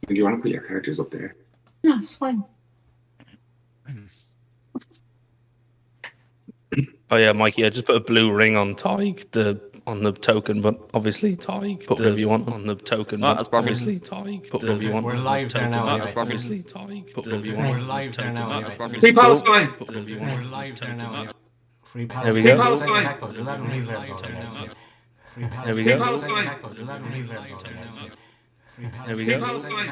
Do you want to put your characters up there? No, it's fine. Oh yeah, Mikey, I just put a blue ring on Tig on the token, but obviously Tig put whatever you want on the token. Oh, but that's perfect. obviously Tig put whatever you want. We're on live the there now. token. Anyway. That's perfect. Obviously Tig put whatever you We're want. live there now. Oh, Anyway. that's perfect. Free Palestine! Put whatever you want. We're live there now. Anyway. Free There we Palestine. go. Free Palestine! Echoes. 11 reverb on it. Free Palestine. There we Free go. Palestine! Echoes. 11 reverb on it. Free There we Free go. Palestine!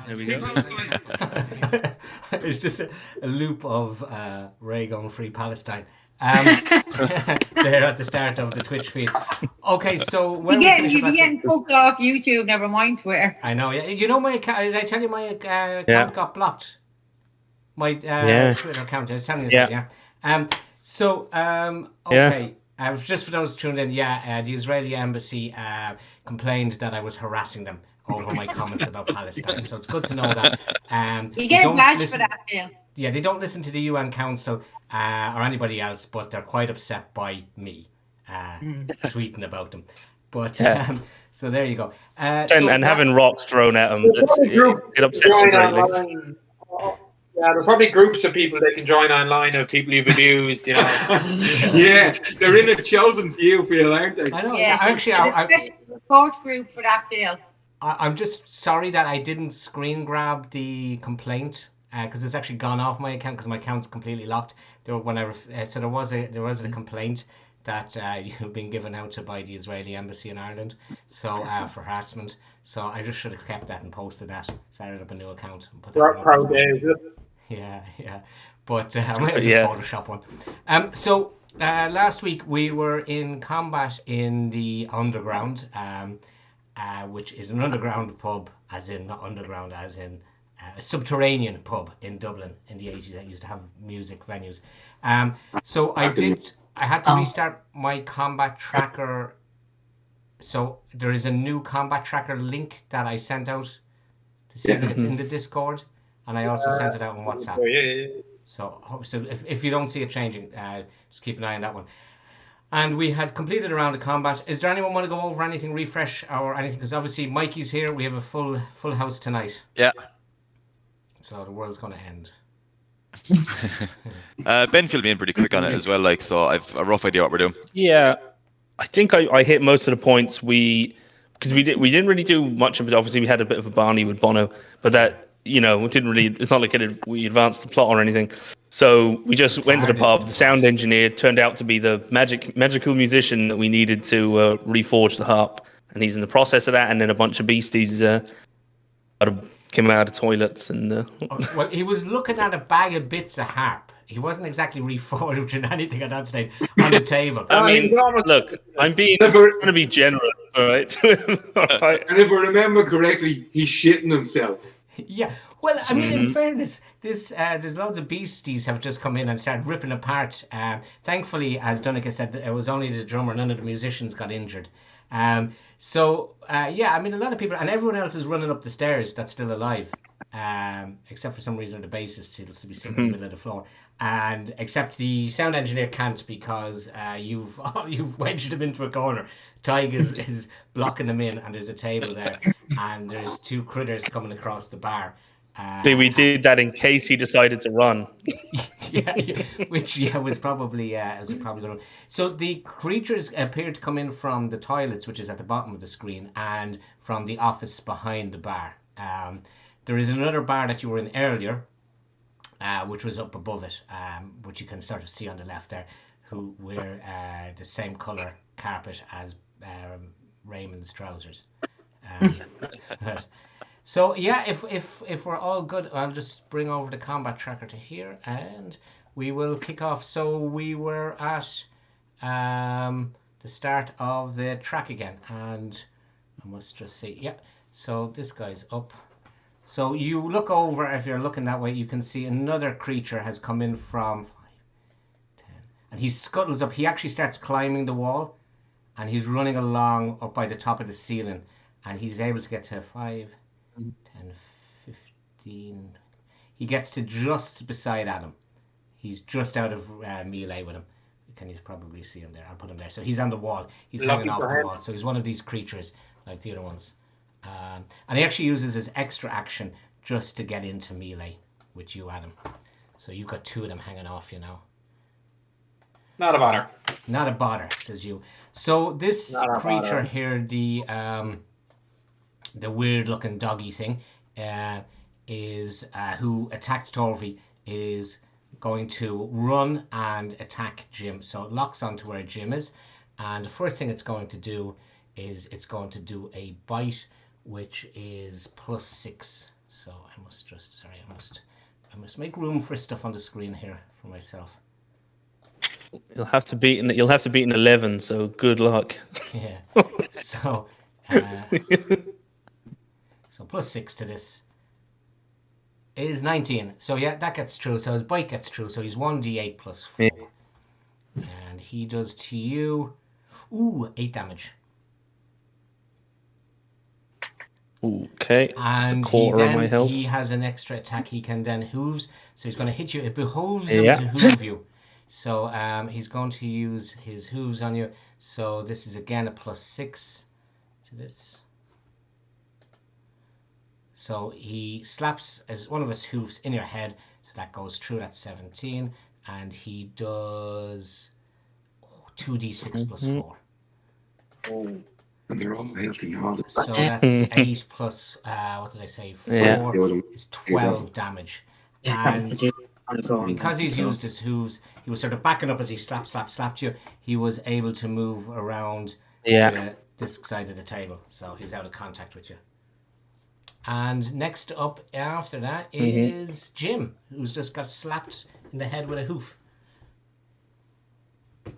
There we Free go. Palestine! It's just a loop of Ray going Free Palestine. There at the start of the Twitch feed. Okay, so where You'd be getting fucked off YouTube, never mind Twitter. I know, yeah. You know my account, did I tell you my account got blocked? My Twitter account, I was telling you that, yeah. Okay. Just for those tuned in, the Israeli embassy complained that I was harassing them over my comments about Palestine. So it's good to know that. You get a badge for that, Phil. Yeah, they don't listen to the UN Council or anybody else, but they're quite upset by me tweeting about them. But so there you go. And having rocks thrown at them, it upsets them greatly. Yeah, there's probably groups of people they can join online of people you've abused, you know. Yeah, they're in a chosen few, Phil, aren't they? I know. Yeah, Actually, there's a special support group for that, Phil. I'm just sorry that I didn't screen grab the complaint because it's actually gone off my account because my account's completely locked. There was a complaint that you've been given out to by the Israeli embassy in Ireland, so for harassment. So I just should have kept that and posted that. Started up a new account. And put that Proud days. Yeah. But I might have just Photoshop one. So last week we were in combat in the underground, which is an underground pub, as in not underground, as in a subterranean pub in Dublin in the 80s that used to have music venues. So I had to restart my combat tracker. So there is a new combat tracker link that I sent out to see if it's in the Discord, and I also sent it out on WhatsApp. Yeah. So if you don't see it changing, just keep an eye on that one. And we had completed a round of combat. Is there anyone want to go over anything, refresh or anything? Because obviously Mikey's here. We have a full house tonight. Yeah. So the world's going to end. Ben filled me in pretty quick on it as well, so I've a rough idea what we're doing. Yeah, I think I hit most of the points. Because we didn't really do much of it. Obviously, we had a bit of a Barney with Bono, but that it didn't really. It's not like we advanced the plot or anything. So we just went to the pub. The sound engineer turned out to be the magical musician that we needed to reforge the harp, and he's in the process of that. And then a bunch of beasties came out of toilets and. Well, he was looking at a bag of bits of harp. He wasn't exactly reforging anything at that stage on the table. I mean, look, I'm trying to be generous, all right? All right. And if I remember correctly, he's shitting himself. Yeah. Well, I mean, in fairness, there's loads of beasties have just come in and started ripping apart. Thankfully, as Donica said, it was only the drummer. None of the musicians got injured. I mean, a lot of people, and everyone else is running up the stairs that's still alive, except for some reason the bassist seems to be sitting in the middle of the floor. And except the sound engineer can't because you've wedged him into a corner. Tig is blocking him in, and there's a table there, and there's two critters coming across the bar. We did that in case he decided to run. Which was probably going. So the creatures appeared to come in from the toilets, which is at the bottom of the screen, and from the office behind the bar. There is another bar that you were in earlier, which was up above it, which you can sort of see on the left there, who wear the same colour carpet as Raymond's trousers. So yeah, if we're all good, I'll just bring over the combat tracker to here, and we will kick off. So we were at the start of the track again, and I must just see. Yeah, so this guy's up. So you look over, if you're looking that way, you can see another creature has come in from 5, 10, and he scuttles up. He actually starts climbing the wall, and he's running along up by the top of the ceiling, and he's able to get to 5, 10, 15. He gets to just beside Adam. He's just out of melee with him. Can you probably see him there? I'll put him there. So he's on the wall. He's hanging off the wall. So he's one of these creatures like the other ones. And he actually uses his extra action just to get into melee with you, Adam. So you've got 2 of them hanging off you now. Not a bother. Not a bother, says you. So this creature here, the weird-looking doggy thing, is who attacked Torvi, is going to run and attack Jim. So it locks onto where Jim is, and the first thing it's going to do is it's going to do a bite, which is +6. So I must just, sorry, I must make room for stuff on the screen here for myself. You'll have to beat an 11. So good luck. Yeah. So so +6 to this is 19. So yeah, that gets through. So his bite gets through. So he's 1d8 +4, and he does to you, 8 damage. Okay. And a quarter of my health. he has an extra attack. He can then hooves. So he's going to hit you. It behoves him to hoove you. So he's going to use his hooves on you. So this is again a +6 to this. So he slaps as one of his hooves in your head. So that goes through. That's 17. And he does 2d6 +4. And they're all healthy. All the So that's 8 plus, what did I say? 4 is 12 damage. And because he's used his hooves, he was sort of backing up as he slapped you. He was able to move around to this side of the table. So he's out of contact with you. And next up after that is Jim, who's just got slapped in the head with a hoof.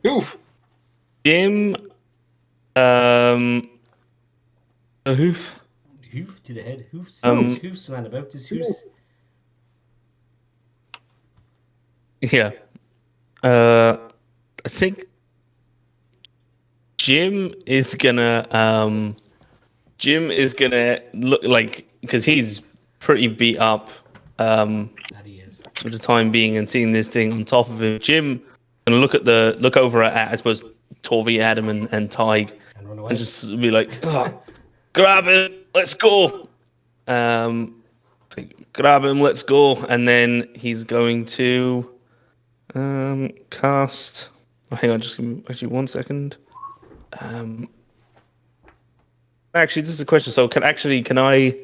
Hoof. Jim, a hoof. Hoof to the head. Hoofs. Hoofs, man, about this hoofs. Yeah. I think Jim is gonna look like, because he's pretty beat up That he is. for the time being, and seeing this thing on top of him. Jim gonna look over at, I suppose, Torvi, Adam, and Tig, And run away. and just be like, grab it, let's go. Grab him, let's go. And then he's going to cast. Oh, hang on, just give me actually 1 second. Actually, this is a question. So can I?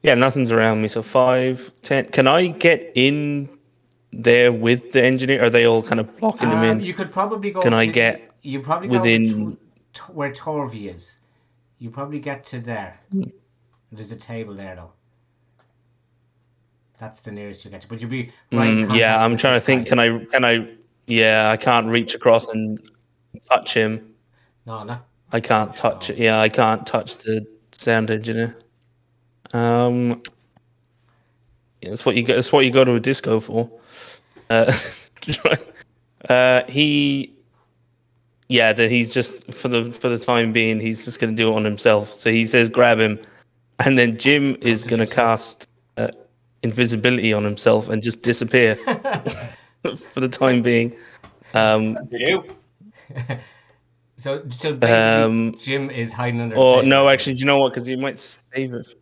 Yeah, nothing's around me. So 5, 10. Can I get in there with the engineer? Are they all kind of blocking him in? You could probably go. Can I get you probably within go where Torvi is? You probably get to there. There's a table there though. That's the nearest you get to. But you'll be right. In contact yeah, I'm with trying to this think. guy. Can I? Yeah, I can't reach across and touch him. No, not. I can't touch it. Yeah, I can't touch the sound engineer. Yeah, that's what you go. That's what you go to a disco for. He's just for the time being, he's just going to do it on himself. So he says, grab him, and then Jim is going to cast invisibility on himself and just disappear for the time being. So basically, Jim is hiding under. Or no, actually, do you know what? Because he might save it.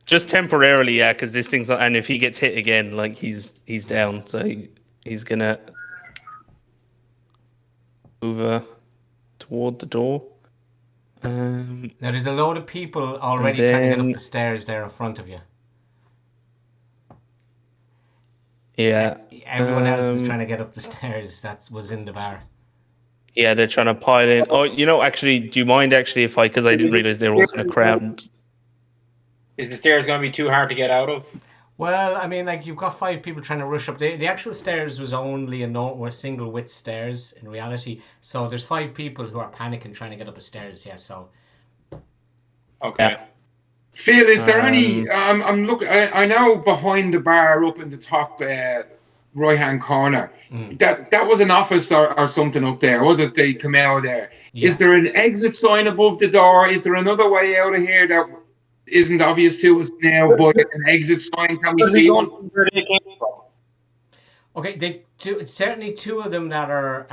Just temporarily, yeah. Because this thing's and if he gets hit again, like he's down. So he's gonna move toward the door. Now there's a load of people already trying to get up the stairs there in front of you. Yeah. Everyone else is trying to get up the stairs. That was in the bar. Yeah, they're trying to pile in. Oh, actually, do you mind actually if because I didn't realize they were all kind of crowded. Is the stairs going to be too hard to get out of? Well, I mean, like you've got 5 people trying to rush up. The actual stairs was only a single width stairs in reality. So there's 5 people who are panicking trying to get up the stairs. Yeah, so. Okay. Yeah. Phil, is there any? I'm looking. I know behind the bar, up in the top right-hand corner, that was an office or something up there. Was it? They come out there. Yeah. Is there an exit sign above the door? Is there another way out of here that isn't obvious to us now? But an exit sign? Can we see one? Where they came from? Okay, certainly 2 of them that are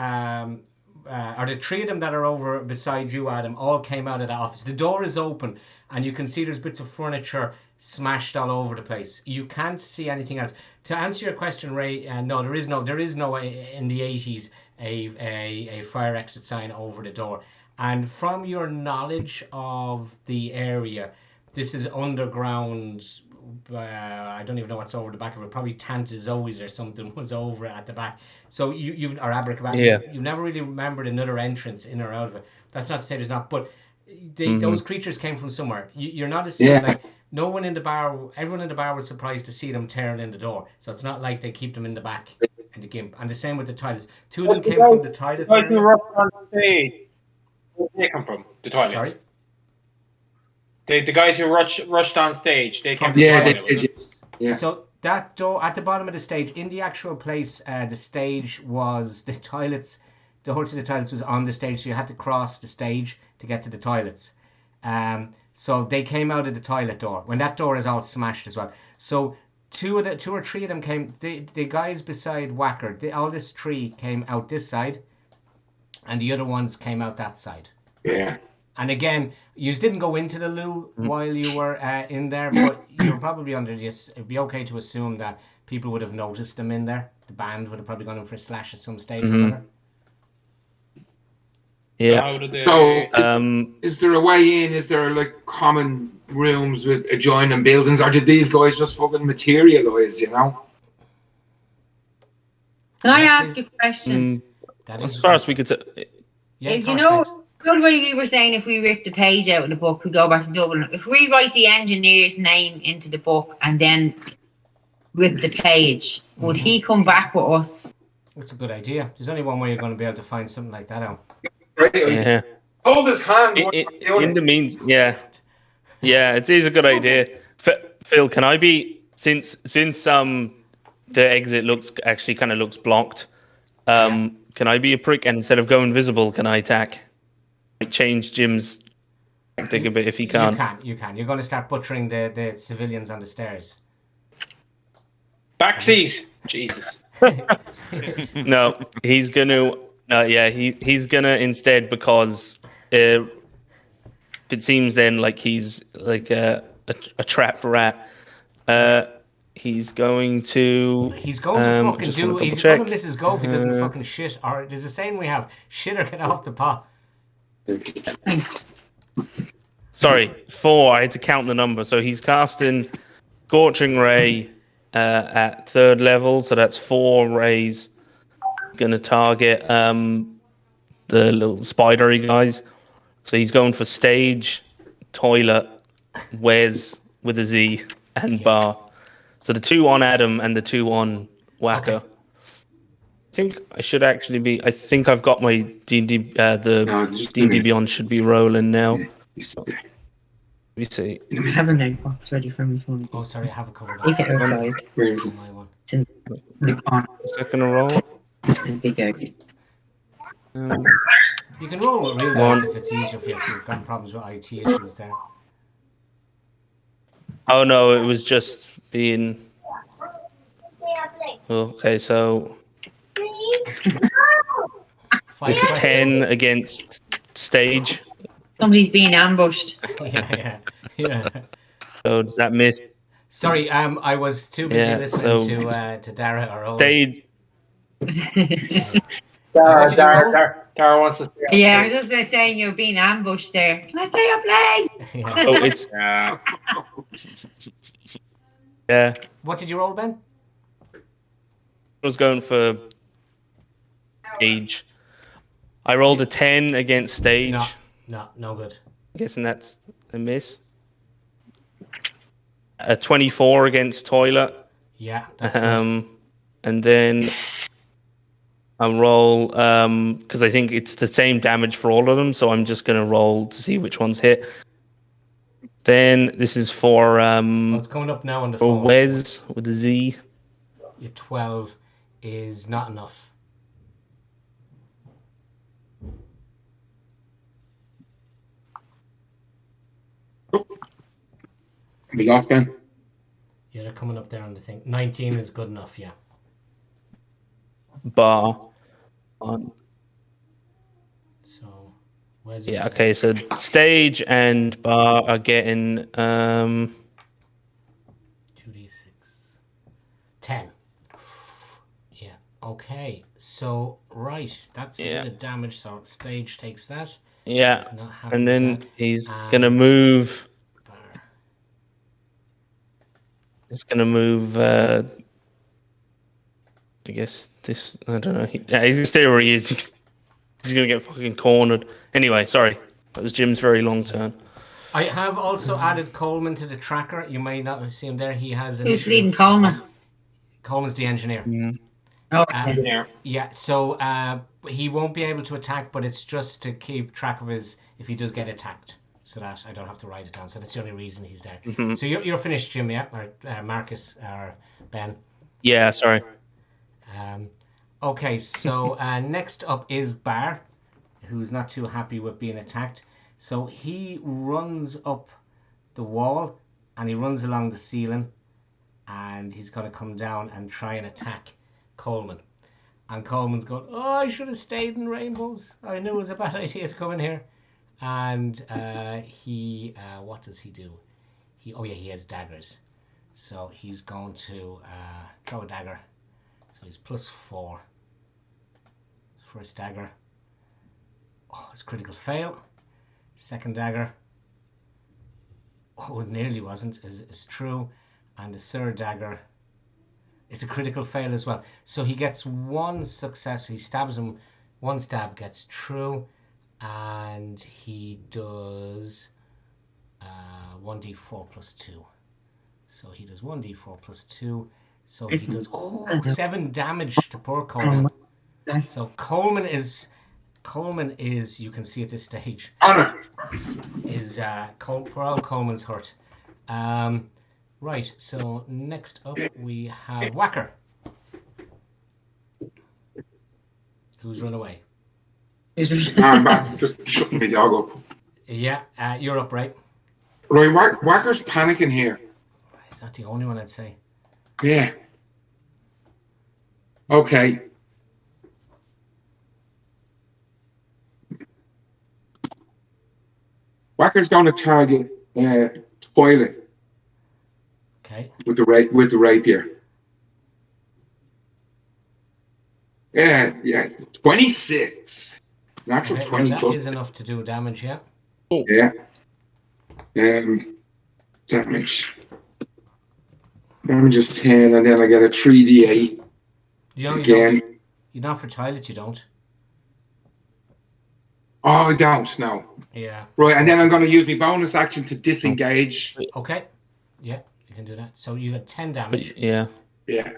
or the three of them that are over beside you, Adam, all came out of the office. The door is open, and you can see there's bits of furniture smashed all over the place. You can't see anything else. To answer your question, Ray, no, there is no in the 80s a fire exit sign over the door. And from your knowledge of the area, this is underground. I don't even know what's over the back of it. Probably Tantazoes or something was over at the back. So you've or Abracadabra. Yeah. You've never really remembered another entrance in or out of it. That's not to say there's not, but those creatures came from somewhere. You're not assuming like no one in the bar. Everyone in the bar was surprised to see them tearing in the door. So it's not like they keep them in the back in the game. And the same with the toilets. Two of them came from the toilets. The guys who rushed on stage, where did they come from? The toilets. Sorry. The guys who rushed on stage, they came from Yeah, the they toilet. did. Yeah. So that door at the bottom of the stage, in the actual place, the stage was the toilets. The door to the toilets was on the stage, so you had to cross the stage to get to the toilets. So they came out of the toilet door when that door is all smashed as well. So two or three of them came. The guys beside Whacker, all this tree came out this side, and the other ones came out that side. Yeah. And again, you didn't go into the loo while you were in there, but you're probably under this. It'd be okay to assume that people would have noticed them in there. The band would have probably gone in for a slash at some stage or whatever. Yeah. So how did they... So, is there a way in? Is there like common rooms with adjoining buildings, or did these guys just fucking materialize? You know? Can I ask a question? As far as we could say, You know, the way we were saying, if we ripped a page out of the book, we go back to Dublin. If we write the engineer's name into the book and then rip the page, would he come back with us? That's a good idea. There's only one way you're going to be able to find something like that out. Right. yeah. Hold his hand. In the means, yeah, it is a good idea. Phil, can I be since the exit kind of looks blocked? Can I be a prick and instead of going visible, can I attack? Like change Jim's tactic a bit if he can't. You can. You're going to start butchering the civilians on the stairs. Backseat. Jesus. No, he's gonna. He's gonna instead because it seems then like he's like a trapped rat. He's going to. He's going to fucking do. He's check. going to miss his go if he doesn't fucking shit. Or there's a saying we have: shit or get off the pot. Sorry, 4. I had to count the number. So he's casting Scorching Ray at 3rd level. So that's 4 rays. Going to target the little spidery guys. So he's going for stage, toilet, Wes with a Z, and bar. So the 2 on Adam and the 2 on Whacker. Okay. I think I should actually be. I think I've got my D&D. D&D Beyond should be rolling now. Let me see. I have a notebox ready for me. Oh, sorry, I have a covered. Take it outside. Where is it? My one. It's in the corner. Second roll. It's a big out. You can roll with real dice if it's easier for you. If you've got problems with IT issues there. Oh no, it was just being. Okay, so it's 10 against stage. Somebody's being ambushed. Yeah. So does that miss? Sorry, I was too busy listening to Dara or Owen. Stage. Dara wants to stay up. Yeah, I was just saying you're being ambushed there. Can I stay up late? Yeah. Oh, it's yeah. What did you roll, Ben? I was going for stage. I rolled a 10 against stage. No good. I'm guessing that's a miss. A 24 against toilet. Yeah, that's good. And then I roll because I think it's the same damage for all of them, so I'm just gonna roll to see which ones hit. Then this is for It's coming up now on the phone. Wes with a Z. Your 12 is not enough. We lost Ben. Yeah, they're coming up there on the thing. 19 is good enough, yeah. Bar on Where's Yeah. your Okay. So stage and bar are getting 2d6. 10. Yeah. Okay. So right, that's a bit of damage. So stage takes that. yeah, He's not happy and with then that. he's And gonna move. bar. He's gonna move. I guess this. I don't know. He's gonna stay where he is. He's gonna get fucking cornered. Anyway, sorry. That was Jim's very long turn. I have also added Coleman to the tracker. You may not see him there. He has Who's initiative. leading Coleman? Coleman's the engineer. Oh, Engineer. Yeah, so he won't be able to attack, but it's just to keep track of his if he does get attacked, so that I don't have to write it down. So that's the only reason he's there. So you're finished, Jim, yeah, or Marcus, or Ben. Yeah. Sorry. Okay, so next up is Bar, who's not too happy with being attacked. So he runs up the wall and he runs along the ceiling, and he's going to come down and try and attack Coleman. And Coleman's going, oh, I should have stayed in Rainbows. I knew it was a bad idea to come in here. And he, what does he do? He has daggers. So he's going to throw a dagger. So he's +4. First dagger. Oh, it's critical fail. Second dagger. Oh, it nearly wasn't. It's true. And the third dagger. It's a critical fail as well. So he gets one success. He stabs him. One stab gets true. And he does 1d4 +2. So he does 1d4 +2. So he does 7 damage to poor Coleman. So Coleman is, you can see at this stage, Honor. is poor old Coleman's hurt. Right, so next up we have Whacker, who's run away. I'm back. Just shutting my dog up. Yeah, you're up, right? Right, Whacker's panicking here. He's not the only one, I'd say. Yeah. Okay. Whacker's going to target toilet Okay. with the rapier. Yeah. 26. Natural Okay, 20 that plus. is enough to do damage, yeah. Yeah. Damage. Damage is 10, and then I get a 3d8 again. You're not for toilet, you don't. Oh, I don't. No. Yeah. Right, and then I'm going to use my bonus action to disengage. Okay. Yeah, you can do that. So you had 10 damage. But, yeah. Yeah.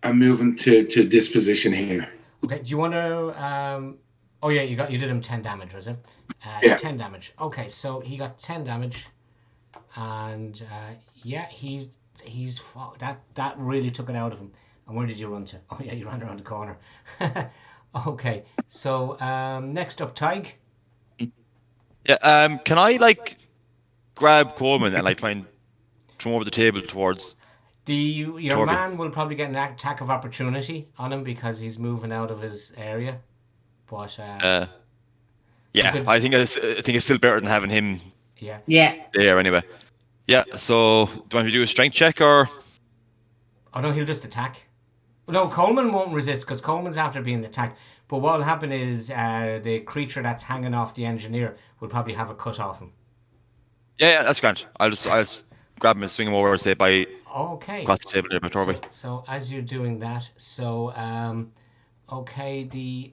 I'm moving to this position here. Okay. Do you want to? Oh yeah, you did him 10 damage, was it? Yeah. 10 damage. Okay, so he got 10 damage, and yeah, he's that really took it out of him. And where did you run to? Oh yeah, you ran around the corner. Okay, so next up, Tig. Yeah. Can I grab Coleman and try and throw him over the table towards? Your Torby. man will probably get an attack of opportunity on him because he's moving out of his area. But Yeah, could- I think it's still better than having him yeah. there anyway. Yeah. So do you want me to do a strength check or? Oh no, he'll just attack. No, Coleman won't resist because Coleman's after being attacked. But what will happen is the creature that's hanging off the engineer will probably have a cut off him. Yeah, that's grand. I'll just grab him and swing him over, say by Okay. across the table there by Torby. So as you're doing that, okay, the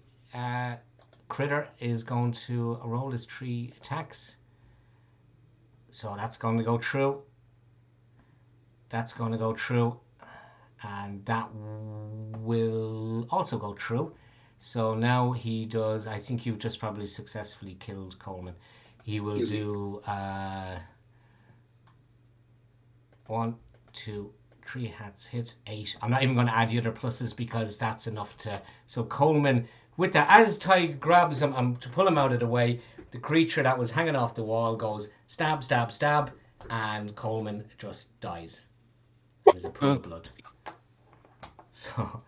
critter is going to roll his 3 attacks. So that's going to go through. That's going to go through. And that will also go through. So now he does, I think you've just probably successfully killed Coleman. He will do 1, 2, 3 hats, hit 8. I'm not even going to add the other pluses because that's enough to... So Coleman, with that, as Ty grabs him and to pull him out of the way, the creature that was hanging off the wall goes stab, stab, stab, and Coleman just dies. There's a pool of blood. So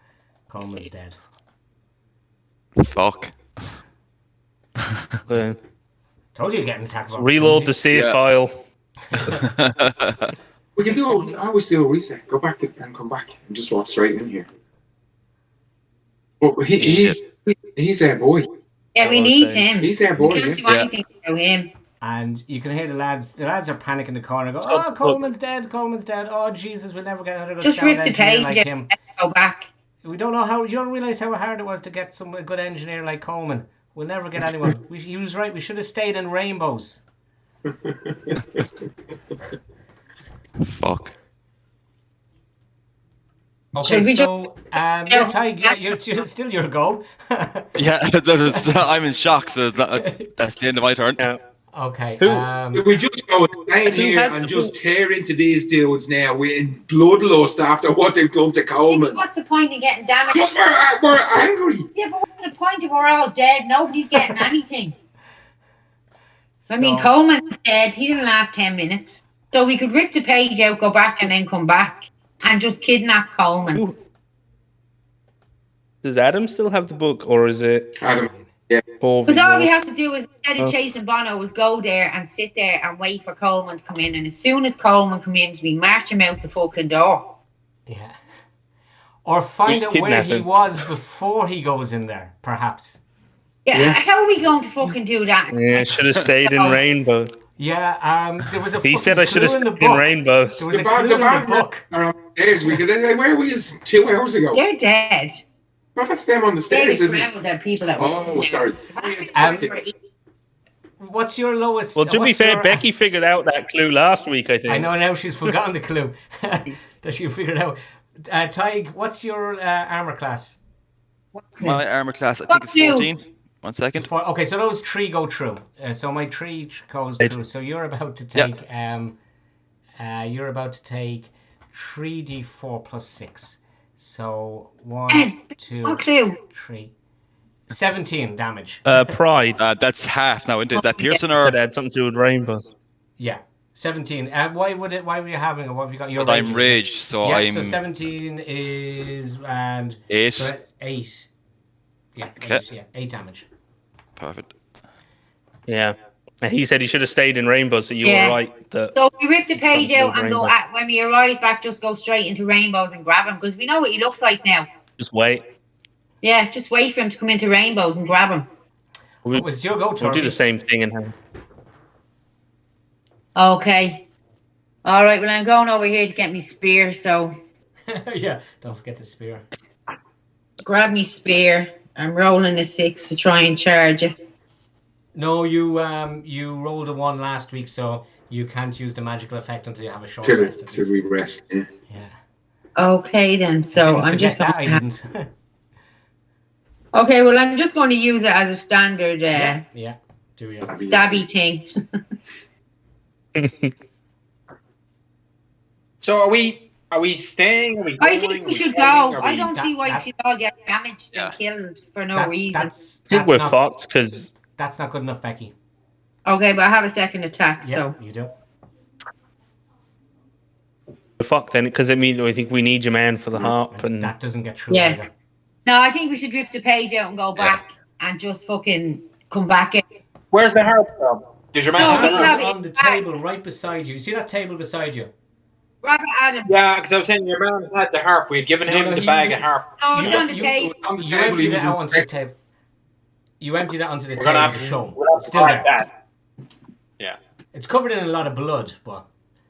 Coleman's dead. Fuck. Okay. Told you to get an attack of Reload the opportunity. save Yeah. file. We can do. I always do a reset. Go back and come back and just walk straight in here. But he's our boy. Yeah, we need him. He's our We boy. can't do Yeah. anything without him. And you can hear the lads. The lads are panicking in the corner. Go, Stop, oh, Coleman's dead. Coleman's dead. Oh, Jesus, we'll never get another good Just sound rip the engineer page like out him. and go back. We don't know how. You don't realize how hard it was to get a good engineer like Coleman. We'll never get anyone. He was right. We should have stayed in Rainbows. Fuck. Okay, Should we so your Tig, it's still your go. Yeah, I'm in shock. So that's the end of my turn. Yeah. Okay. We just go down here has and the just tear into these dudes now. We're in bloodlust after what they've done to Coleman. What's the point in getting damaged? Because we're angry. Yeah, but what's the point if we're all dead? Nobody's getting anything. I mean, Coleman's dead. He didn't last 10 minutes. So we could rip the page out, go back, and then come back and just kidnap Coleman. Ooh. Does Adam still have the book, or is it? Adam, yeah. Because all we have to do is, instead of chasing Bono, is go there and sit there and wait for Coleman to come in. And as soon as Coleman comes in, we march him out the fucking door. Yeah. Or find out where kidnap he him. was before he goes in there, perhaps. Yeah, how are we going to fucking do that? Yeah, should have stayed in Rainbow. Yeah, there was a He fucking said I should have clue in the stayed in book. Rainbows. There was a clue in the book. Are upstairs. Where were you 2 hours ago? They're dead. No, that's them on the They're stairs, the isn't it? crowd of people that Oh, sorry. What's your lowest? Well, to be what's fair, your- Becky figured out that clue last week, I think. I know now she's forgotten the clue that she figured out. Tig, what's your armor class? My armor class, I think, is 14. 1 second. Okay, so those three go through. So my three goes through. So you're about to take. You're about to take 3d4 plus 6. So 1, 2, 3. 17 damage. Pride. That's half now, isn't it? That Pearson Said or it had something to do with Rainbows. Yeah, 17. Why were you having it? What have you got? Your because I'm raged, so yeah, I'm so 17 is 8. so 8. Yeah, Okay. 8 damage. Perfect. Yeah. And he said he should have stayed in Rainbow, so you were right. So we rip the page Something out with and go Rainbow. when we arrive back, just go straight into Rainbows and grab him because we know what he looks like now. Just wait. Yeah, just wait for him to come into Rainbows and grab him. It's your go, We'll do Turkey. the same thing in him. Okay. All right, well, I'm going over here to get me spear, so Yeah, don't forget the spear. grab me spear. I'm rolling a 6 to try and charge it. No, you rolled a 1 last week, so you can't use the magical effect until you have a short Till rest. at least. we rest. Yeah. Yeah. Okay, then. So Didn't I'm just forget going that, I to... didn't. Okay, well, I'm just going to use it as a standard yeah, do you? stabby thing. So are we staying? Are we I going? think Are we we should staying? go. Are I we- don't see why we should all get damaged Yeah. and killed for no reason. I think we're not, fucked because That's not good enough, Becky. Okay, but I have a second attack, Yeah, so... you do. we're fucked then. Because I mean, I think we need your man for the harp. And That doesn't get through. Yeah. either. No, I think we should rip the page out and go back and just fucking come back in. Where's the harp from? Does your man No, have we it? have it on the back. table right beside you. You see that table beside you? Grab it, Adam. Yeah, because I was saying your man had the harp. We had given him the bag of harp. No, it's You- on the you- table. On the You table, emptied he it was out onto the in- table. You emptied it onto the We're gonna table have to to, show. we'll have It's to still find there. that. Yeah. It's covered in a lot of blood, but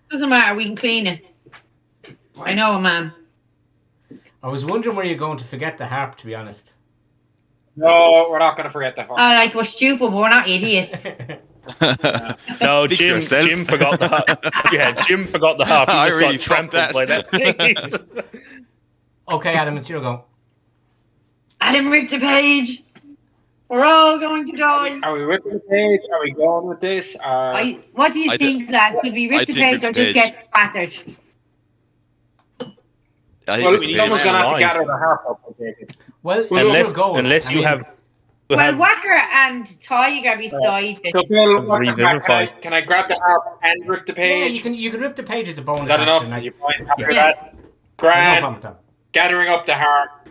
Doesn't matter, we can clean it. I know a man. I was wondering where you're going to forget the harp, to be honest. No, we're not going to forget the harp. Like, we're stupid, but we're not idiots. no, Speak for Jim. yourself. Jim forgot the harp. Yeah, Jim forgot the harp. He I just really got felt trampled by that thing. Okay, Adam, it's your go. Adam ripped the page. We're all going to die. Are we ripping the page? Are we going with this? What do you I think, lads? Should we I rip the think page rip or the just page. get battered? Well, someone's going to have to alive. gather the harp up. I take it. Well, it's unless your go. unless I you mean, have. Well, Whacker and Tiger beside you. So, Bill, Revivify. can I grab the harp and rip the Yeah, page? you can rip the page as a bonus Is that enough? action. Are you fine after Yeah. that? No Grand. problem with that. Gathering up the harp.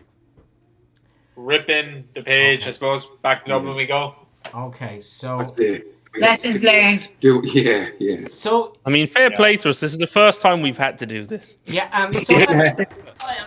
Ripping the page, I suppose. Back to Dublin we go. Okay, so That's the Lessons learned. Yeah. So I mean, fair play to us. This is the first time we've had to do this. yeah,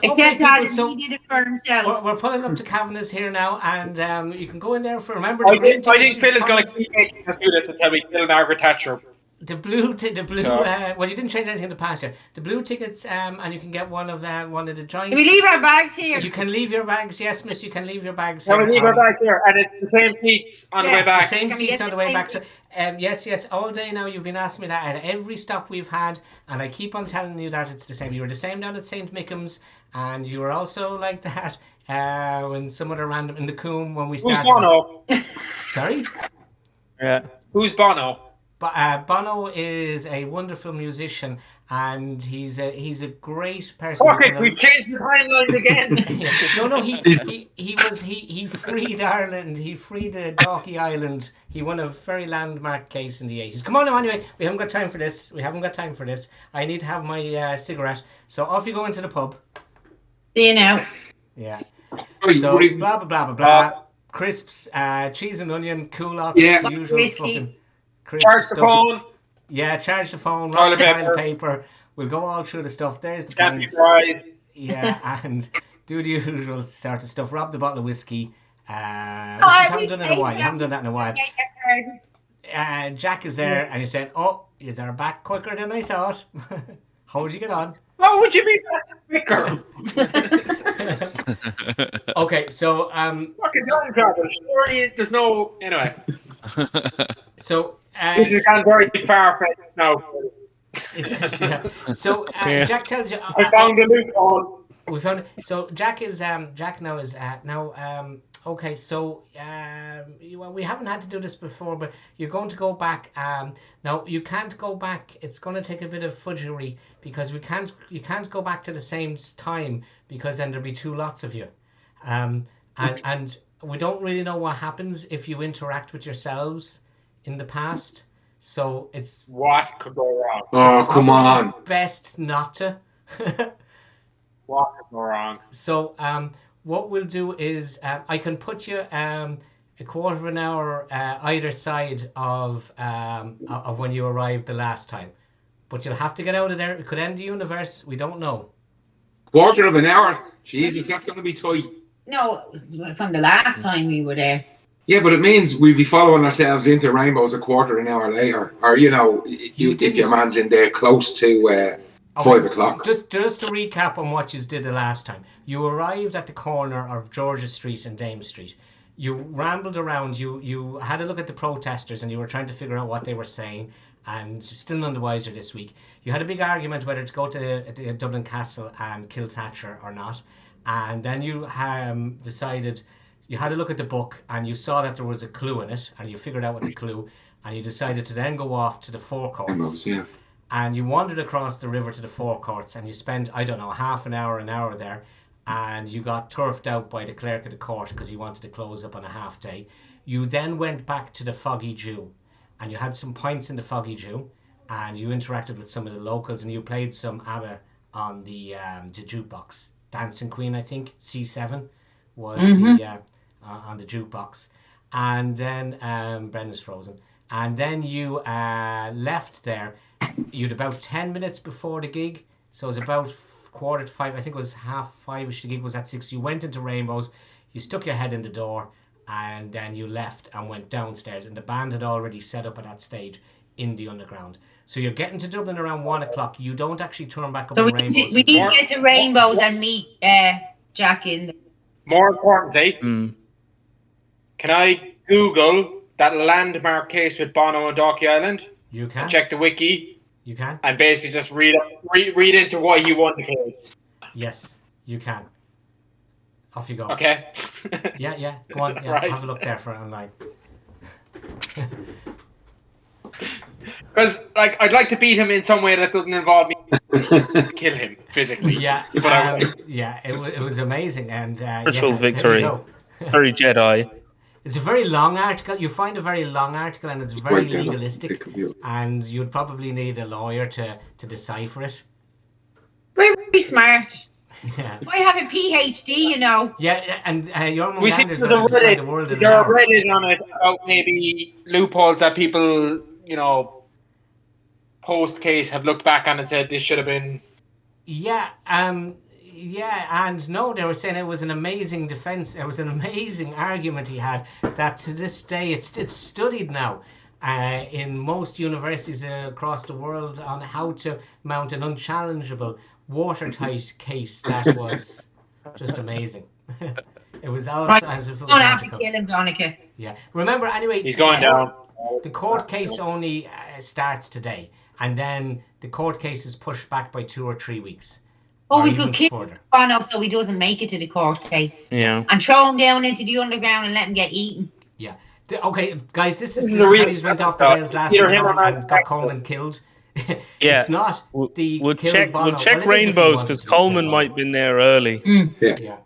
Except people, Adam, so he did it for himself. we're pulling up to Kavanagh's here now, and you can go in there for. Remember, I the green think tickets Phil is going comes- to keep making us do this until we kill Margaret Thatcher. The blue. So- Well, you didn't change anything in the past year. The blue tickets, and you can get one of the giant. Can we leave our bags here? You can leave your bags. Yes, miss. You can leave your bags. Now we here. leave our bags here, and it's the same seats on the way Yeah, back. Same Can we seats get on the the way same back. So, seat? yes. All day now you've been asking me that at every stop we've had, and I keep on telling you that it's the same. You were the same down at St. Mickham's, and you were also like that when some other random in the Coombe when we Who's started. Bono? Sorry? Yeah. Who's Bono? Bono is a wonderful musician, and he's a great person. Okay, we've changed the timelines again. No, he freed Ireland. He freed Dalkey Island. He won a very landmark case in the 80s. Come on now, anyway, we haven't got time for this. I need to have my cigarette. So off you go into the pub. See you now. Yeah. Oh, So what do you- blah blah blah blah blah. Crisps, cheese and onion, cool off. Yeah. The usual Whiskey. fucking crisp Charge the stuff. phone. Yeah, charge the phone, Toilet roll the toilet paper. paper. We'll go all through the stuff. There's the Scampy pints. fries. Yeah, and do the usual sort of stuff. Rob the bottle of whiskey. You we haven't done that in a while. paid You haven't done that in a while. Jack is there, and he said, "Oh, is our back quicker than I thought? How would you get on?" How would you be quicker? Okay, so Fucking time travel. Surely there's no. Anyway, so this has gone very far-fetched now. yeah. So Yeah. Jack tells you. I found a loophole. We found it. So Jack is Jack now is okay. So we haven't had to do this before, but you're going to go back. Now you can't go back. It's going to take a bit of fudgery because you can't go back to the same time because then there'll be two lots of you, and we don't really know what happens if you interact with yourselves in the past. So it's What could go wrong? Oh, come on. best not to. What could go wrong? So what we'll do is I can put you a quarter of an hour either side of when you arrived the last time, but you'll have to get out of there. It could end the universe. We don't know. Quarter of an hour. Jesus, that's going to be tight. No, it was from the last time we were there. Yeah, but it means we'll be following ourselves into rainbows a quarter an hour later. Or, if your man's in there close to 5 o'clock. Just to recap on what you did the last time. You arrived at the corner of Georgia Street and Dame Street. You rambled around. You had a look at the protesters and you were trying to figure out what they were saying. And still none the wiser this week. You had a big argument whether to go to the Dublin Castle and kill Thatcher or not. And then you decided, you had a look at the book and you saw that there was a clue in it. And you figured out what the clue. And you decided to then go off to the forecourts. Yeah. And you wandered across the river to the forecourts and you spent, I don't know, half an hour there. And you got turfed out by the clerk of the court because he wanted to close up on a half day. You then went back to the Foggy Jew. And you had some pints in the Foggy Jew, and you interacted with some of the locals, and you played some ABBA on the jukebox. Dancing Queen, I think, C7 was on the jukebox. And then Brendan's frozen. And then you left there. You'd about 10 minutes before the gig, so it was about 4:45. I think it was 5:30ish. The gig was at 6. You went into Rainbows. You stuck your head in the door. And then you left and went downstairs, and the band had already set up at that stage in the underground. So you're getting to Dublin around 1 o'clock. You don't actually turn back up So on we Rainbows. need to get to Rainbows and meet Jack in. More importantly, can I Google that landmark case with Bono and Dalkey Island? You can. And check the wiki You can. and basically just read into why he won the case. Yes, you can. Off you go. Okay. Yeah. Go on. Yeah, Right. have a look there for it online. Because I'd like to beat him in some way that doesn't involve me kill him physically. Yeah. But I won't. Yeah. It was amazing and Ritual there you victory. go. Very Jedi. It's a very long article. You find a very long article and it's very Right there, look, legalistic. the computer. And you'd probably need a lawyer to decipher it. We're very smart. Yeah. I have a PhD, you know. Yeah, and your mum We see Landers there's a will describe the Reddit. world in an There's a hour. Reddit on it about maybe loopholes that people, post case have looked back on and said this should have been. Yeah, and no, they were saying it was an amazing defense. It was an amazing argument he had that to this day it's studied now in most universities across the world on how to mount an unchallengeable watertight case that was just amazing. It was also Right. as if it was Don't have to magical. kill him, Donica. Yeah. Remember, anyway, He's going down. the court case only starts today, and then the court case is pushed back by 2 or 3 weeks. Oh, or we even could kill further. Bono so he doesn't make it to the court case. Yeah. And throw him down into the underground and let him get eaten. Yeah. Okay, guys, this is a real how he's went off the rails last Either week him or and got Matt. Coleman killed. Yeah. It's not the We'll killed check. Bono. We'll check Well, it is if he rainbows wanted because to kill Coleman Bono. might have been there early. Yeah.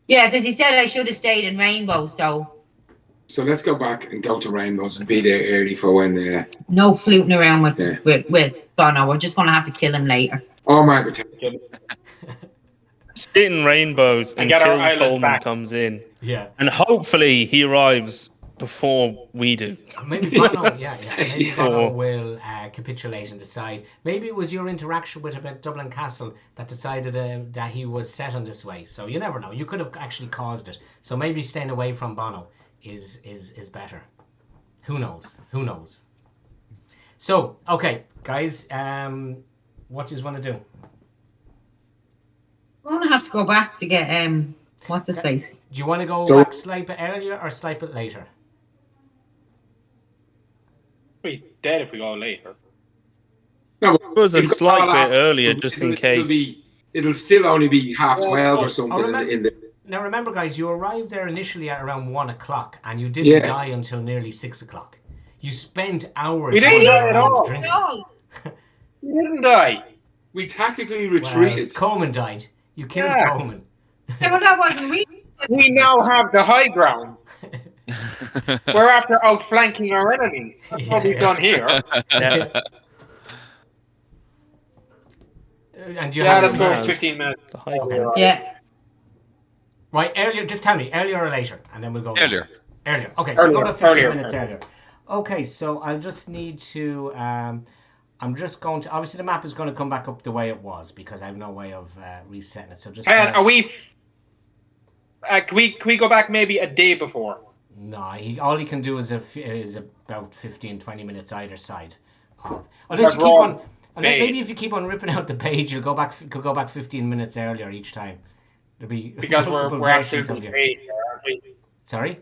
Yeah, because he said I should have stayed in Rainbow, so So let's go back and go to Rainbows and be there early for when. no fluting around with, Yeah. with Bono. We're just going to have to kill him later. Oh, Margaret. Sit in rainbows And get our until island Coleman back. comes in, Yeah. and hopefully he arrives before we do. Maybe Bono, yeah. Maybe Bono Before. will capitulate and decide. Maybe it was your interaction with him at Dublin Castle that decided that he was set on this way. So you never know. You could have actually caused it. So maybe staying away from Bono is better. Who knows? Who knows? So, okay, guys, what do you want to do? We're going to have to go back to get, what's his face? Do you want to go So- back slipe it earlier or slipe it later? He's dead if we go later. No, It was a it'll go slight all bit after. earlier, just in case. It'll still only be 12:30 or something remember- in the. Now remember, guys, you arrived there initially at around 1 o'clock, and you didn't Yeah. die until nearly 6 o'clock. You spent hours. We didn't die at all. drinking. No. He didn't die. We tactically Well, retreated. Coleman died. You killed Yeah. Coleman. Yeah, but that wasn't real. We now have the high ground. We're after outflanking our enemies. That's what we've done here. Yeah, And you Yeah, had let's go Yeah. 15 minutes. the high ground. Yeah. right earlier. Just tell me earlier or later, and then we'll go Earlier. Earlier. Okay, so Earlier, go about 15 earlier, minutes earlier. earlier. Okay, so I'll just need to. I'm just going to. Obviously, the map is going to come back up the way it was because I have no way of resetting it. So just. And are we? Can we go back maybe a day before? No, all he can do is about 15, 20 minutes either side. Unless you keep on, maybe if you keep on ripping out the page, you'll could go back 15 minutes earlier each time. There'll be Because multiple we're versions absolutely of you. great, aren't we? Sorry.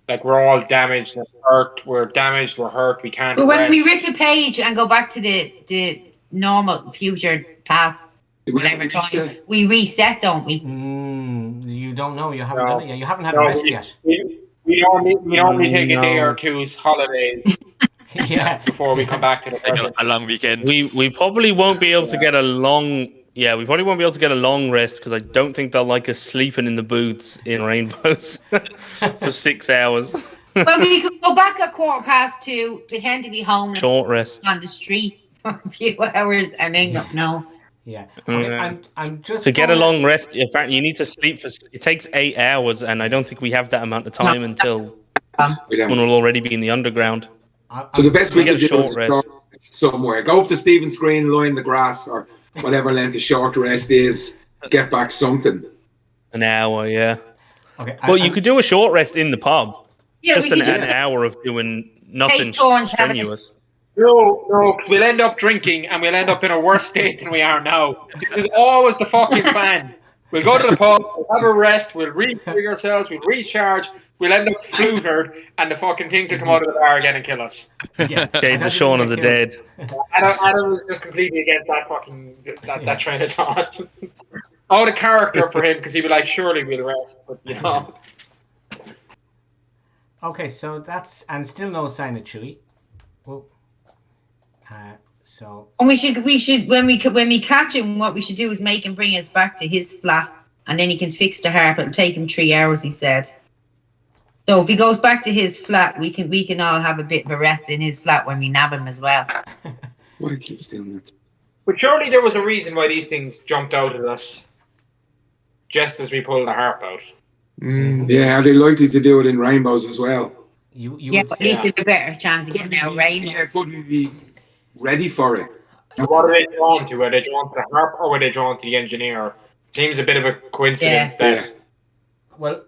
Like we're all damaged, and hurt. We're damaged. We're hurt. We can't. But when we rest. rip a page and go back to the normal future, past, whatever time, we reset, don't we? You don't know. You haven't No. done it yet. You haven't had No, rest yet. we normally take a day No. or two's holidays Yeah. before we come back to the Like present. a long weekend. We probably won't be able to get a long. Yeah, we probably won't be able to get a long rest because I don't think they'll like us sleeping in the booths in Rainbows for 6 hours. Well, we could go back at 2:15, pretend to be homeless Short rest. on the street for a few hours, and then go, no. Yeah. Okay, Yeah. I'm just To get a gonna- long rest, in fact, you need to sleep for. It takes 8 hours, and I don't think we have that amount of time until We don't. one will already be in the underground. So the best We we get could a do is short rest. go somewhere. Go up to Stephen's Green, lie in the grass, or whatever length of short rest is. Get back something. An hour, yeah. Okay. Well, you could do a short rest in the pub. Yeah, Just we could an just hour of doing nothing take turns having a strenuous. No, because we'll end up drinking and we'll end up in a worse state than we are now. This is always the fucking plan. We'll go to the pub, we'll have a rest, we'll re-rig ourselves, we'll recharge, we'll end up flutered, and the fucking things will come out of the bar again and kill us. Yeah. Days of Shaun of the Dead. Adam was just completely against that fucking that train of thought. Oh, the character for him, because he'd be like, surely we'll rest, but you know. Okay, so that's and still no sign of Chewie. Well, so And we should when we catch him, what we should do is make him bring us back to his flat, and then he can fix the harp. It'll take him 3 hours, he said. So if he goes back to his flat, we can all have a bit of a rest in his flat when we nab him as well. Why keeps doing that? But surely there was a reason why these things jumped out at us. just as we pull the harp out. Yeah, are they likely to do it in rainbows as well? You Yeah, would but at least you have a better chance of getting out rainbows. Yeah, could we be ready for it? And what are they drawn to? Are they drawn to the harp or were they drawn to the engineer? Seems a bit of a coincidence that. Well,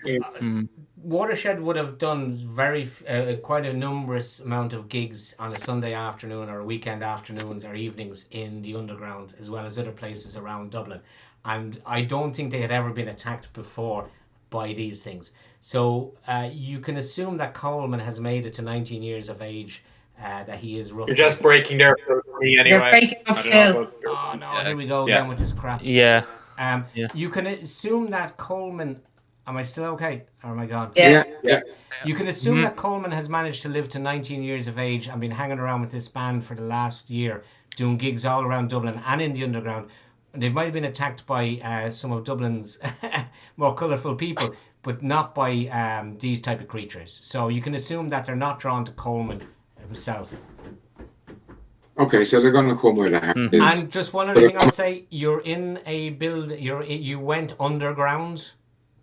Mm. Watershed would have done quite a numerous amount of gigs on a Sunday afternoon or weekend afternoons or evenings in the underground, as well as other places around Dublin. And I don't think they had ever been attacked before by these things. So you can assume that Coleman has made it to 19 years of age, that he is roughly... You're just breaking their for me anyway. They're breaking up, I don't know Phil. about- Oh no, Yeah. here we go Yeah. again with this crap. Yeah. You can assume that Coleman... Am I still okay? Or am I gone? Yeah. You can assume that Coleman has managed to live to 19 years of age and been hanging around with this band for the last year, doing gigs all around Dublin and in the underground. They might have been attacked by some of Dublin's more colourful people, but not by these type of creatures. So you can assume that they're not drawn to Coleman himself. Okay, so they're going to come where the harp is. And just one other thing I'll say: you're in a build. You went underground.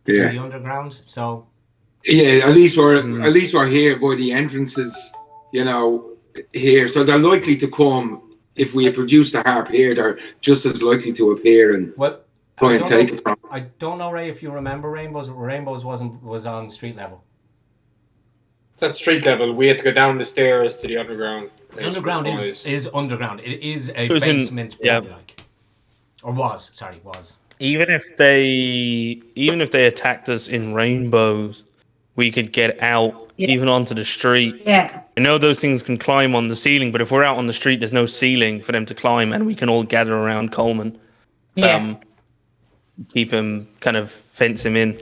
Yeah. The underground. So. Yeah, at least we're here by the entrances, you know, here. So they're likely to come. If we produce the harp here, they're just as likely to appear and try and take it from. I don't know, Ray, if you remember Rainbows. Rainbows was on street level. That's street level. We had to go down the stairs to the underground. The underground is underground. It is a was in- basement, yeah. like, or was. Sorry, was. Even if they attacked us in rainbows, we could get out even onto the street. Yeah. I know those things can climb on the ceiling, but if we're out on the street, there's no ceiling for them to climb, and we can all gather around Coleman. Yeah. Keep him, kind of fence him in.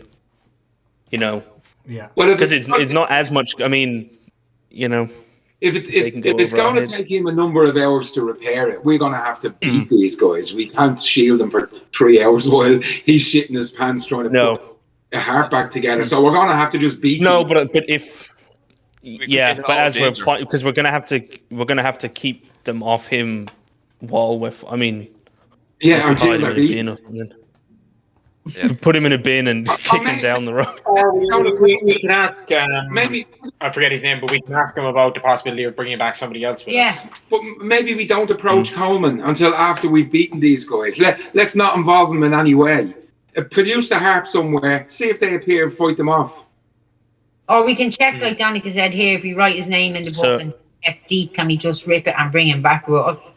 You know, Yeah. Well, if because it's not as much. I mean, you know, if it's they can go going over our to heads. take him a number of hours to repair it, we're going to have to beat these guys. We can't shield them for 3 hours while he's shitting his pants trying to put a harp back together. So we're going to have to just beat. No, them. but if but as we're fighting, because we're gonna have to keep them off him while we're. I mean, yeah, until until they're beaten. Put him in a bin and kick him down the road. Or we can ask. Maybe, I forget his name, but we can ask him about the possibility of bringing back somebody else with us. but maybe we don't approach Coleman until after we've beaten these guys. Let's not involve them in any way. Produce the harp somewhere. See if they appear and fight them off. Or we can check, like Donica said here, if we write his name in the book and it gets deep, can we just rip it and bring him back with us?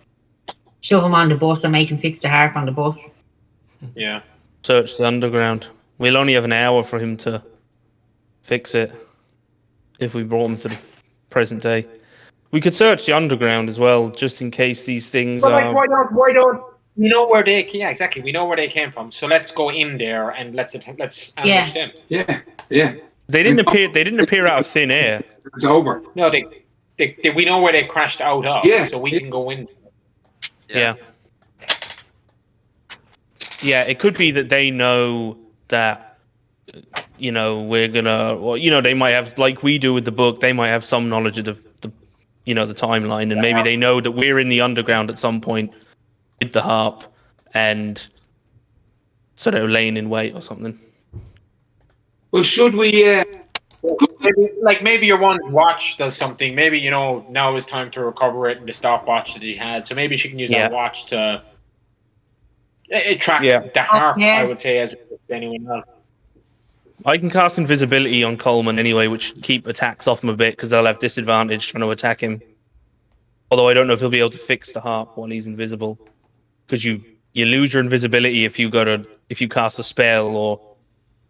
Shove him on the bus and make him fix the harp on the bus. Yeah. Search the underground. We'll only have an hour for him to fix it if we brought him to the present day. We could search the underground as well, just in case these things But are. like, why don't we know where they? Yeah, exactly. We know where they came from. So let's go in there and let's ambush them. Yeah. They didn't appear. They didn't appear out of thin air. It's over. No, we know where they crashed out of. Yeah. So we can go in. Yeah. Yeah, it could be that they know that, you know, we're gonna, well, you know, they might have, like we do with the book, they might have some knowledge of the you know, the timeline, and maybe they know that we're in the underground at some point with the harp, and so they're laying in wait or something. Well, should we? Maybe your one's watch does something. Maybe, you know, now is time to recover it and the stopwatch that he had. So maybe she can use that watch to track the harp, I would say, as anyone else. I can cast invisibility on Coleman anyway, which keep attacks off him a bit because they'll have disadvantage trying to attack him. Although I don't know if he'll be able to fix the harp while he's invisible, because you lose your invisibility if you cast a spell or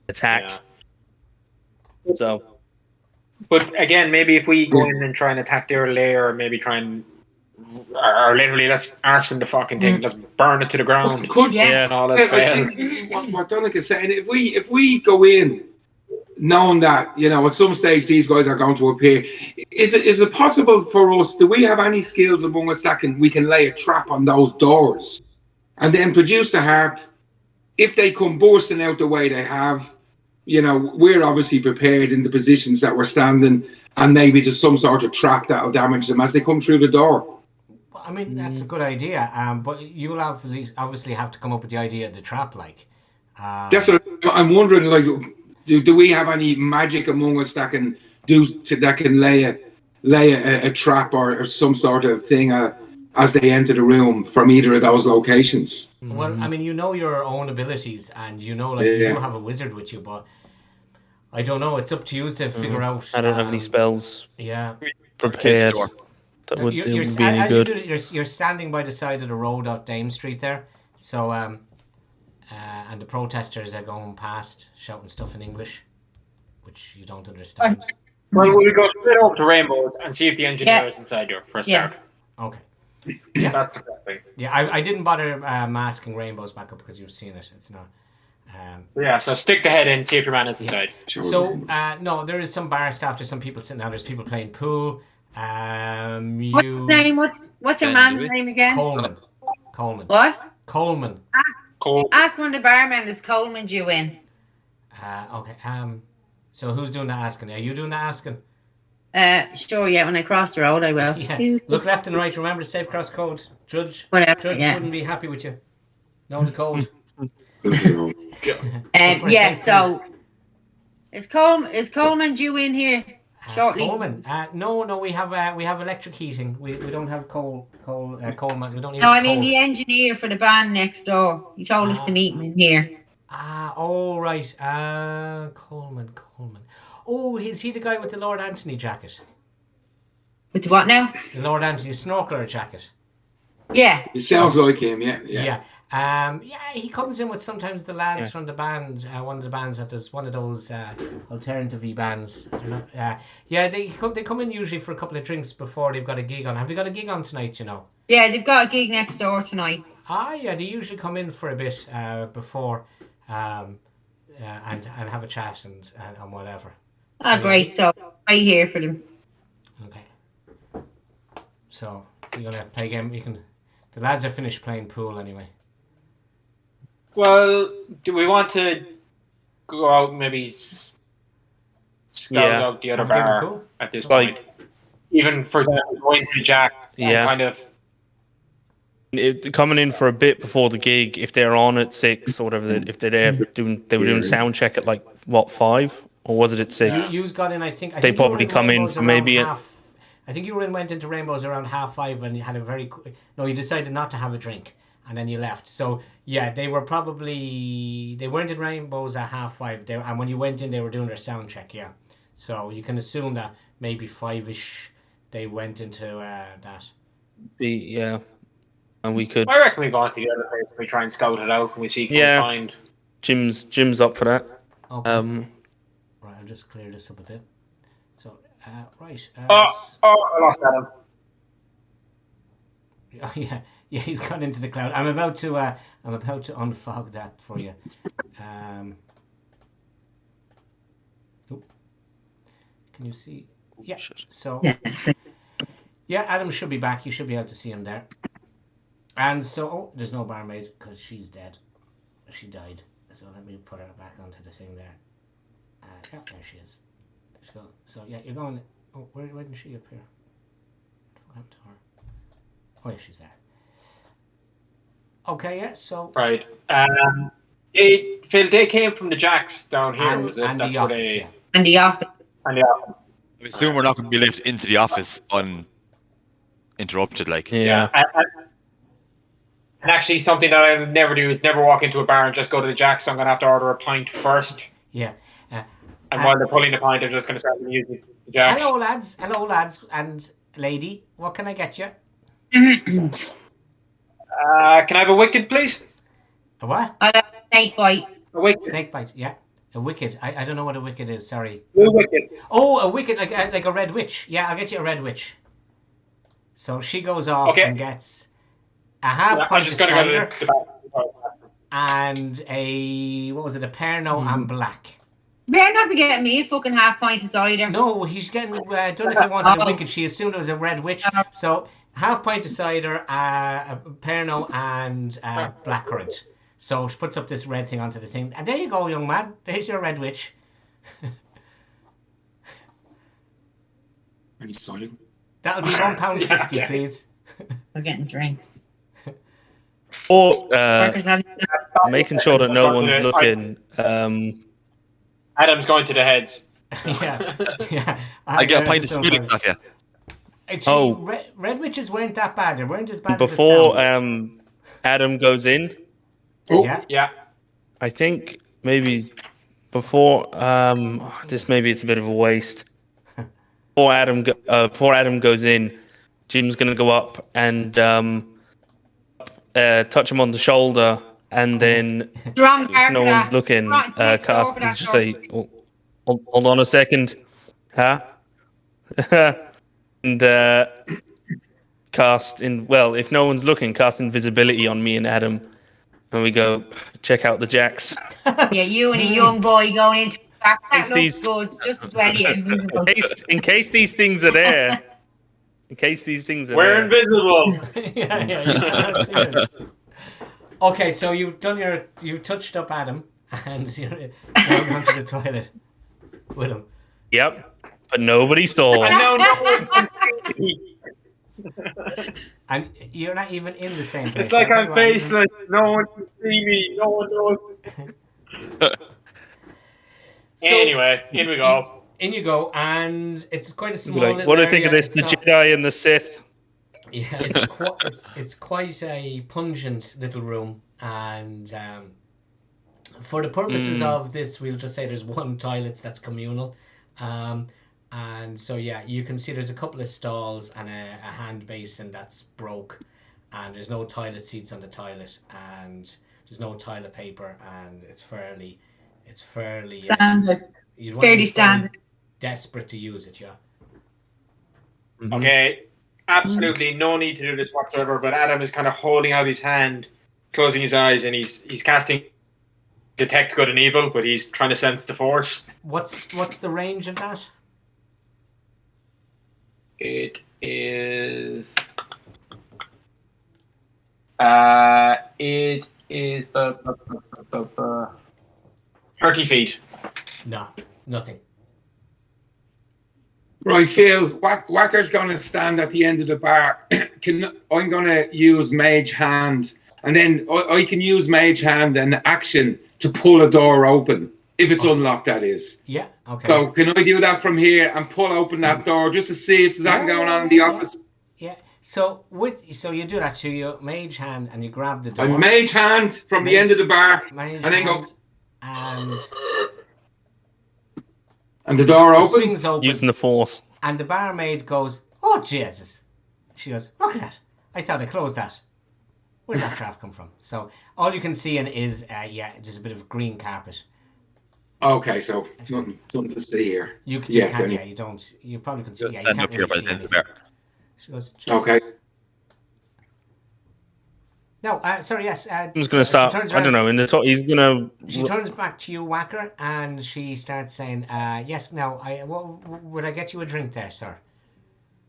attack. Yeah. So, but again, maybe if we go in and try and attack their lair, or maybe try and, or literally let's arson the fucking thing, let's burn it to the ground. And all that fails. What Donica is saying, if we go in knowing that, you know, at some stage these guys are going to appear, is it possible for us? Do we have any skills among us that we can lay a trap on those doors and then produce the harp? If they come bursting out the way they have, you know, we're obviously prepared in the positions that we're standing, and maybe there's some sort of trap that'll damage them as they come through the door. I mean, that's a good idea, but you'll obviously have to come up with the idea of the trap, like. That's what I'm wondering. Like, do we have any magic among us that can lay a trap or some sort of thing as they enter the room from either of those locations? Well, I mean, you know your own abilities, and you know, like, you do have a wizard with you, but I don't know. It's up to you to figure out. I don't have any spells prepared that would do be any good. You're standing by the side of the road out Dame Street there, so and the protesters are going past shouting stuff in English, which you don't understand. Well, we'll go straight over to Rainbows and see if the engineer is inside here for a start. Okay. Yeah, that's the correct thing. Yeah, I didn't bother masking Rainbows back up because you've seen it. It's not. Yeah, so stick the head in, see if your man is inside. So, no, there is some bar staff. There's some people sitting down. There's people playing pool. What's name? What's your man's name again? Coleman. What? Coleman. Ask one of the barmen. There's Coleman due in. Okay. So who's doing the asking? Are you doing the asking? Sure. Yeah. When I cross the road, I will. Yeah. Look left and right. Remember the safe cross code. Judge. Whatever. Judge wouldn't be happy with you. Know the code. Yeah. So is Coleman due in here shortly? Coleman. No. We have electric heating. We don't have Coleman. We don't need. No, I mean the engineer for the band next door. He told us to meet him in here. Oh right. Coleman. Oh, is he the guy with the Lord Anthony jacket? With the what now? The Lord Anthony snorkeler jacket. Yeah. It sounds like him. Yeah. Yeah, he comes in with sometimes the lads from the band. One of the bands that does one of those alternative-y bands. They come in usually for a couple of drinks before they've got a gig on. Have they got a gig on tonight? You know. Yeah, they've got a gig next door tonight. Yeah, they usually come in for a bit before, and have a chat and whatever. Great. So I here for them. Okay. So you're gonna play a game. The lads are finished playing pool anyway. Well, do we want to go out and maybe scout out the other bar at this point? Even, for example, going to Jack and kind of... Coming in for a bit before the gig, if they're on at 6 or whatever, if they're there they were doing sound check at 5, or was it at 6? You got in, I think they probably come in for maybe I think you went into Rainbows around 5:30 and you had a very you decided not to have a drink and then you left. So yeah, they weren't in Rainbows at 5:30. And when you went in, they were doing their sound check. Yeah, so you can assume that maybe 5ish they went into that. And we could. I reckon we go on to the other place and we try and scout it out and we see if we can find. Jim's up for that. Okay. Right, I'll just clear this up a bit. So right. I lost Adam. Yeah, he's gone into the cloud. I'm about to unfog that for you. Can you see? Yeah. So Adam should be back. You should be able to see him there. And so, there's no barmaid because she's dead. She died. So let me put her back onto the thing there. There she is. So yeah, you're going. Oh, why didn't she appear? What happened to her? Oh yeah, she's there. Okay, yeah. So right. Phil, they came from the Jacks down here. Was it? And the office. And the office. I assume we're not going to be let into the office uninterrupted, like. Yeah. And actually, something that I would never do is never walk into a bar and just go to the Jacks. So I'm going to have to order a pint first. Yeah. And while they're pulling the pint, I'm just going to start using the Jacks. Hello, lads, and lady. What can I get you? Can I have a wicked, please? A what? I'll have a snake bite. A wicked. Snake bite, yeah. A wicked. I don't know what a wicked is. Sorry. A wicked. Oh, a wicked, like a red witch. Yeah, I'll get you a red witch. So she goes off and gets a half pint of cider and a a Pernod and black. Better not be getting me a fucking half pint of cider. No, he's getting. Don't know if he wanted a wicked. She assumed it was a red witch. So half pint of cider, a Pernod and blackcurrant. So she puts up this red thing onto the thing. And there you go, young man. There's your red witch. Any cider? That'll be £1.50, please. We're getting drinks. Or Workers have making sure that no one's looking. Adam's going to the heads. yeah. I get a pint of Swedish back here. Actually, red witches weren't that bad. They weren't as bad Before as it sounds. Adam goes in, Yeah. I think maybe before this maybe it's a bit of a waste. Before Adam goes in, Jim's gonna go up and touch him on the shoulder, and then if no one's looking, cast just say, hold on a second, huh? And cast in. Well, if no one's looking, cast invisibility on me and Adam, and we go check out the jacks. Yeah, you and a young boy going into that looks these- good. It's just as well you're invisible. In case these things are there. We're invisible. yeah, you cannot see it. Okay, so you touched up Adam, and you're going to the toilet with him. Yep, but nobody stole. And now no one can see me. And you're not even in the same place. It's like I'm faceless. No one can see me. No one knows. Anyway, in we go. In you go, and it's quite a small. What do you think of this? The Jedi and the Sith. Yeah, it's quite a pungent little room, and for the purposes of this, we'll just say there's one toilet that's communal, and so yeah, you can see there's a couple of stalls and a hand basin that's broke, and there's no toilet seats on the toilet, and there's no toilet paper, and it's fairly Standard. Fairly standard. Desperate to use it, yeah. Okay, absolutely no need to do this whatsoever. But Adam is kind of holding out his hand, closing his eyes, and he's casting detect good and evil, but he's trying to sense the force. What's the range of that? It is. It is 30 feet. No, nothing. Right, Phil. Whacker's going to stand at the end of the bar. I'm going to use Mage Hand, and then I can use Mage Hand and action to pull a door open if it's unlocked. That is. Yeah. Okay. So can I do that from here and pull open that door just to see if there's anything going on in the office? Yeah. So you do that. So you Mage Hand and you grab the door. I Mage Hand from the end of the bar, and then go. And the door opens. Using the force. And the barmaid goes, "Oh Jesus!" She goes, "Look at that! I thought I closed that. Where'd that crap come from?" So all you can see in is just a bit of green carpet. Okay, so nothing to see here. You can you don't. You probably can see. Yeah, you Stand can't up here really by see the end of the anything. bear. She goes, Okay. No, sorry, yes. I'm just going to start. I don't know. He's going to. She turns back to you, Whacker, and she starts saying, "Yes. Now, would I get you a drink there, sir?"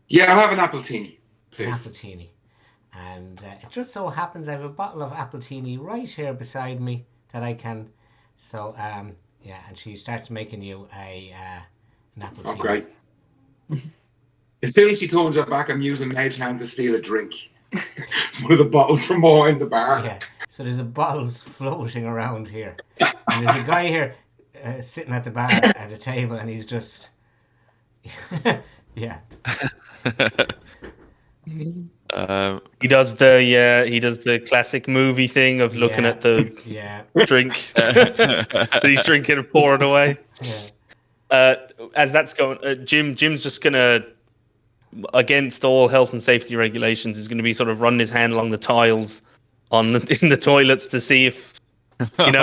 Yeah, I'll have an appletini, please. Appletini, and it just so happens I have a bottle of appletini right here beside me that I can. So, yeah, and she starts making you an appletini. Oh, great. As soon as she turns her back, I'm using Mage Hand to steal a drink. It's one of the bottles from behind the bar. Yeah. So there's a bottles floating around here, and there's a guy here sitting at the bar at a table, and he's just, yeah. He does the classic movie thing of looking at the drink that he's drinking and pouring away. Yeah. As that's going, Jim's just gonna, against all health and safety regulations, is going to be sort of running his hand along the tiles in the toilets to see if, like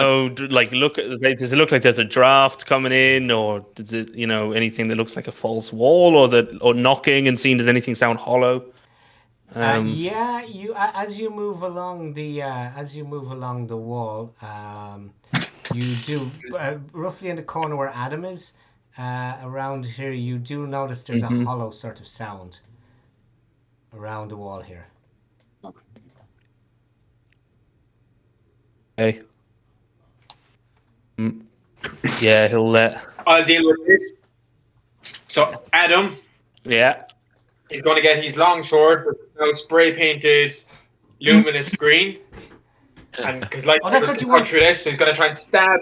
does it look like there's a draft coming in, or does it, anything that looks like a false wall, or knocking and seeing does anything sound hollow? You as you move along the wall, you do roughly in the corner where Adam is. Around here, you do notice there's a hollow sort of sound around the wall here. Okay. Yeah, he'll let. I'll deal with this. So Adam, he's going to get his long sword with now spray painted luminous green. And because like that's what you cut want. through this, so he's gonna try and stab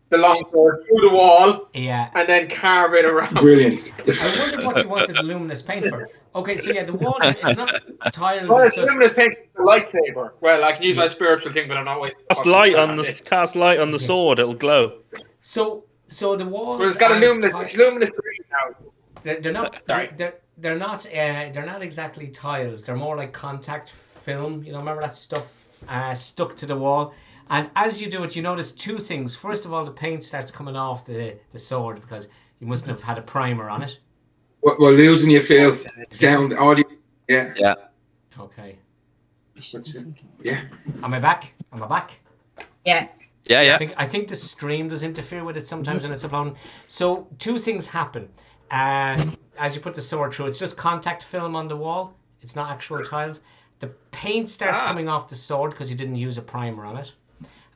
the long sword through the wall Yeah. and then carve it around. Brilliant. I wonder what you wanted the luminous paint for. Okay, so yeah, the wall, it's not tiles. Well, As it's such. luminous paint, the lightsaber. Well, I can use my spiritual thing, but I'm not wasting. Cast fucking light spell on the this. cast light on the sword. It'll glow. So the wall. Well, it's got a luminous. It's luminous green now. They're not. Sorry. They're not. They're not exactly tiles. They're more like contact film. You know, remember that stuff stuck to the wall. And as you do it, you notice two things. First of all, the paint starts coming off the sword because you mustn't have had a primer on it. We're losing you, Phil. Sound, audio. Yeah. Yeah. Okay. Yeah. Am I back? Am I back? Yeah. Yeah. I think the stream does interfere with it sometimes when it's uploading. So two things happen. As you put the sword through, it's just contact film on the wall. It's not actual tiles. The paint starts coming off the sword because you didn't use a primer on it.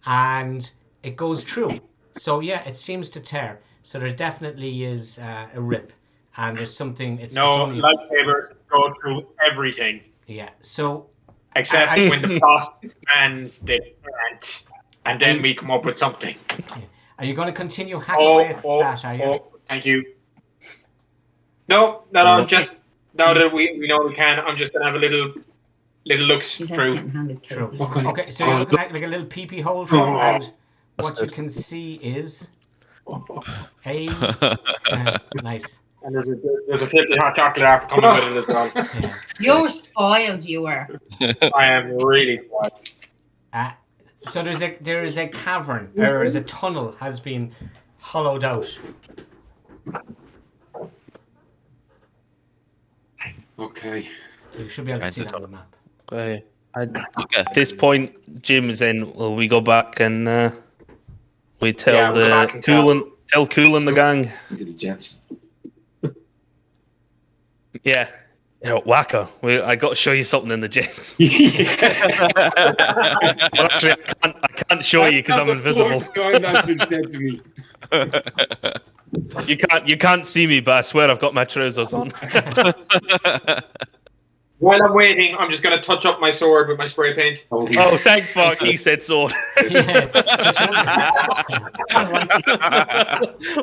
And it goes through. So yeah, it seems to tear. So there definitely is a rip. And there's something... It's only... lightsabers go through everything. Yeah, so... Except when the plot demands they can't. And then we come up with something. Are you going to continue hacking away at that, are you? Thank you. No, I'm just... Now that we know we can, I'm just going to have a little looks through. True. What kind of- Okay, so you're looking at like a little pee-pee hole through, and what you can see is nice. And there's a 50 hot chocolate after coming with it as well. Yeah. You're spoiled, you were. I am really spoiled. So there is a cavern, or is a tunnel has been hollowed out. Okay. You should be able to see that on the map. Okay. Okay. At this point, Jim is in. Well, we go back and we tell Yeah, we'll go back and tell Cool and the gang. Into the jets. Yeah. Wacko, I got to show you something in the jets. Well, actually, I can't show you because I'm invisible. That's been said to me. You can't see me, but I swear I've got my trousers on. While I'm waiting, I'm just going to touch up my sword with my spray paint. Oh, thank fuck, he said sword.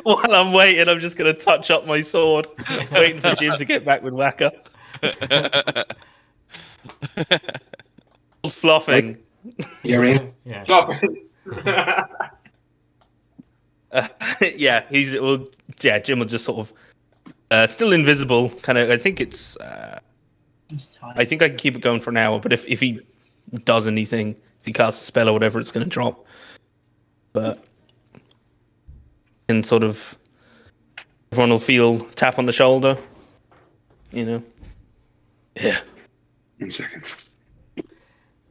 While I'm waiting, I'm just going to touch up my sword, waiting for Jim to get back with Wacko. Fluffing. You're in. Yeah. Yeah, Jim will just sort of still invisible. Kind of. I think it's. I think I can keep it going for an hour, but if he does anything, if he casts a spell or whatever, it's going to drop. But and sort of everyone will feel tap on the shoulder. You know. Yeah. 1 second.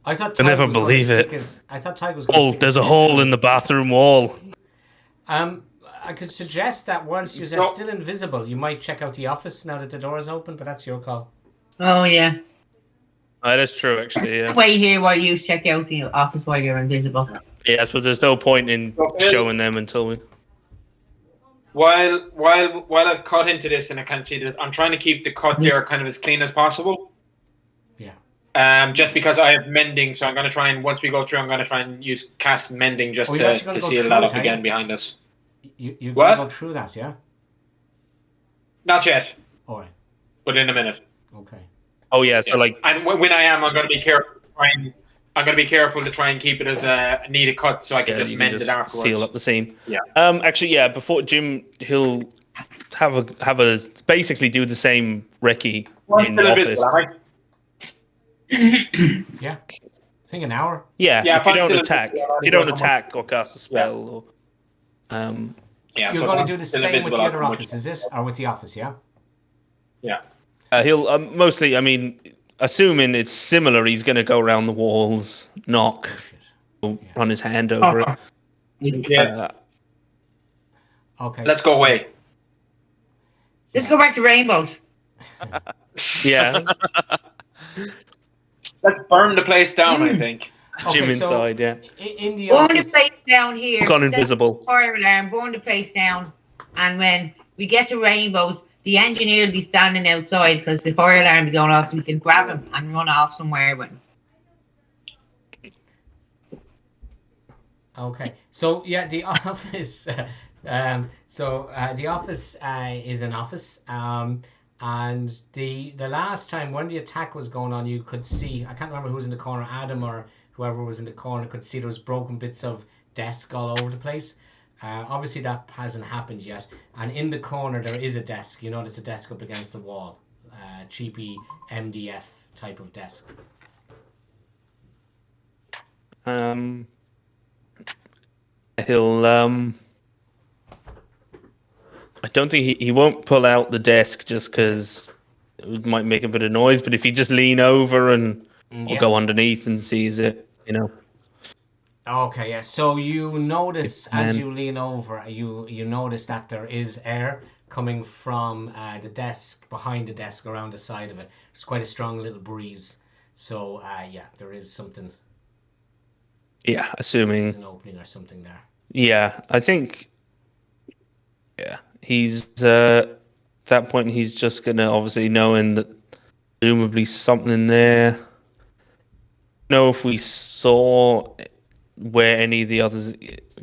I thought I never Tyg was gonna believe stick it. I thought Tyg was gonna Oh, stick there's his a head hole through. in the bathroom wall. I could suggest that once you're still invisible, you might check out the office now that the door is open, but that's your call. Oh, yeah. That is true, actually. Yeah. Wait here while you check out the office while you're invisible. Yeah, I suppose there's no point in showing them until we. While I've cut into this and I can't see this, I'm trying to keep the cut there kind of as clean as possible. Yeah. Just because I have mending, so I'm going to try and once we go through, I'm going to try and cast mending just you're actually gonna to go seal through that it, up eh? again behind us. You're What? going to go through that, yeah? Not yet, All right. but in a minute. Okay. Oh yeah, so like And when I am, I'm going to be careful. I'm going to be careful to try and keep it as a needed cut, so I can just you mend can it just afterwards. seal up the seam. Yeah. Actually, yeah. Before Jim, he'll have a basically do the same recce Well, I'm in still the office. invisible, am I? Yeah. I think an hour. Yeah, Yeah, if you if I'm don't still attack, invisible, if you don't I'll come attack or cast a spell, or Yeah, You're so going I'm to do the still same with invisible, the I'll other come with office, you. is it? Or with the office, yeah? Yeah. he'll mostly. I mean, assuming it's similar, he's going to go around the walls, knock, run his hand over it. Yeah. Okay. Let's go away. Let's go back to rainbows. Yeah, Let's burn the place down, I think. Jim Okay, so inside. Yeah, in the Burn the office, place down here. gone Set invisible. fire alarm, burn the place down. And when we get to rainbows, the engineer will be standing outside because the fire alarm will be going off so we can grab him and run off somewhere with him. Okay. So yeah, the office. The office is an office. And the last time when the attack was going on, you could see. I can't remember who was in the corner, Adam or whoever was in the corner. Could see there was broken bits of desk all over the place. Obviously that hasn't happened yet. And in the corner there is a desk. You notice a desk up against the wall. Cheapy MDF type of desk. He'll I don't think he won't pull out the desk just because it might make a bit of noise. But if you just lean over and or go underneath and sees it, you know. Okay, yeah. So you notice as And you lean over, you notice that there is air coming from the desk, behind the desk, around the side of it. It's quite a strong little breeze. So yeah, there is something. yeah, assuming There's an opening or something there. Yeah, I think. Yeah, he's at that point. He's just gonna obviously knowing that presumably something there. Know if we saw where any of the others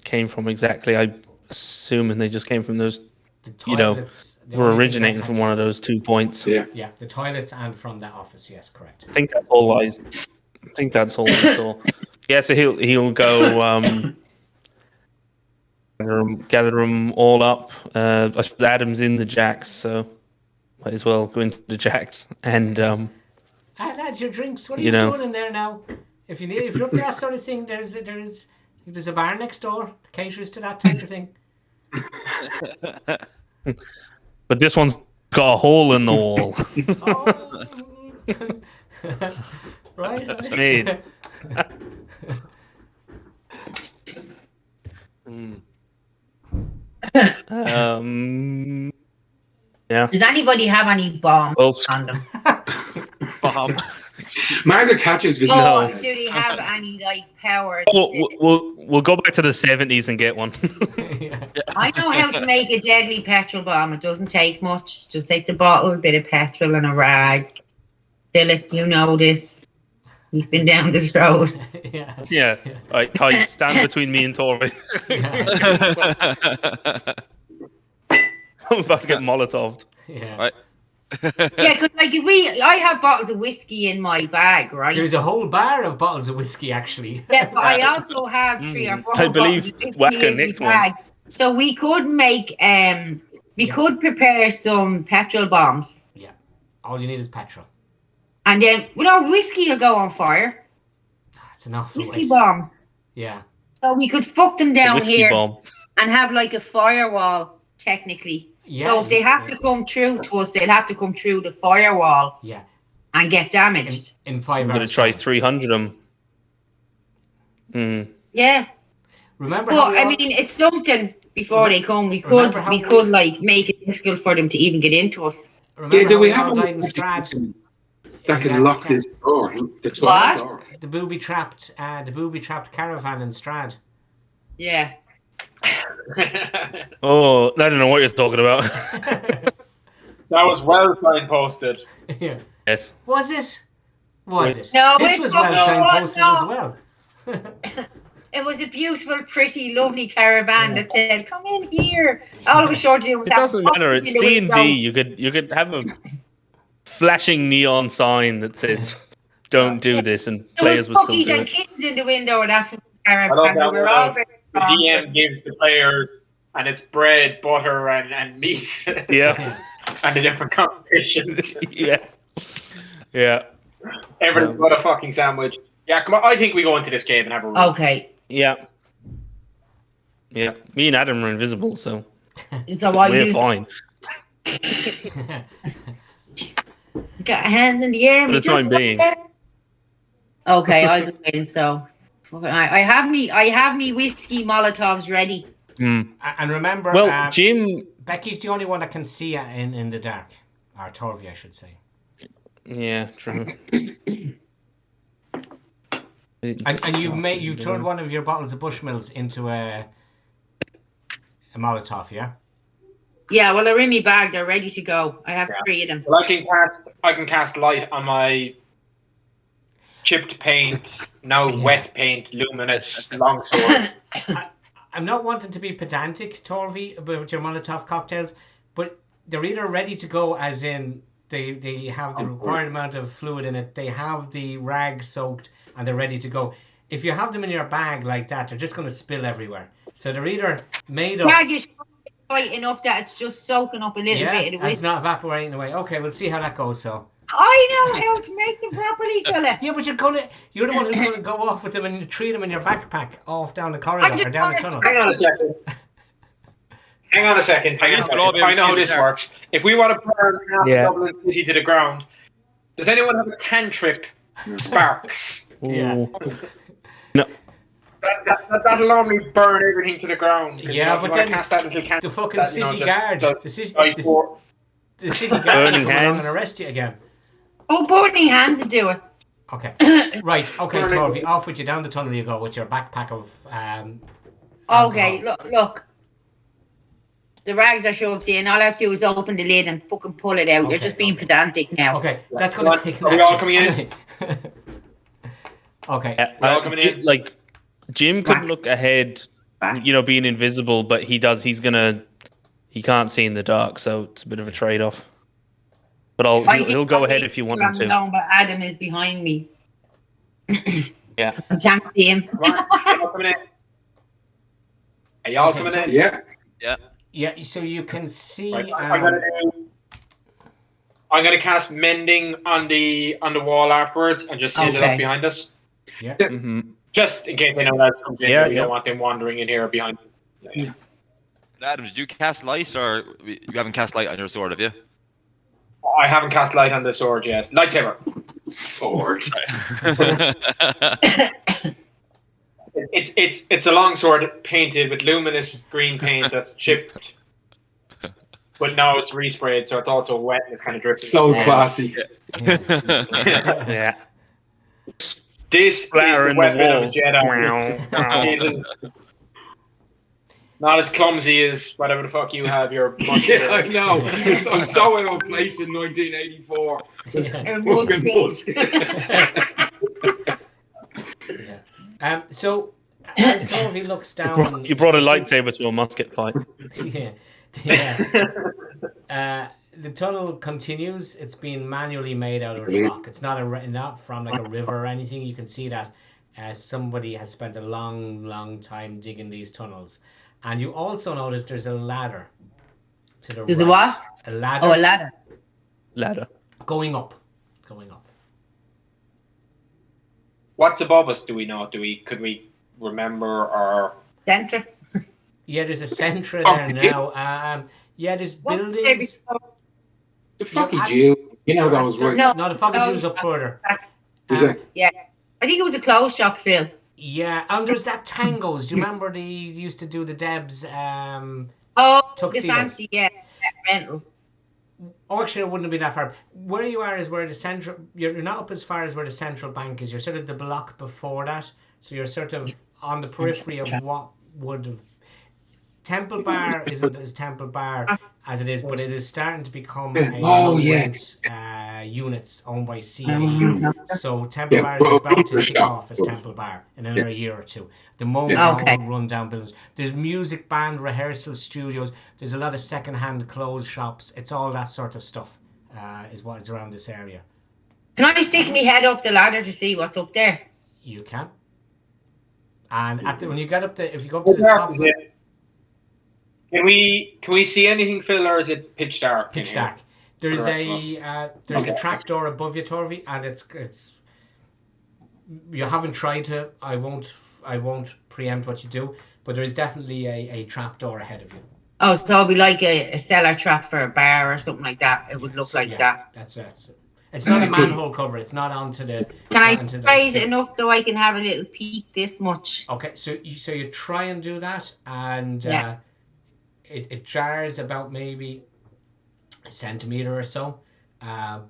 came from exactly. I'm assuming they just came from those. The You know, toilets We're originating from one of those 2 points. Yeah. Yeah, the toilets and from that office. Yes, correct. I think that's all I think that's all we saw. Yeah, so he'll go gather them all up. I suppose Adam's in the jacks, so might as well go into the jacks and Lads, your drinks. What are You you know. doing in there now? If you're up to that sort of thing, there's a bar next door that caters to that type of thing. but this one's got a hole in the wall. Oh. Right. It's made. Yeah. Does anybody have any bombs Well, on them? Bomb. Margaret Thatcher's vision. Or do they have any like power? We'll go back to the 70s and get one. Yeah. I know how to make a deadly petrol bomb. It doesn't take much. Just take the bottle, a bit of petrol, and a rag. Fill it. You know this. You've been down this road. Yeah. Yeah. All right, Ty, stand between me and Tori. I'm about to get Molotoved. Yeah. Right. Yeah, because like I have bottles of whiskey in my bag, right? There's a whole bar of bottles of whiskey, actually. Yeah, but I also have 3 or 4 I believe bottles of Wacker whiskey in my nicked one. bag. So we could make could prepare some petrol bombs, Yeah. All you need is petrol. and then whiskey will go on fire. That's an awful Whiskey waste. bombs. Yeah. So we could fuck them The down whiskey here bomb. and have like a firewall, technically. Yeah. So if they have to come through to us, they'll have to come through the firewall Yeah. and get damaged. In 5 I'm hours. going to try time. 300 of them. Yeah, Remember but how we I all- mean, it's something before they come. We could Remember how we we- could like make it difficult for them to even get into us. remember Yeah, do how we all have died in a Strad? that can lock this door? The toilet What? door. The booby-trapped caravan in Strad. Yeah. Oh, I don't know what you're talking about. That was well signposted. Yeah. Yes. Was it? Was it? No, This it was well fucking was signposted not. as well. It was a beautiful, pretty, lovely caravan that said, "Come in here." All it was sure to do was It have doesn't matter. buttons It's in the window. D&D. You could have a flashing neon sign that says "Don't do this," and There was players would still cookies do and it. kittens in the window of that fucking I love caravan. that We were one. all very The strong. DM gives the players, and it's bread, butter, and meat, Yeah. and the different combinations. Yeah. Yeah. Everything's but a fucking sandwich. Yeah, come on. I think we go into this cave and have a read. Okay, Yeah. Yeah. Me and Adam are invisible, so so I we're used fine. got a hand in the air. For the we just- time being. Okay, I'll go in. So, I have me whiskey Molotovs ready. Mm. And remember, Well, Jim. Becky's the only one that can see you in the dark. Or Torvi, I should say. Yeah, true. And you've turned one of your bottles of Bushmills into a Molotov, yeah? Yeah, well, they're in my bag. They're ready to go. I have 3 of them. Well, I can cast light on my chipped paint, now wet paint, luminous longsword. I'm not wanting to be pedantic, Torvi, about your Molotov cocktails, but they're either ready to go, as in they have the required amount of fluid in it, they have the rag soaked, and they're ready to go. If you have them in your bag like that, they're just going to spill everywhere. So they're either made up... Rag is quite enough that it's just soaking up a little bit of the and it's whiskey. not evaporating away. Okay, we'll see how that goes, so... I know how to make them properly, fella. Yeah, but you're the one who's going to go off with them and treat them in your backpack off down the corridor or down the tunnel. Hang on a second. Hang on a second. I know how this works. If we want to burn half Dublin City to the ground, does anyone have a cantrip sparks? Yeah. No. That'll normally burn everything to the ground. Yeah, but then cast that little the fucking city guard, the city guard Burning will come along and hands. arrest you again. Oh, burning hands to do it. Okay. Right. Okay, Torvi, off with you. Down the tunnel you go with your backpack of... Okay, look. The rags are shoved in. All I have to do is open the lid and fucking pull it out. You're just being pedantic now. Okay, that's going to take an Are we action. all coming in? Okay. We're all coming in. Like, Jim could look ahead, being invisible, but he can't see in the dark, so it's a bit of a trade-off. But he'll go ahead if you want him to. But Adam is behind me. Yeah. I can't see him. Are y'all coming in? Are y'all coming in? Yeah. Yeah, so you can see... Right, I'm gonna cast mending on the wall afterwards and just seal it up behind us. Yeah. Mm-hmm. Just in case anyone else comes in, we don't want them wandering in here behind. Yeah. Adam, did you cast light, or you haven't cast light on your sword, have you? I haven't cast light on the sword yet. Lightsaber. Sword. It's a long sword painted with luminous green paint that's chipped. But now it's resprayed, so it's also wet and it's kind of dripping. So classy. Yeah. This Splatter is in the the weapon of a walls. Jedi. It is not as clumsy as whatever the fuck you have your musket. Yeah, I know. I'm so out of place in 1984. It must Fucking be. musk. So, as Torvi looks down... You brought a lightsaber to a musket fight. The tunnel continues. It's been manually made out of rock. It's not from like a river or anything. You can see that somebody has spent a long time digging these tunnels. And you also notice there's a ladder to the There's right. a what? A ladder. Oh, a ladder. Ladder. Going up. What's above us? Do we know? Could we remember or? Center. Yeah, there's a Sentra there now. There's buildings. The fucking Jew. You know that was right. No, the fucking Jew's up further. Is it? Yeah. I think it was a clothes shop, Phil. Yeah, and there's that Tango's. Do you remember they used to do the Debs? Oh, Tuxedos. the fancy, rental. Oh, actually, it wouldn't be that far. Where you are is where the central... You're not up as far as where the central bank is. You're sort of the block before that. So you're sort of on the periphery of what would have... Temple Bar isn't as Temple Bar as it is, but it is starting to become units owned by CAE. So Temple Bar is about to kick off as Temple Bar in another year or two. The moment all run down buildings. There's music band rehearsal studios. There's a lot of second-hand clothes shops. It's all that sort of stuff is what is around this area. Can I stick my head up the ladder to see what's up there? You can. And when you get up there, if you go up to the top... Can we see anything, Phil, or is it pitch dark? Pitch dark. There's a trapdoor above you, Torvi, and it's. You haven't tried to. I won't preempt what you do, but there is definitely a trapdoor ahead of you. Oh, so it'll be like a cellar trap for a bar or something like that. It would look like that. That's it. It's not a manhole cover. It's not onto the. Can I raise it enough so I can have a little peek this much? Okay, so you try and do that, and it jars about maybe a centimeter or so,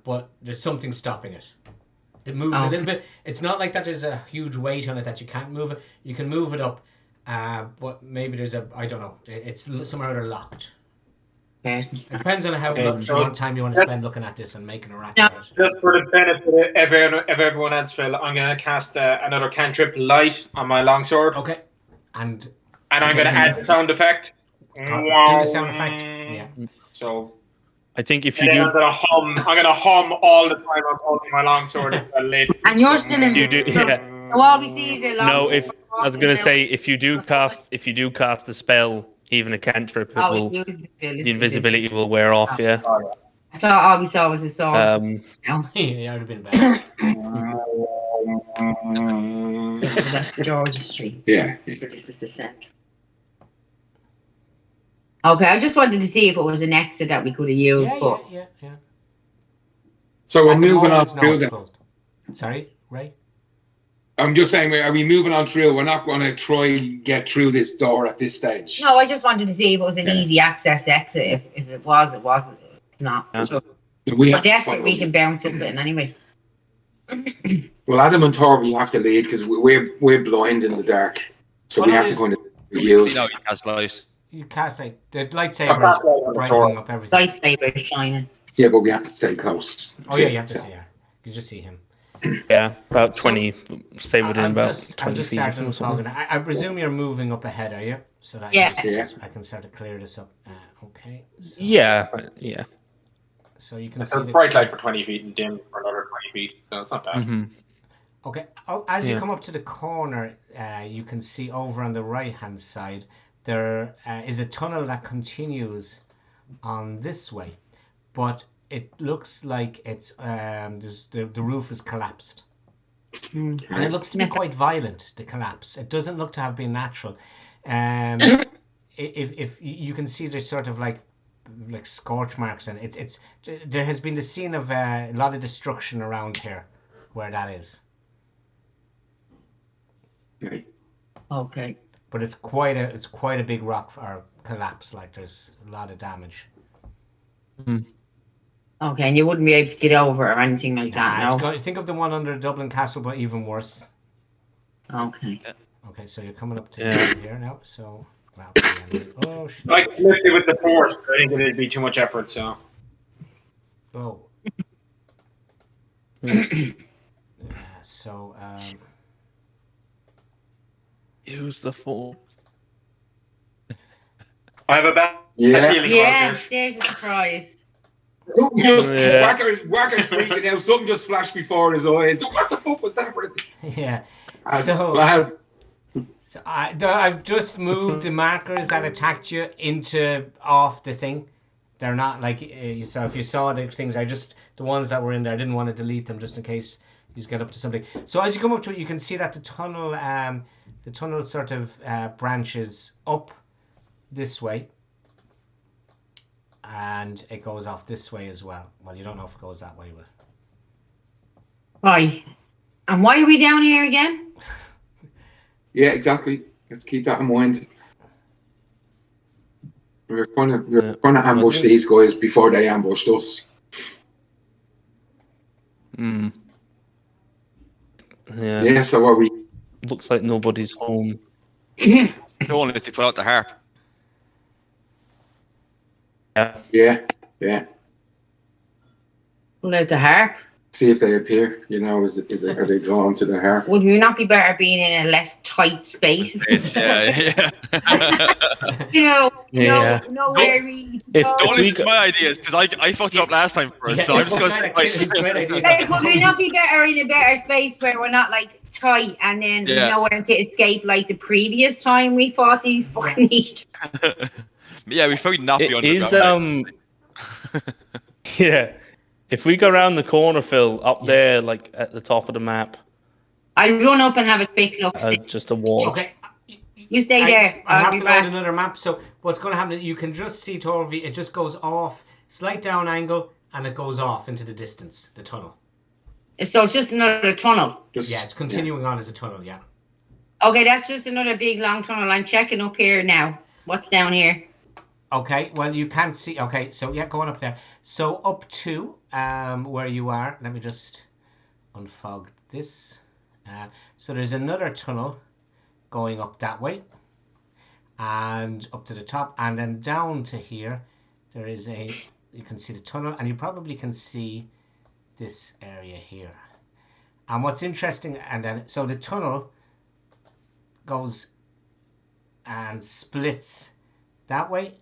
but there's something stopping it. It moves a little bit. It's not like that there's a huge weight on it that you can't move it. You can move it up, but maybe there's I don't know. It's somehow they're locked. Person's It depends on how much more time you want to spend looking at this and making a rat No. out of it. Just for the benefit of everyone else, Phil, I'm going to cast another cantrip light on my longsword. Okay. And I'm going to add the sound effect. do the sound effect. Yeah. So I think if and you then do, I'm gonna hum all the time I'm holding my longsword as well late. And you're still in you do, yeah. So all we see is a long No, if I was gonna say if you do cast the spell, even a cantrip, it will the invisibility will wear off. Yeah. I thought all we saw was a sword. No. Yeah, it would have been better. So that's George Street. Yeah. So this is the centre. Okay, I just wanted to see if it was an exit that we could have used, but Yeah. So we're At the moving on moment, no, through it's then. closed. Sorry, Ray? I'm just saying, are we moving on through? We're not going to try and get through this door at this stage. no, I just wanted to see if it was an Yeah. easy access exit. If it was, it wasn't. It's not. Yeah. So We we're have to desperate. follow. We can bounce up it anyway. Well, Adam and Torvi have to lead because we're blind in the dark, so we have to kind of use. You cast light. You cast like the I'll cast lightsaber light on the sword. brightening up everything. Lightsaber is shining. Yeah, but we have to stay close. Oh yeah, you have to see her. You just see him. Yeah, about 20. Stay within I'm about just 20 feet. starting Or something. fogging. I presume you're moving up ahead, are you? So that Yeah. I can start to clear this up. Okay. So, Yeah. So you can It's see a the bright light for 20 feet and dim for another 20 feet, so it's not bad. Mm-hmm. Okay. Oh, as you Yeah. come up to the corner, you can see over on the right-hand side there is a tunnel that continues on this way, but it looks like it's the roof is collapsed, and it looks to be quite violent. The collapse. It doesn't look to have been natural. If you can see, there's sort of like scorch marks, and it's there has been the scene of a lot of destruction around here, where that is. Right. Okay. But it's quite a big rock or collapse. Like there's a lot of damage. Okay, and you wouldn't be able to get over or anything like that, no? Think of the one under Dublin Castle, but even worse. Okay. Okay, so you're coming up to Yeah. here now. So, wow. Oh shit. I can lift it with the force, but I think it'd be too much effort, so. Oh. So, Use the four. I have a bad Yeah. feeling Yeah, about this. there's a surprise. Something just Yeah. Whacker's freaking out. Something just flashed before his eyes. What the fuck was that? yeah. So, So I've just moved the markers that attacked you off the thing. They're not like so. If you saw the things, the ones that were in there, I didn't want to delete them just in case you get up to something. So as you come up to it, you can see that the tunnel sort of branches up this way, and it goes off this way as well. Well, you don't know if it goes that way, but Right. And why are we down here again? yeah, exactly. Let's keep that in mind. We're going to ambush these guys before they ambushed us. Mm. Yeah. Yeah. So are we? Looks like nobody's home. No one is to put out the harp. Yeah. Yeah. Pull out the harp. See if they appear. Are they drawn to the harp? Would we not be better being in a less tight space? Yeah. Yeah. Nowhere really. If- Don't We listen to got- my ideas because I fucked it up last time for us. So I'm just going to It's a great idea. Like, would we not be better in a better space where we're not like tight and then Yeah. there's nowhere to escape like the previous time we fought these fucking niches? Yeah, we probably not be It underground. is yeah. If we go around the corner, Phil, up there, like at the top of the map, I'll run up and have a quick look. just a walk. Okay. You stay there. I I'll have be to back. load another map. So what's going to happen? You can just see Torvi. It just goes off, slight down angle, and it goes off into the distance. The tunnel. So it's just another tunnel. Yeah, it's continuing on as a tunnel. Yeah. Okay, that's just another big long tunnel. I'm checking up here now. What's down here? Okay. Well, you can't see. Okay. So yeah, going up there. So up to where you are. Let me just unfog this. So there's another tunnel going up that way, and up to the top, and then down to here there is you can see the tunnel, and you probably can see this area here. And what's interesting, and then so the tunnel goes and splits that way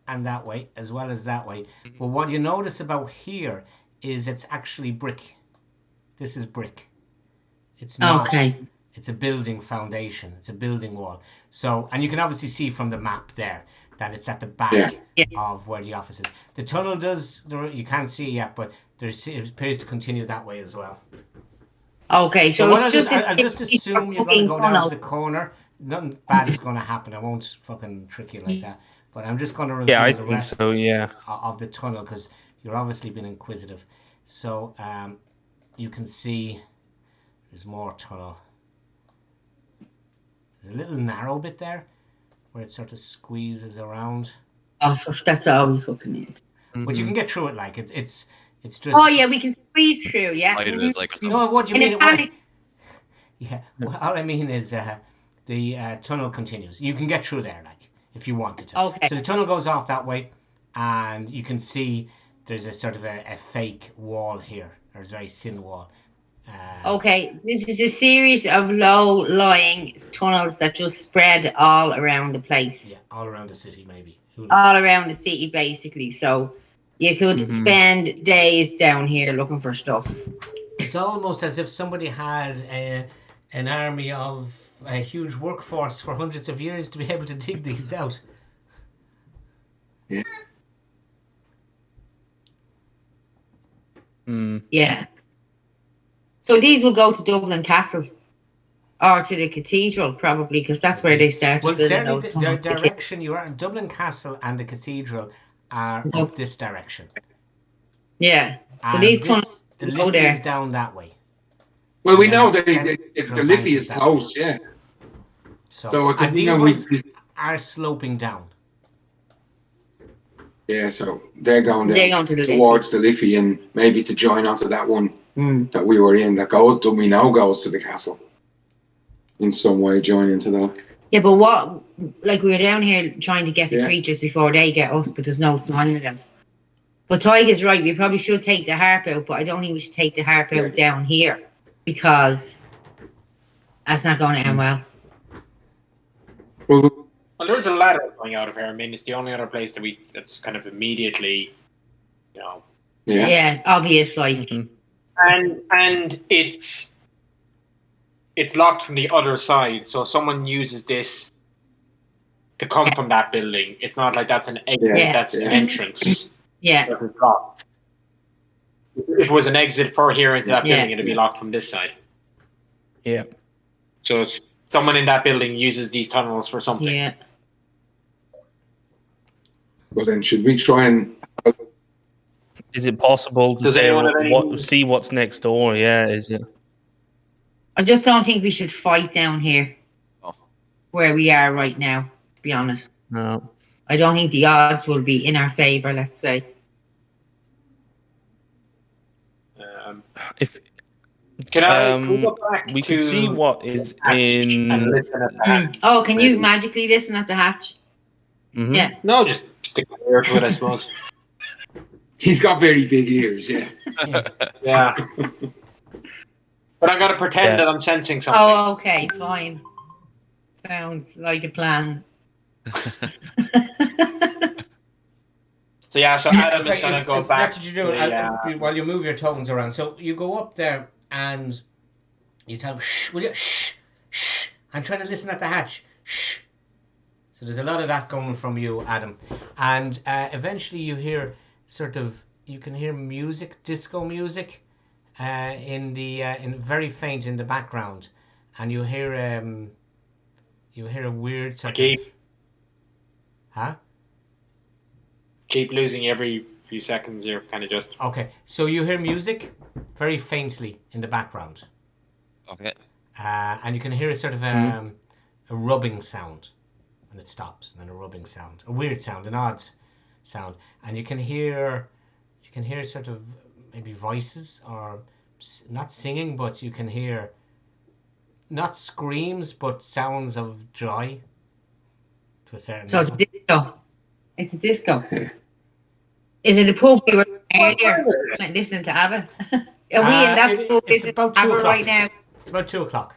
and that way, as well as that way. But what you notice about here is it's actually brick. This is brick. It's not. Okay. It's a building foundation. It's a building wall. So, and you can obviously see from the map there that it's at the back of where the office is. The tunnel does, you can't see it yet, but it appears to continue that way as well. Okay, so it's just I'll just assume you're going to go down to the corner. Nothing bad is going to happen. I won't fucking trick you like that. But I'm just going to reveal the rest of the tunnel, because you're obviously been inquisitive. So you can see there's more tunnel. There's a little narrow bit there where it sort of squeezes around. Oh, that's all we fucking need. But you can get through it, like it's just. Oh yeah, we can squeeze through. Yeah. No, what do you mean? Yeah, all I mean is the tunnel continues. You can get through there, like if you wanted to. Okay. So the tunnel goes off that way, and you can see there's a sort of a fake wall here. There's a very thin wall. Okay, this is a series of low-lying tunnels that just spread all around the place. Yeah, all around the city, maybe. All around the city, basically. So you could spend days down here looking for stuff. It's almost as if somebody had an army of a huge workforce for hundreds of years to be able to dig these out. Yeah. Yeah. So these will go to Dublin Castle or to the cathedral, probably, because that's where they started building those tunnels. The direction you are in Dublin Castle and the cathedral are up this direction. Yeah. So these tunnels go there. Is down that way. Well, we know that the Liffey is close, yeah. So it could, these ones are sloping down. Yeah, so they're going down towards the Liffey, and maybe to join onto that one that we were in that we know goes to the castle. In some way, join into that. Yeah, but we were down here trying to get the creatures before they get us, but there's no sign of them. But Tyga's right, we probably should take the harp out, but I don't think we should take the harp out down here, because that's not going to end well. Well, there's a ladder going out of here. I mean, it's the only other place that's kind of immediately, Yeah, obvious, like. Mm-hmm. And it's locked from the other side, so someone uses this to come from that building. It's not like that's an exit, that's an entrance. Yeah. Because it's locked. If it was an exit for here into that building, it'd be locked from this side. Yeah. So someone in that building uses these tunnels for something. Yeah. Well, then should we try and... Is it possible to see what's next door? Yeah, is it? I just don't think we should fight down here where we are right now, to be honest. No. I don't think the odds will be in our favour, let's say. We can see what is in... Oh, can you magically listen at the hatch? Mm-hmm. Yeah. No, just stick my ear to it, I suppose. He's got very big ears, yeah. But I'm going to pretend that I'm sensing something. Oh, okay, fine. Sounds like a plan. So Adam is going to go back. That's what you do while you move your tokens around. So you go up there and you tell them, shh, will you? Shh, shh. I'm trying to listen at the hatch. Shh. So there's a lot of that coming from you, Adam. And eventually you hear you can hear music, disco music, in very faint in the background, and you hear a weird sort of. Huh? Keep losing every few seconds. You're kind of just. Okay, so you hear music very faintly in the background. Okay. And you can hear a sort of a rubbing sound, and it stops, and then a rubbing sound, a weird sound, an odd sound, and you can hear sort of maybe voices, or not singing, but you can hear not screams but sounds of joy to a certain level. It's a disco. It's a disco. Is it the pub we were earlier listening to ABBA? Are we in that pub It's listening about to 2 ABBA o'clock. right now? It's about 2 o'clock.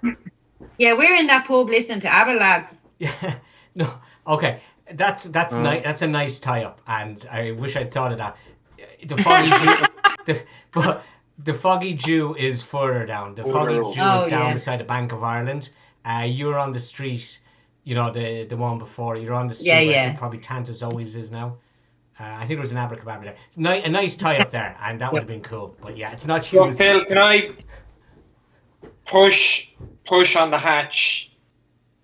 Yeah, we're in that pub listening to ABBA, lads. Yeah. No. Okay. That's nice. That's a nice tie-up, and I wish I'd thought of that. The foggy Jew, the foggy Jew is further down. The foggy Jew is down beside the Bank of Ireland. You're on the street. You know the one before. You're on the street where probably Tanta's always is now. I think there was an abracadabra there. A nice tie-up there, and that would have been cool. But yeah, it's not you. So, Phil, can I push on the hatch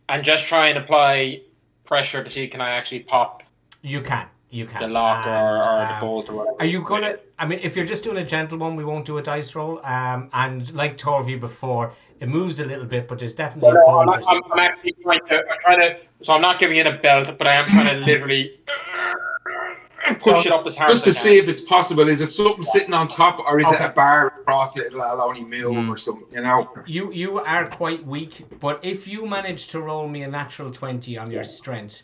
and just try and apply pressure to see can I actually pop? You can. The lock or the bolt or whatever. Are you gonna? I mean, if you're just doing a gentle one, we won't do a dice roll. And like Torview before, it moves a little bit, but there's definitely a bolt. I'm actually trying to. So I'm not giving it a belt, but I am trying to literally push it up as hard just as to I see if it's possible. Is it something sitting on top, or is it a bar across it that'll only move or something? You know. You are quite weak, but if you manage to roll me a natural 20 on your strength.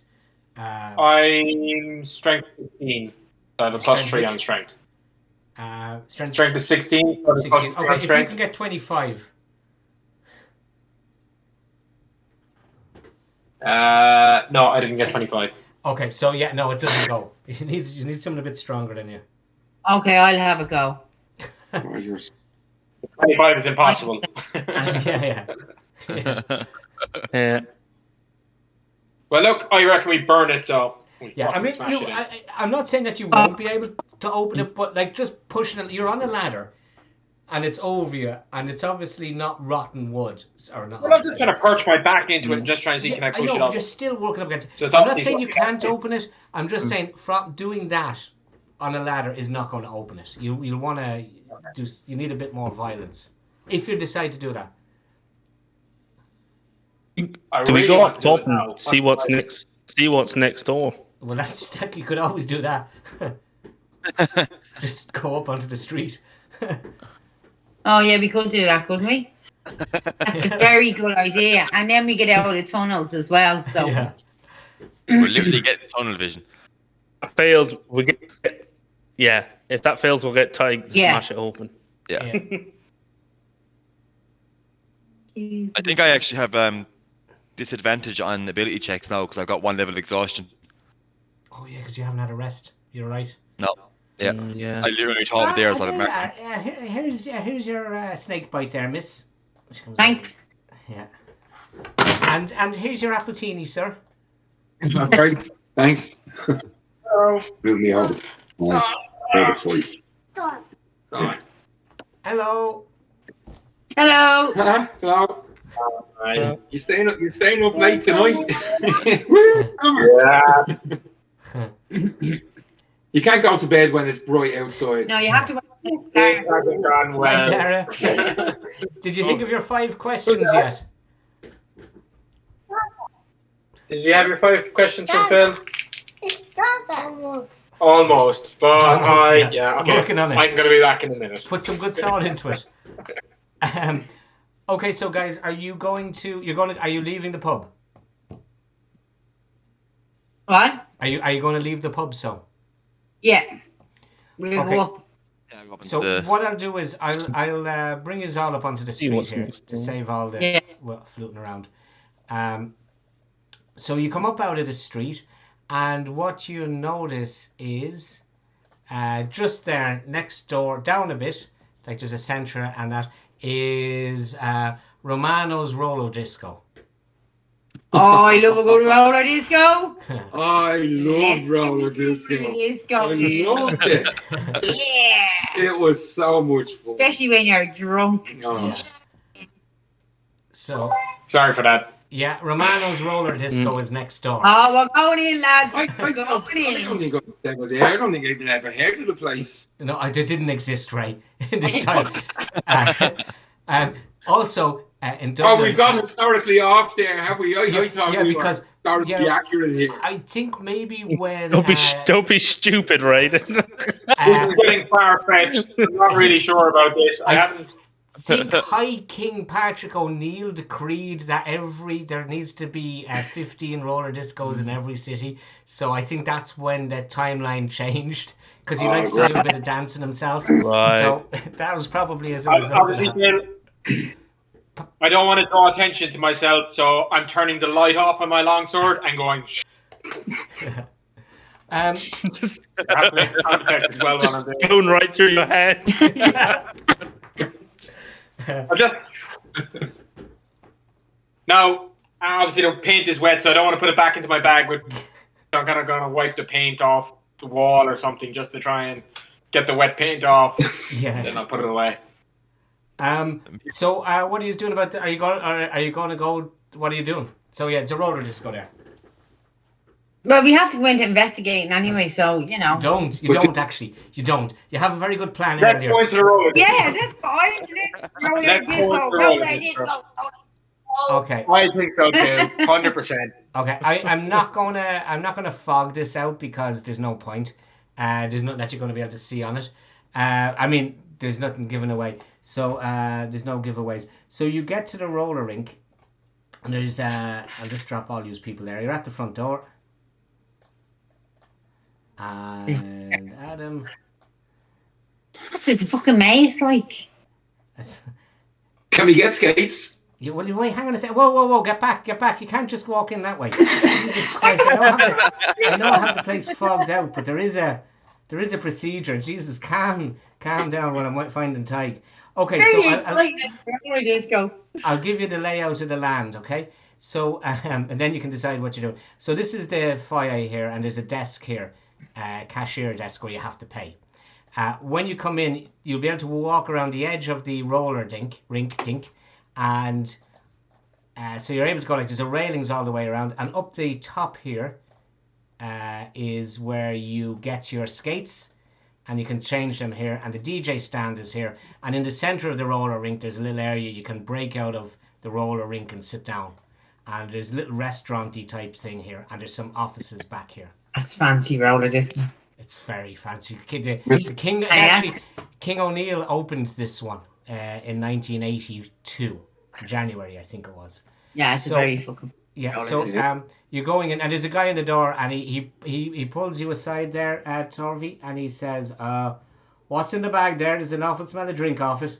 I'm strength 15. So I have a plus 3 on strength. Strength is 16. So 16. Okay, if you can get 25. No, I didn't get 25. Okay, so yeah, no, it doesn't go. You need someone a bit stronger than you. Okay, I'll have a go. 25 is impossible. Yeah. Well, look, I reckon we burn it, so yeah. I mean, I'm not saying that you won't be able to open it, but like just pushing it. You're on a ladder, and it's over you, and it's obviously not rotten wood or not. Well, I'm just trying to perch my back into it and just trying to see can I push it up. You're still working up against it. So I'm not saying you can't open it. I'm just saying from doing that on a ladder is not going to open it. You'll want to do. You need a bit more violence if you decide to do that. Do we go up top and see what's next? See what's next door. Well, that's you could always do that. Just go up onto the street. Oh yeah, we could do that, couldn't we? That's a very good idea. And then we get out of the tunnels as well. So yeah. We're literally getting tunnel vision. If that fails, we get. Yeah, if that fails, we'll get Tig to smash it open. Yeah. I think I actually have disadvantage on ability checks now because I've got 1 level of exhaustion. Oh yeah, because you haven't had a rest. You're right. No. Yeah. Yeah. I literally told there as I've Here's your snake bite there, miss. Thanks. Yeah. And here's your appletini, sir. Right. Thanks. Move me over. Hello. Hello. Hello. You staying up late tonight? You can't go to bed when it's bright outside. No, you have to. This hasn't gone well. Clara, did you think of your 5 questions yet? Did you have your 5 questions from Phil? Almost, but okay. I'm working on it. I'm going to be back in a minute. Put some good thought into it. Okay, so guys, are you leaving the pub? What? Are you going to leave the pub? So. Yeah. We'll go up. So what I'll do is I'll bring us all up onto the street here to save all the floating around. So you come up out of the street, and what you notice is just there next door, down a bit, like there's a Centra, and that is Romano's Rolo Disco. Oh, I love a good roller disco. I love roller disco. I loved it. Yeah. It was so much fun. Especially when you're drunk. Oh. So. Sorry for that. Yeah, Romano's Roller Disco is next door. Oh, we're going in, lads. I don't think I was there. I don't think I even ever heard of the place. No, it didn't exist, Ray, in this time. Also, in Dublin... Oh, we've gone historically off there, have we? I thought we were historically accurate here. I think maybe when... Don't be stupid, Ray. This is getting far-fetched. I'm not really sure about this. I think High King Patrick O'Neill decreed that there needs to be 15 roller discos in every city. So I think that's when the timeline changed. because he likes to do a bit of dancing himself. Right. So that was probably as a result of Obviously, that. Phil, I don't want to draw attention to myself, so I'm turning the light off on my longsword and going. Shh. Just, I have to make sound effects as well. just when I'm doing going right through your head. it. I'm just. Now, obviously, the paint is wet, so I don't want to put it back into my bag. So I'm kind of going to wipe the paint off the wall or something just to try and get the wet paint off. Yeah. Then I'll put it away. So what are you doing about? Are you going to go? What are you doing? So yeah, it's a roller disco there. Well, we have to go into investigating anyway, so you know. You don't actually. You don't. You have a very good plan Let's earlier. go into the road. Yeah, that's fine. Let's roller disco. Okay. I think so too. 100%. Okay. I'm not gonna fog this out because there's no point. There's nothing that you're going to be able to see on it. I mean, there's nothing given away. So there's no giveaways. So you get to the roller rink, and there's I'll just drop all these people there. You're at the front door. And Adam. What's this, a fucking maze like? Can we get skates? Wait, hang on a second. Whoa, get back. You can't just walk in that way. Jesus Christ, I know I have the place fogged out, but there is a procedure. Jesus, calm down when I'm finding tight. Okay, so I'll give you the layout of the land, okay? So, and then you can decide what you're doing. So this is the foyer here, and there's a desk here, cashier desk where you have to pay. When you come in, you'll be able to walk around the edge of the roller rink, and so you're able to go like there's a railings all the way around, and up the top here is where you get your skates, and you can change them here, and the DJ stand is here, and in the center of the roller rink there's a little area you can break out of the roller rink and sit down, and there's a little restaurant-y type thing here, and there's some offices back here. That's fancy roller disco. It's very fancy. The King actually, King O'Neill opened this one in 1982, January I think it was. Yeah, it's a very fucking. Yeah, so you're going in, and there's a guy in the door, and he pulls you aside there, Torvi, and he says, "What's in the bag there? There's an awful smell of drink off it."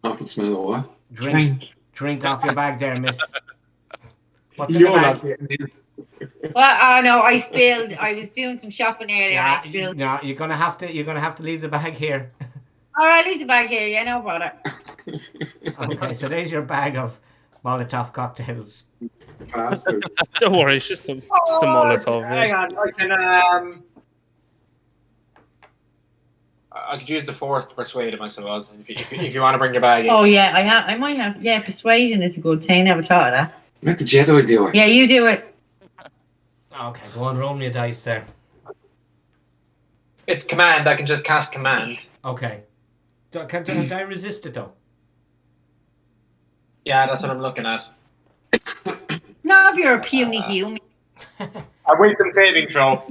Awful smell of what? Drink off your bag there, miss. What's in You're the not bag? getting it. Well, no, I spilled. I was doing some shopping earlier. And I spilled. No, you're gonna have to leave the bag here. All right, leave the bag here. Yeah, no bother. Okay, so there's your bag of Molotov cocktails. Bastard. Don't worry, it's just a Molotov. Hang Yeah. on, I could use the force to persuade him, I suppose, if you want to bring your bag in. Oh yeah, I might have. Yeah, persuasion is a good thing. Never thought of that. Let the Jedi do it. Yeah, you do it. Okay, go on, roll me a dice there. It's command. I can just cast command. Okay. Do I resist it though? Yeah, that's what I'm looking at. No, if you're a puny human. A wisdom saving throw.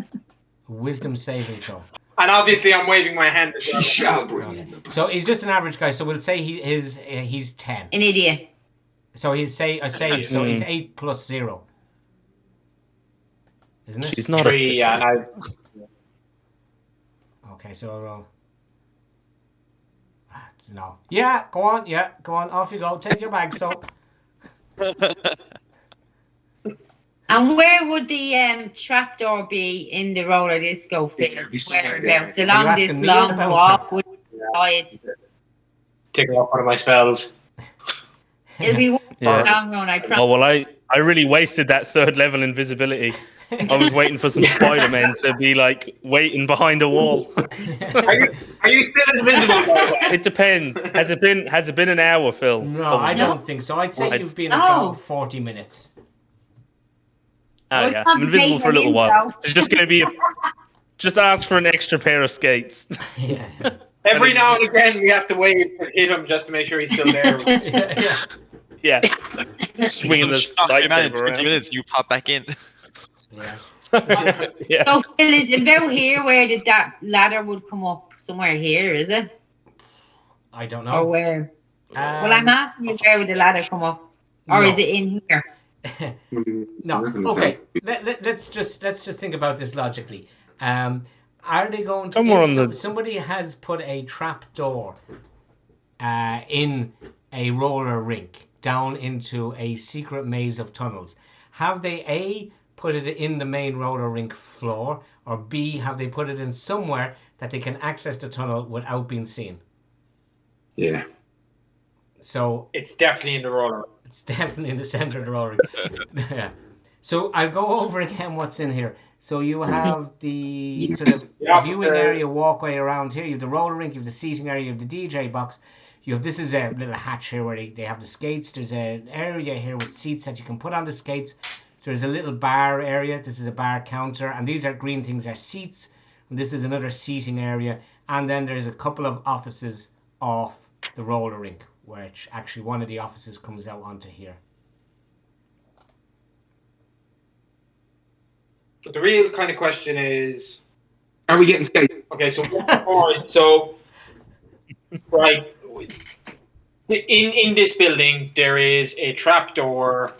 Wisdom saving throw. And obviously, I'm waving my hand as He well. shall bring in the So he's just an average guy. So we'll say he's 10. An idiot. So he'll say a save. So he's 8 plus 0. Isn't it? She's not 3, yeah, and I. Okay, so I'll roll. No. Yeah, go on. Yeah, go on. Off you go. Take your bag. So. And where would the trapdoor be in the roller disco film? Whereabouts? Along this long walk would hide. Take off one of my spells. It'll be one Yeah. long run, I promise. Oh well, I really wasted that third level invisibility. I was waiting for some Spider-Men to be like waiting behind a wall. Are you still invisible, by the way? It depends. Has it been an hour, Phil? No, I don't think so. I'd say Well, you've been no. about 40 minutes. Oh yeah, I'm invisible for a little while. It's just going to be just ask for an extra pair of skates. Yeah. Every now and again, we have to wait to hit him just to make sure he's still there. Yeah. Yeah, swinging the After dice man, in 20 around. minutes, you pop back in. Yeah. Yeah. So Phil, is it about here where that ladder would come up? Somewhere here, is it? I don't Or know. where? Well, I'm asking you, where would the ladder come up? Or No. is it in here? No. Okay. Let's just think about this logically. Are they going to? Somewhere on the- Somebody has put a trap door in a roller rink down into a secret maze of tunnels. Have they A, put it in the main roller rink floor, or B, have they put it in somewhere that they can access the tunnel without being seen? Yeah. So It's definitely in the roller. it's definitely in the center of the roller rink. Yeah. So I'll go over again what's in here. So you have the sort of viewing area walkway around here. You have the roller rink, you have the seating area, you have the DJ box. This is a little hatch here where they have the skates. There's an area here with seats that you can put on the skates. There's a little bar area. This is a bar counter. And these are green things are seats. And this is another seating area. And then there's a couple of offices off the roller rink, which actually one of the offices comes out onto here. But the real kind of question is, are we getting skated? okay, so so right in this building there is a trapdoor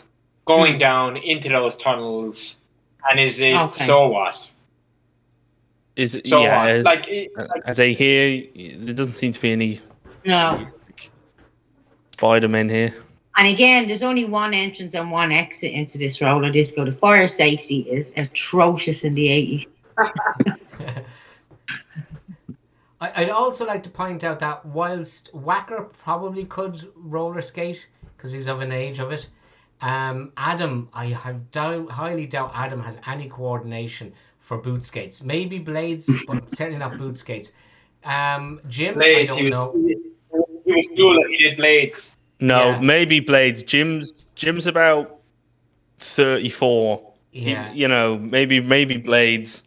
going down into those tunnels, and is it so what? Is it? So Yeah. what? Like, Are they here? There doesn't seem to be any No. Spider-Men here. And again, there's only one entrance and one exit into this roller disco. The fire safety is atrocious in the 80s. I'd also like to point out that whilst Whacker probably could roller skate because he's of an age of it, Adam, I have highly doubt Adam has any coordination for boot skates. Maybe blades, but certainly not boot skates. Jim, blades, I don't know. He was cool that he did blades. No, Yeah. maybe blades. Jim's about 34. Yeah. Maybe blades,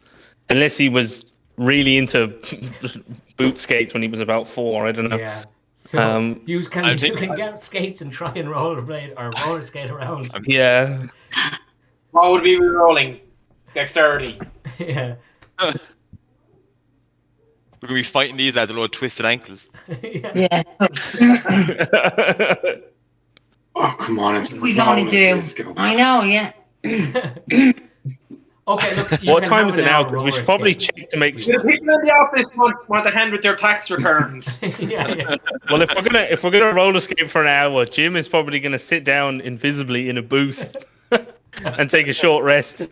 unless he was really into boot skates when he was about 4. I don't know. Yeah. So you can get skates and try and rollerblade or roller skate around. Yeah. What would be rolling? Dexterity. Yeah. We're gonna be fighting these lads with twisted ankles. Yeah. Oh, come on. It's We're going to do. disco. I know, yeah. Okay, look. What time is it now? Because we should probably check to make sure. The people in the office want to hand with their tax returns. yeah. Well, if we're gonna roller skate for an hour, Jim is probably gonna sit down invisibly in a booth and take a short rest.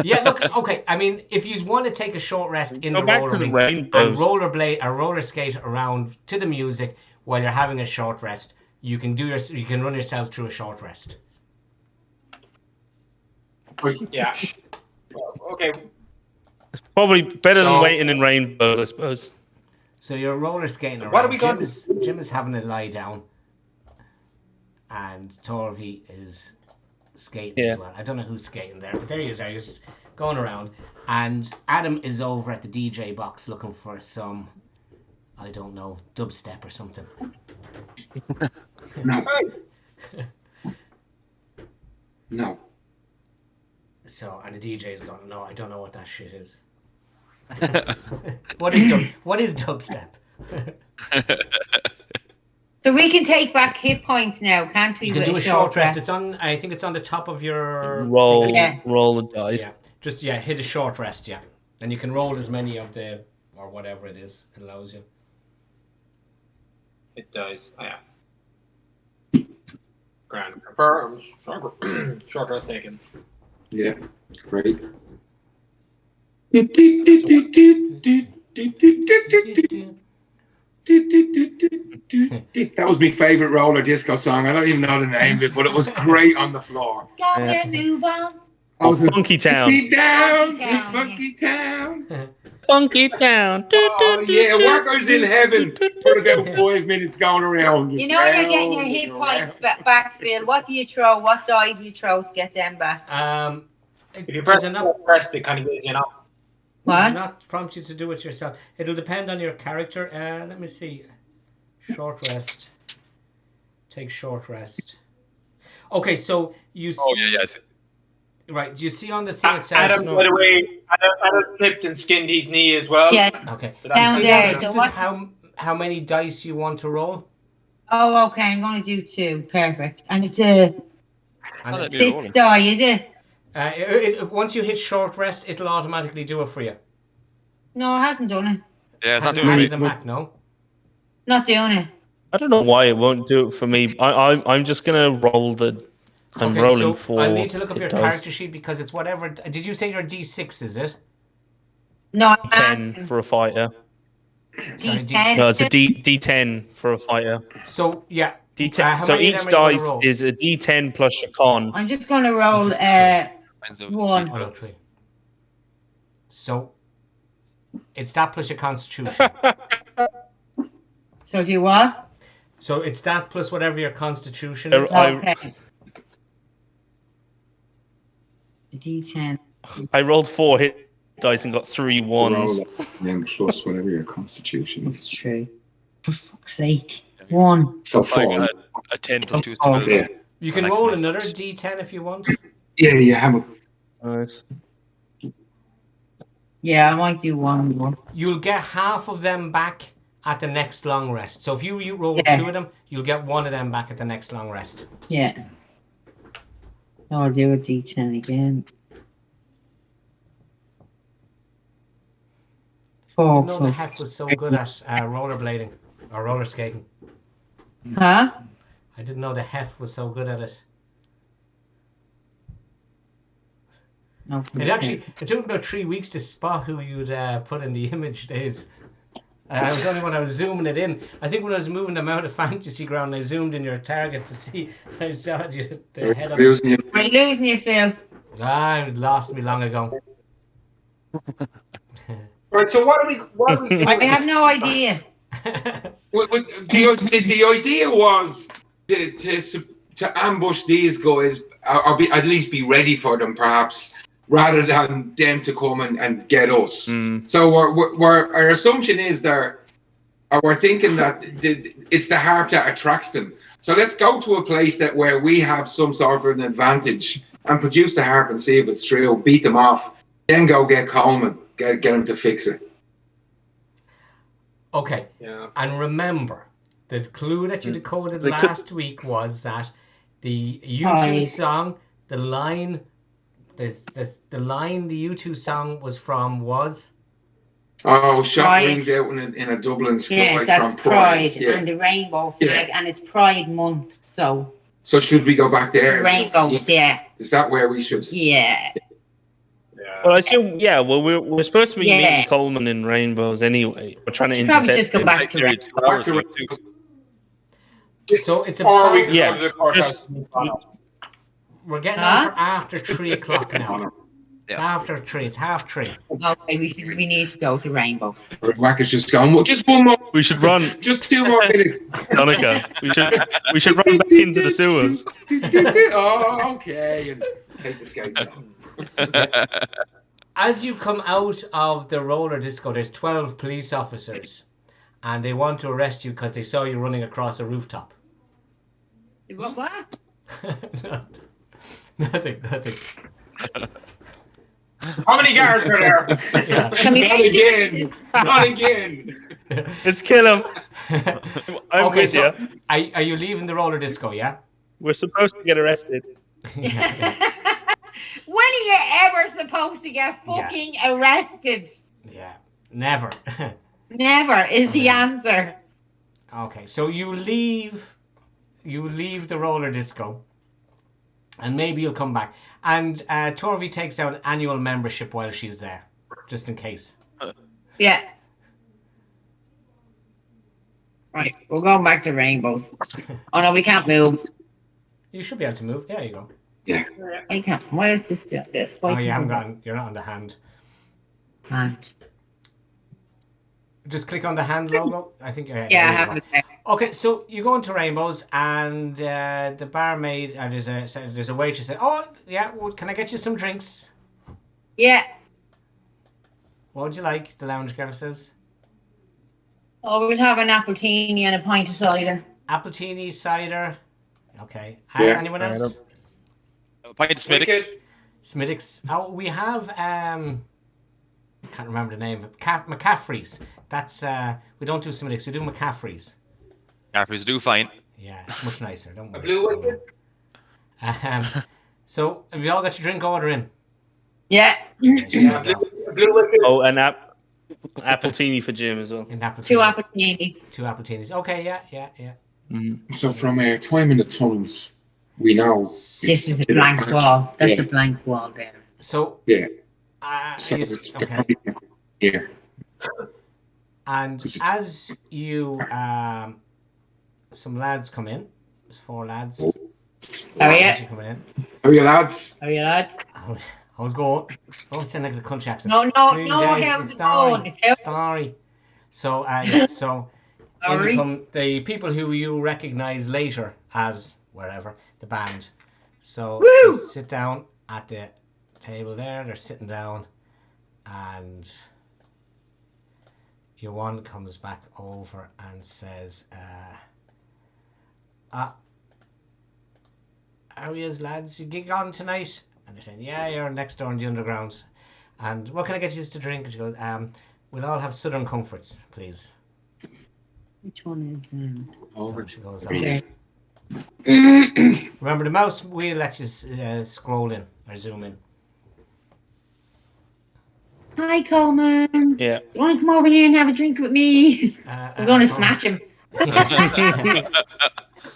Yeah, look, okay. I mean, if you want to take a short rest in Go the back roller to the rink rainbows. and roller skate around to the music while you're having a short rest, you can run yourself through a short rest. Yeah. Okay. It's probably better So- than waiting in rainbows, I suppose. So you're roller skating around. What are we going Jim is having a lie down, and Torvi is skating as well. I don't know who's skating there, but there he is. I was going around, and Adam is over at the DJ box looking for some, I don't know, dubstep or something. No. No. So, and the DJ is going, no, I don't know what that shit is. What is dubstep? So we can take back hit points now, can't we? You can with do a short rest. It's on. I think it's on the top of your Roll Yeah. the dice. Yeah, just hit a short rest. Yeah, and you can roll as many of the or whatever it is it allows you. It does. Oh, yeah. Grand. Confirmed. Short rest taken. Yeah. Great. That was my favorite roller disco song. I don't even know the name of it, but it was great on the floor. Gotta move on. I was Funky Town. Funky Town, Funky Town, Funky Town. Funky Town. Oh, yeah, Workers in Heaven for about 5 minutes going around. You know you're getting your hit points back, Phil. What do you throw? What die do you throw to get them back? If you press press, it kind of gives you enough. What? Not prompt you to do it yourself. It'll depend on your character. Let me see. Short rest. Take short rest. Okay, so you see. Oh yeah, yes. Right, do you see on the thing it says? Adam, by the way, Adam slipped and skinned his knee as well. Yeah. Okay. So that's- Down there. This So is what? how many dice you want to roll? Oh, okay. I'm going to do 2. Perfect. And it's a And Let it's, me 6 die, is it? Once you hit short rest, it'll automatically do it for you. No, it hasn't done it. Yeah, it's not Hasn't doing added it. them back, no? Not doing it. I don't know why it won't do it for me. I'm just gonna roll the. I'm Okay, rolling so for. I'll need to look up it your does. character sheet because it's whatever. Did you say your D6, is it? No, I'm 10 asking. for a fighter. Sorry, D10. No, it's a D10 for a fighter. So, yeah. D10. How So many of each them are you gonna dice roll? is a D10 plus your con. I'm just going to roll Mine's a 1. Oh, no, 3. So, it's that plus your constitution. So do what? So, it's that plus whatever your constitution is. Okay. D10. I rolled 4 hit dice and got 3 ones. Roll it, and then plus whatever your constitution is. That's true. For fuck's sake. 1. So like 4. a 10 plus 2 is Oh, 12. Yeah. You can roll another D10 if you want. Yeah, you have a... Nice. Yeah, I might do 1 more. You'll get half of them back at the next long rest. So if you roll Yeah. 2 of them, you'll get 1 of them back at the next long rest. Yeah. No, I'll do a D10 again. 4 I didn't know the plus. Hef was so good at rollerblading or roller skating. Huh? I didn't know the Hef was so good at it. No, It took about 3 weeks to spot who you'd put in the image days. It was only when I was zooming it in. I think when I was moving them out of Fantasy Ground, I zoomed in your target to see. I saw you, the head of Losing you. I'm losing you, Phil. it lost me long ago. Right, so what are we doing? I have no idea. The idea was to ambush these guys, or at least be ready for them, perhaps, rather than them to come and get us. So our assumption is we're thinking that it's the harp that attracts them. So let's go to a place where we have some sort of an advantage and produce the harp and see if it's true, beat them off, then go get Coleman, get him to fix it. Okay. Yeah. And remember, the clue that you decoded last week was that the U2 song, the line the U2 song was from was... Oh, shot Pride. rings out in a Dublin sky Yeah, that's from Pride. Pride and the rainbow flag, and it's Pride month, so So should we go back there? rainbows, yeah. Is that where we should? Yeah. Well, I assume, yeah. Well, we're supposed to be Yeah. meeting Coleman in Rainbows anyway. We're trying to Should probably intercept just go him. back to rainbows. Back to So it's Or we about... can Yeah, go to the courthouse. just- We're getting Huh? on for after 3 o'clock now. It's after 3. It's 3:30. Okay, we need to go to rainbows. Wacker's just gone. Well, just one more. We should run, Just 2 more minutes. Donica. We should run back into the sewers. Oh, okay. And take the skates off. As you come out of the roller disco, there's 12 police officers, and they want to arrest you because they saw you running across a rooftop. What? Nothing. How many guards are there? Yeah. Can we Not again. Not again. Let's kill him. I'm Okay, with so you. are you leaving the roller disco, yeah? We're supposed to get arrested. When are you ever supposed to get fucking arrested? Yeah. Never. Never is the answer. Okay, so you leave the roller disco, and maybe you'll come back. And Torvi takes out annual membership while she's there, just in case. Yeah. Right, we're going back to rainbows. Oh no, we can't move. You should be able to move. Yeah, you go. Yeah. I can't. Why is this doing this? Why Oh, you can't haven't we gotten. You're not on the hand. go? And Just click on the hand logo. I think. yeah, I there you have go. it there. Okay, so you go into Rainbows, and the barmaid, there's a waitress. Said, "Oh, yeah, well, can I get you some drinks? Yeah. What would you like?" The lounge girl says. Oh, we'll have an appletini and a pint of cider. Appletini, cider. Okay. Yeah. Anyone else? Pint of Smittix. Smittix. Oh, we have can't remember the name. McCaffrey's. That's we don't do Smittix. We do McCaffrey's. Caffrey's do fine. Yeah, it's much nicer. Don't worry. A blue one? So, have you all got your drink order in? Yeah. Yeah, blue wicket. Oh, and apple teeny for Jim as well. In apple 2 tea. apple candies. 2 apple teenies. Okay, yeah. So from Time in the Tunnels, we know This is a blank wall. That's a blank wall there. So, yeah. So yes, it's okay. here. And as you, some lads come in. There's 4 lads. How are you? Coming in. How are you, lads? How are you, lads? How's it going? Don't sound like the country accent. No, how's it going? It's how. Story. So, yeah, so in Sorry. come the people who you recognise later as wherever, the band. So Woo! they sit down at the table there, they're sitting down, and your one comes back over and says, how are you lads? You gig on tonight? And they're saying, yeah, you're next door in the underground. And what can I get you to drink? And she goes, we'll all have Southern Comforts, please. Which one is So she goes, Okay. remember the mouse wheel lets you scroll in or zoom in. Hi, Coleman. Yeah. You want to come over here and have a drink with me? I'm going to snatch him.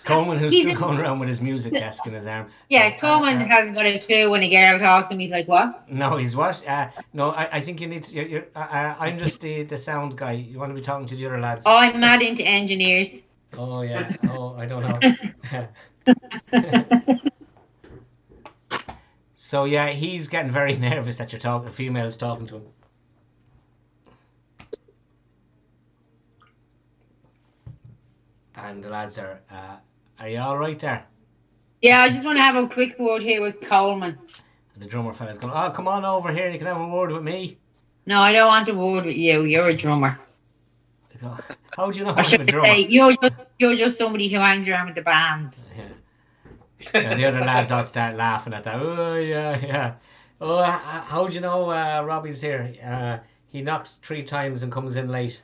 Coleman, who's He's still in- going around with his music desk in his arm. Yeah, Coleman hasn't got a clue when a girl talks to him. He's like, what? No, he's what? No, I think you need to. I'm just the sound guy. You want to be talking to the other lads? Oh, I'm mad into engineers. Oh yeah. Oh, I don't know. So yeah, he's getting very nervous that a female is talking to him. And the lads are you all right there? Yeah, I just want to have a quick word here with Coleman. And the drummer fella's going, oh, come on over here. You can have a word with me. No, I don't want a word with you. You're a drummer. I go, how do you know Or I'm should a I drummer? say, you're just somebody who hangs around with the band. Yeah. And the other lads all start laughing at that. Oh, yeah. Oh, how do you know Robbie's here? He knocks 3 times and comes in late.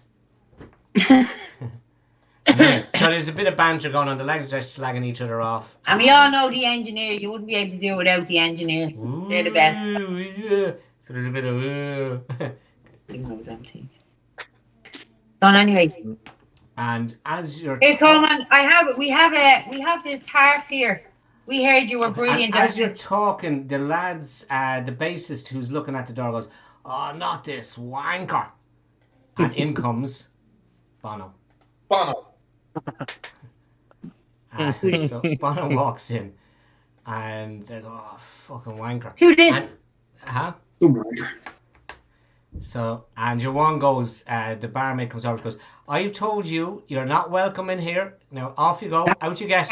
So there's a bit of banter going on. The lads are slagging each other off. And we all know the engineer. You wouldn't be able to do it without the engineer. They're the best. Yeah. So there's a bit of Done anyway. and as you're Here, Coleman, we have this harp here. We heard you were brilliant. as you're talking, the lads, the bassist who's looking at the door goes, "Oh, not this wanker!" And in comes Bono. Bono. So Bono walks in, and they go, "Oh, fucking wanker!" Who this? Huh? Somewhere. So, and your one goes, the barmaid comes over and goes, I've told you, you're not welcome in here. Now, off you go. Out you get.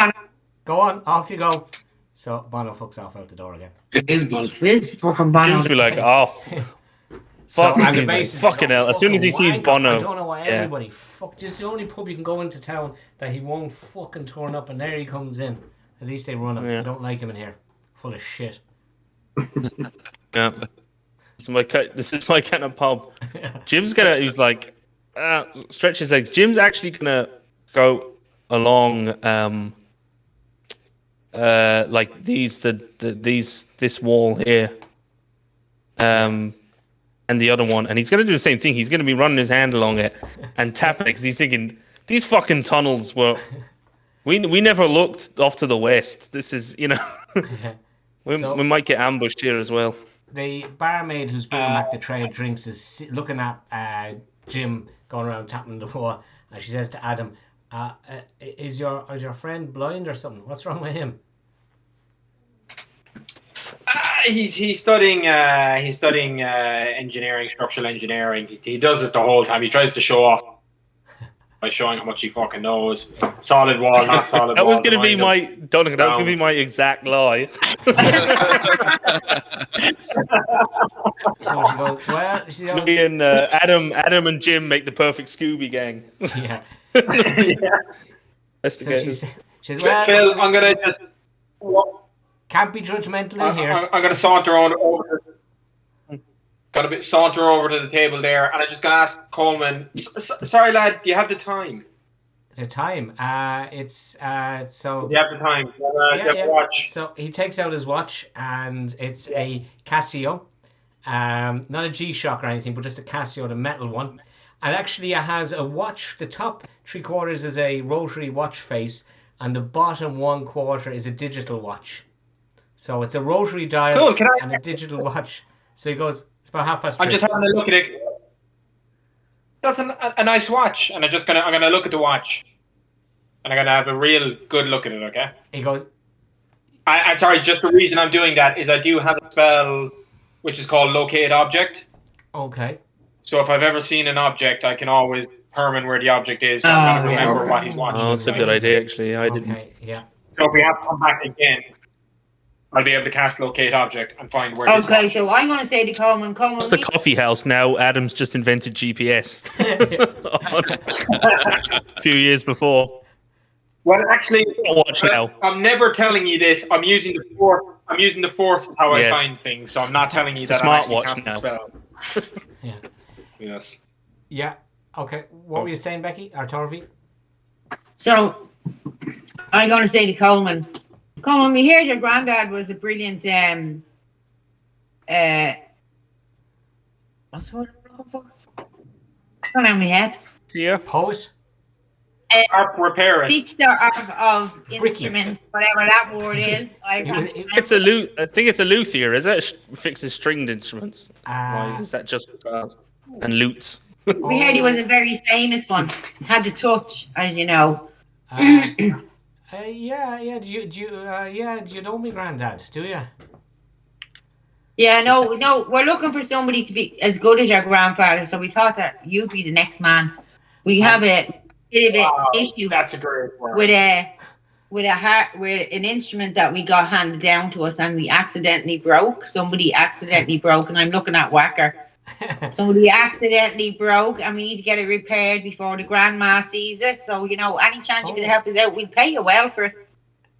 Go on, off you go. So, Bono fucks off out the door again. It is Bono. This fucking Bono. Seems to be like, oh, So, fucking, and the bassist fucking hell. As soon as he fucking sees wanker. Bono. I don't know why yeah. everybody, this is the only pub you can go into town that he won't fucking turn up, and there he comes in. At least they run him. Yeah. I don't like him in here. Full of shit. Yeah. This is my kind of pub. Jim's gonna. He's like, stretch his legs. Jim's actually gonna go along, like this wall here, and the other one, and he's gonna do the same thing. He's gonna be running his hand along it and tapping it because he's thinking these fucking tunnels were. We never looked off to the west. This is, we might get ambushed here as well. The barmaid who's bringing back the tray of drinks is looking at Jim going around tapping the wall, and she says to Adam, "Is your friend blind or something? What's wrong with him?" He's studying engineering, structural engineering. He does this the whole time. He tries to show off by showing how much he fucking knows. Solid wall, not solid wall. That was going to be Donegan. That was going to be my exact lie. So she goes, "Well, she goes, Me and Adam and Jim make the perfect Scooby gang. yeah." So Investigators. she says, "Well, Phil, I'm gonna just. can't be judgmental in here." I'm gonna saunter on over. Saunter over to the table there, and I'm just gonna ask Coleman. Sorry, lad, do you have the time? The time. It's so. You have the time. You have to watch. So he takes out his watch, and it's a Casio, not a G-Shock or anything, but just a Casio, the metal one. And actually, it has a watch. The top 3/4 is a rotary watch face, and the bottom 1/4 is a digital watch. So it's a rotary dial and a digital watch. So he goes, it's about 3:30. I'm just having a look at it. That's a nice watch, and I'm gonna look at the watch, and I'm gonna have a real good look at it. Okay. He goes. I'm sorry. Just the reason I'm doing that is I do have a spell, which is called Locate Object. Okay. So if I've ever seen an object, I can always determine where the object is. So I'm gonna remember what he's watching. Oh, that's a good idea, actually. I didn't. Okay. Yeah. So if we have to come back again, I'll be able to cast Locate Object and find where. Okay, so I'm going to say to Coleman. It's the coffee house now. Adam's just invented GPS. A few years before. Well, actually, watch now. I'm never telling you this. I'm using the force. I'm using the force as how I find things. So I'm not telling you that I'm actually casting a spell. Yeah. Yes. Yeah. Okay. What were you saying, Becky? Or Torvi? So I'm going to say to Coleman. Coleman, we heard your granddad was a brilliant. What's the word I'm looking for? Don't have my head. Yeah. Poet. Repairist. Fixer of instruments, whatever that word is. It's a lute. I think it's a luthier, is it? Fixes stringed instruments. Why is that just and lutes? We heard he was a very famous one. Had the touch, as you know. Yeah. Do you know me, granddad? Do you? Yeah, no. We're looking for somebody to be as good as your grandfather, so we thought that you'd be the next man. We have a bit of an issue. That's a great word. with an instrument that we got handed down to us, and we accidentally broke. Somebody accidentally broke, and I'm looking at Whacker. Somebody accidentally broke, and we need to get it repaired before the grandma sees it. So, any chance you can help us out, we'll pay you well for it.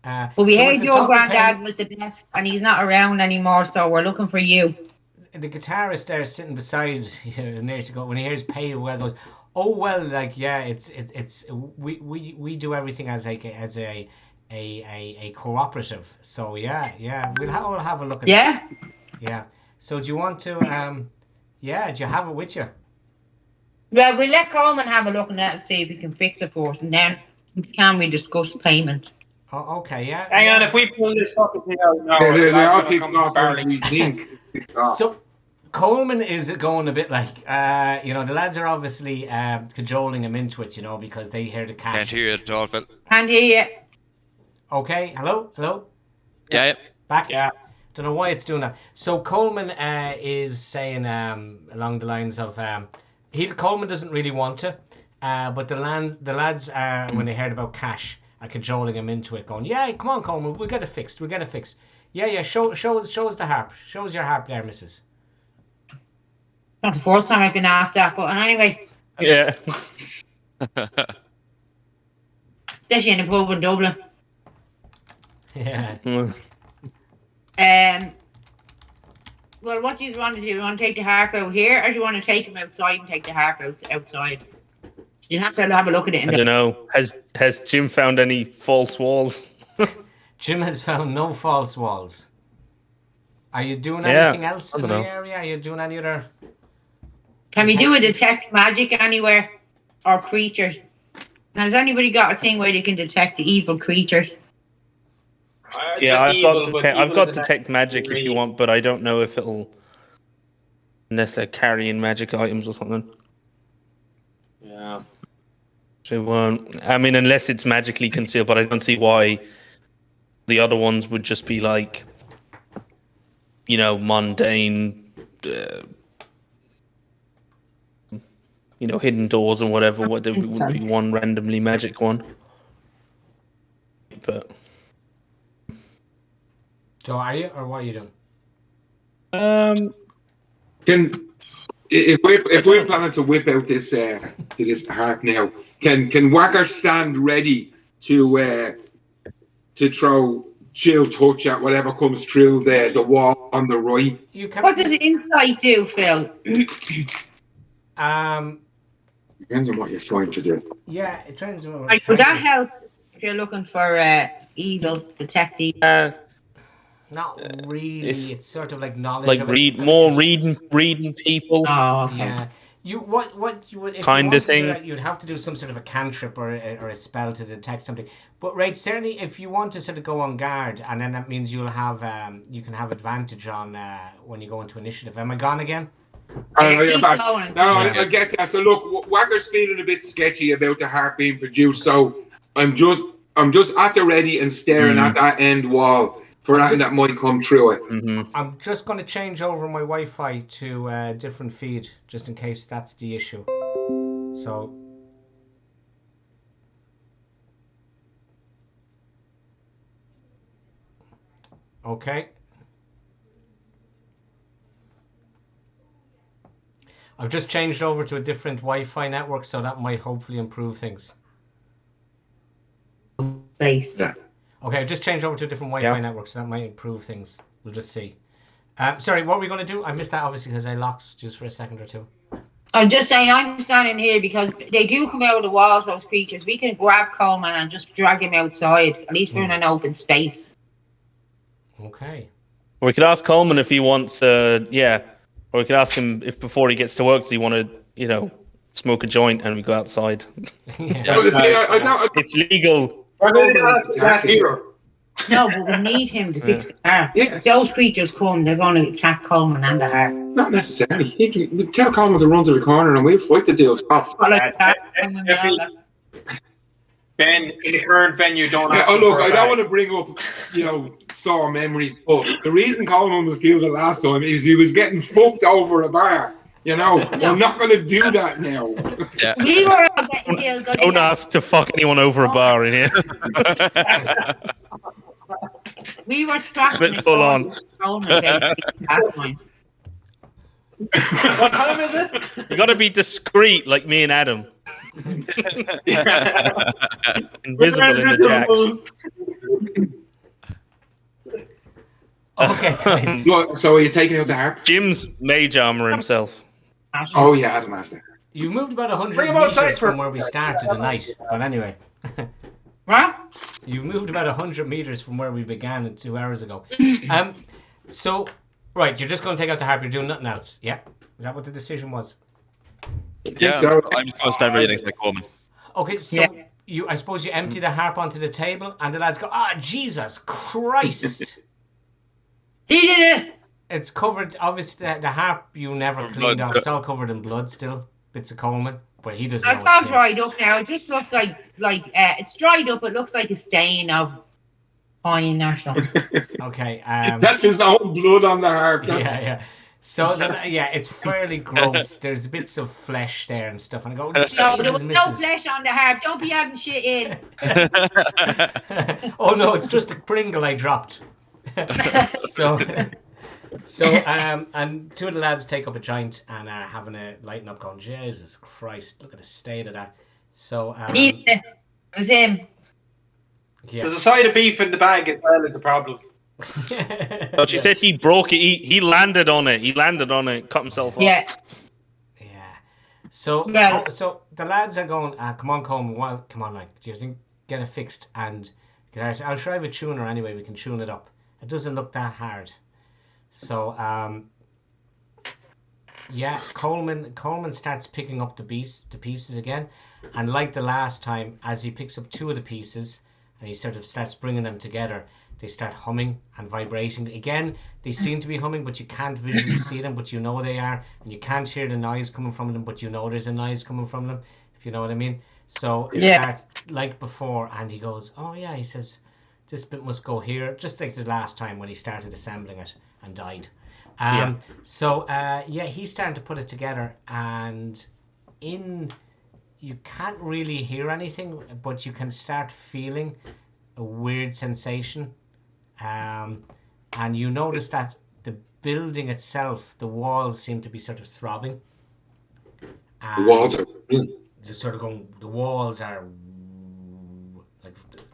But we heard your granddad was the best, and he's not around anymore, so we're looking for you. The guitarist there sitting beside near to go, when he hears pay you well, goes, oh well, like it's we do everything as a cooperative. So yeah, we'll have a look at that. Yeah. So do you want to do you have it with you? Well, we'll let Coleman have a look at that and see if he can fix it for us, and then we discuss payment. Oh, okay, yeah. Hang on, if we pull this fucking thing out now, they all kicks off as we think. So Coleman is going a bit like, the lads are obviously cajoling him into it, because they hear the cash. Can't hear you at all, Phil. Can't hear you. Okay, hello? Yeah. Back? Yeah. Don't know why it's doing that. So Coleman is saying along the lines of, Coleman doesn't really want to, but the lads, when they heard about cash, are cajoling him into it, going, yeah, come on, Coleman, we'll get it fixed. Yeah, show us the harp. Show us your harp there, missus. Not the first time I've been asked that, but anyway. Yeah. Especially in the pub in Dublin. Yeah. Well, what do you want to do? You want to take the harp out here, or do you want to take him outside and take the harp outside? You have to have a look at it. I don't know. Has Jim found any false walls? Jim has found no false walls. Are you doing anything else in the area? Are you doing any other... Can we do a detect magic anywhere? Or creatures? Has anybody got a thing where they can detect evil creatures? Yeah, I've got detect magic if you want, but I don't know if it'll... Unless they're carrying magic items or something. Yeah. So it won't... I mean, unless it's magically concealed, but I don't see why the other ones would just be like... mundane... hidden doors and whatever. What there would be one randomly magic one. But... So are you, or what are you doing? If we're planning to whip out this harp now, can Whacker stand ready to throw chill touch at whatever comes through the wall on the right? What does insight do, Phil? Depends on what you're trying to do. Yeah, it turns out. Like, would that help if you're looking for evil, detect evil? Not really. It's It's sort of like knowledge like of it. reading people Oh, okay. Yeah. What you would if kind you of wanted to do thing. that, you'd have to do some sort of a cantrip or a spell to detect something. But right, certainly if you want to sort of go on guard, and then that means you'll have you can have advantage on when you go into initiative. Am I gone again? Oh, you're Keep back. going. No, I get that. So look, Whacker's feeling a bit sketchy about the harp being produced. So I'm just at the ready and staring at that end wall for anything that might come through it. Mm-hmm. I'm just going to change over my Wi-Fi to a different feed, just in case that's the issue. So. Okay. I've just changed over to a different Wi-Fi network, so that might hopefully improve things. Space. Yeah. Okay, I've just changed over to a different Wi-Fi network, so that might improve things. We'll just see. Sorry, what were we going to do? I missed that, obviously, because I locked just for a second or two. I'm just saying, I'm standing here because they do come out of the walls, those creatures. We can grab Coleman and just drag him outside. At least we're in an open space. Okay. Or we could ask Coleman if he wants, or we could ask him if before he gets to work, does he want to, smoke a joint and we go outside. Yeah. But see, I don't, It's legal. That hero. No, but we need him to fix the harp. Yeah. If those creatures come, they're going to attack Coleman and the harp. not necessarily. We tell Coleman to run to the corner and we'll fight the deal off. But like that, Ben, in the current venue, don't ask Oh, him look, for a I bag. don't want to bring up, sore memories, but the reason Coleman was killed the last time is he was getting fucked over a bar. I'm not going to do that now. Yeah. we were all getting killed. Don't ask to fuck anyone over a bar in here. We were trapped Bit full on. Coleman, basically, at that point. What time is it? You got to be discreet, like me and Adam. Invisible in the jacks. Okay. Look, so are you taking out the harp? Jim's mage armor himself. Oh, yeah, Adam has it. You've moved about 100 Bring him outside meters for- from where we started tonight. But anyway. What? You've moved about 100 meters from where we began 2 hours ago. So, right, you're just going to take out the harp. You're doing nothing else. Yeah? Is that what the decision was? Yeah, so. I'm just going to stand ready next to Coleman. Okay, so Yeah. I suppose you empty the harp onto the table, and the lads go, Jesus Christ! He did it! It's covered, obviously, the harp you never cleaned off. It's all covered in blood still. Bits of Coleman, but he doesn't It's know all it's dried up now. It just looks like it's dried up. It looks like a stain of pine or something. Okay. That's his own blood on the harp. That's, Yeah. So, it's fairly gross. There's bits of flesh there and stuff. And I go, No, there Jesus, was no missus." flesh on the harp. Don't be adding shit in. Oh, no, it's just a Pringle I dropped. So, and two of the lads take up a joint and are having a lighten up going, Jesus Christ, look at the state of that. So, He did it. It was him. yeah. There's a side of beef in the bag as well as a problem. But she said he broke it. He landed on it. He landed on it, cut himself off. Yeah. Yeah. So, Well- so the lads are going, come on, Coleman, come on, like, do you think, get it fixed and I'll try have a tuner anyway, we can tune it up. It doesn't look that hard. So, Coleman starts picking up the pieces again, and like the last time, as he picks up two of the pieces and he sort of starts bringing them together, they start humming and vibrating. Again, they seem to be humming, but you can't visually see them, but you know they are, and you can't hear the noise coming from them, but you know there's a noise coming from them, if you know what I mean. So it starts like before, and he goes, oh yeah, he says, this bit must go here, just like the last time when he started assembling it and died. So he's starting to put it together, and you can't really hear anything, but you can start feeling a weird sensation. And you notice that the building itself, the walls seem to be sort of throbbing. the walls are. They're sort of going, the walls are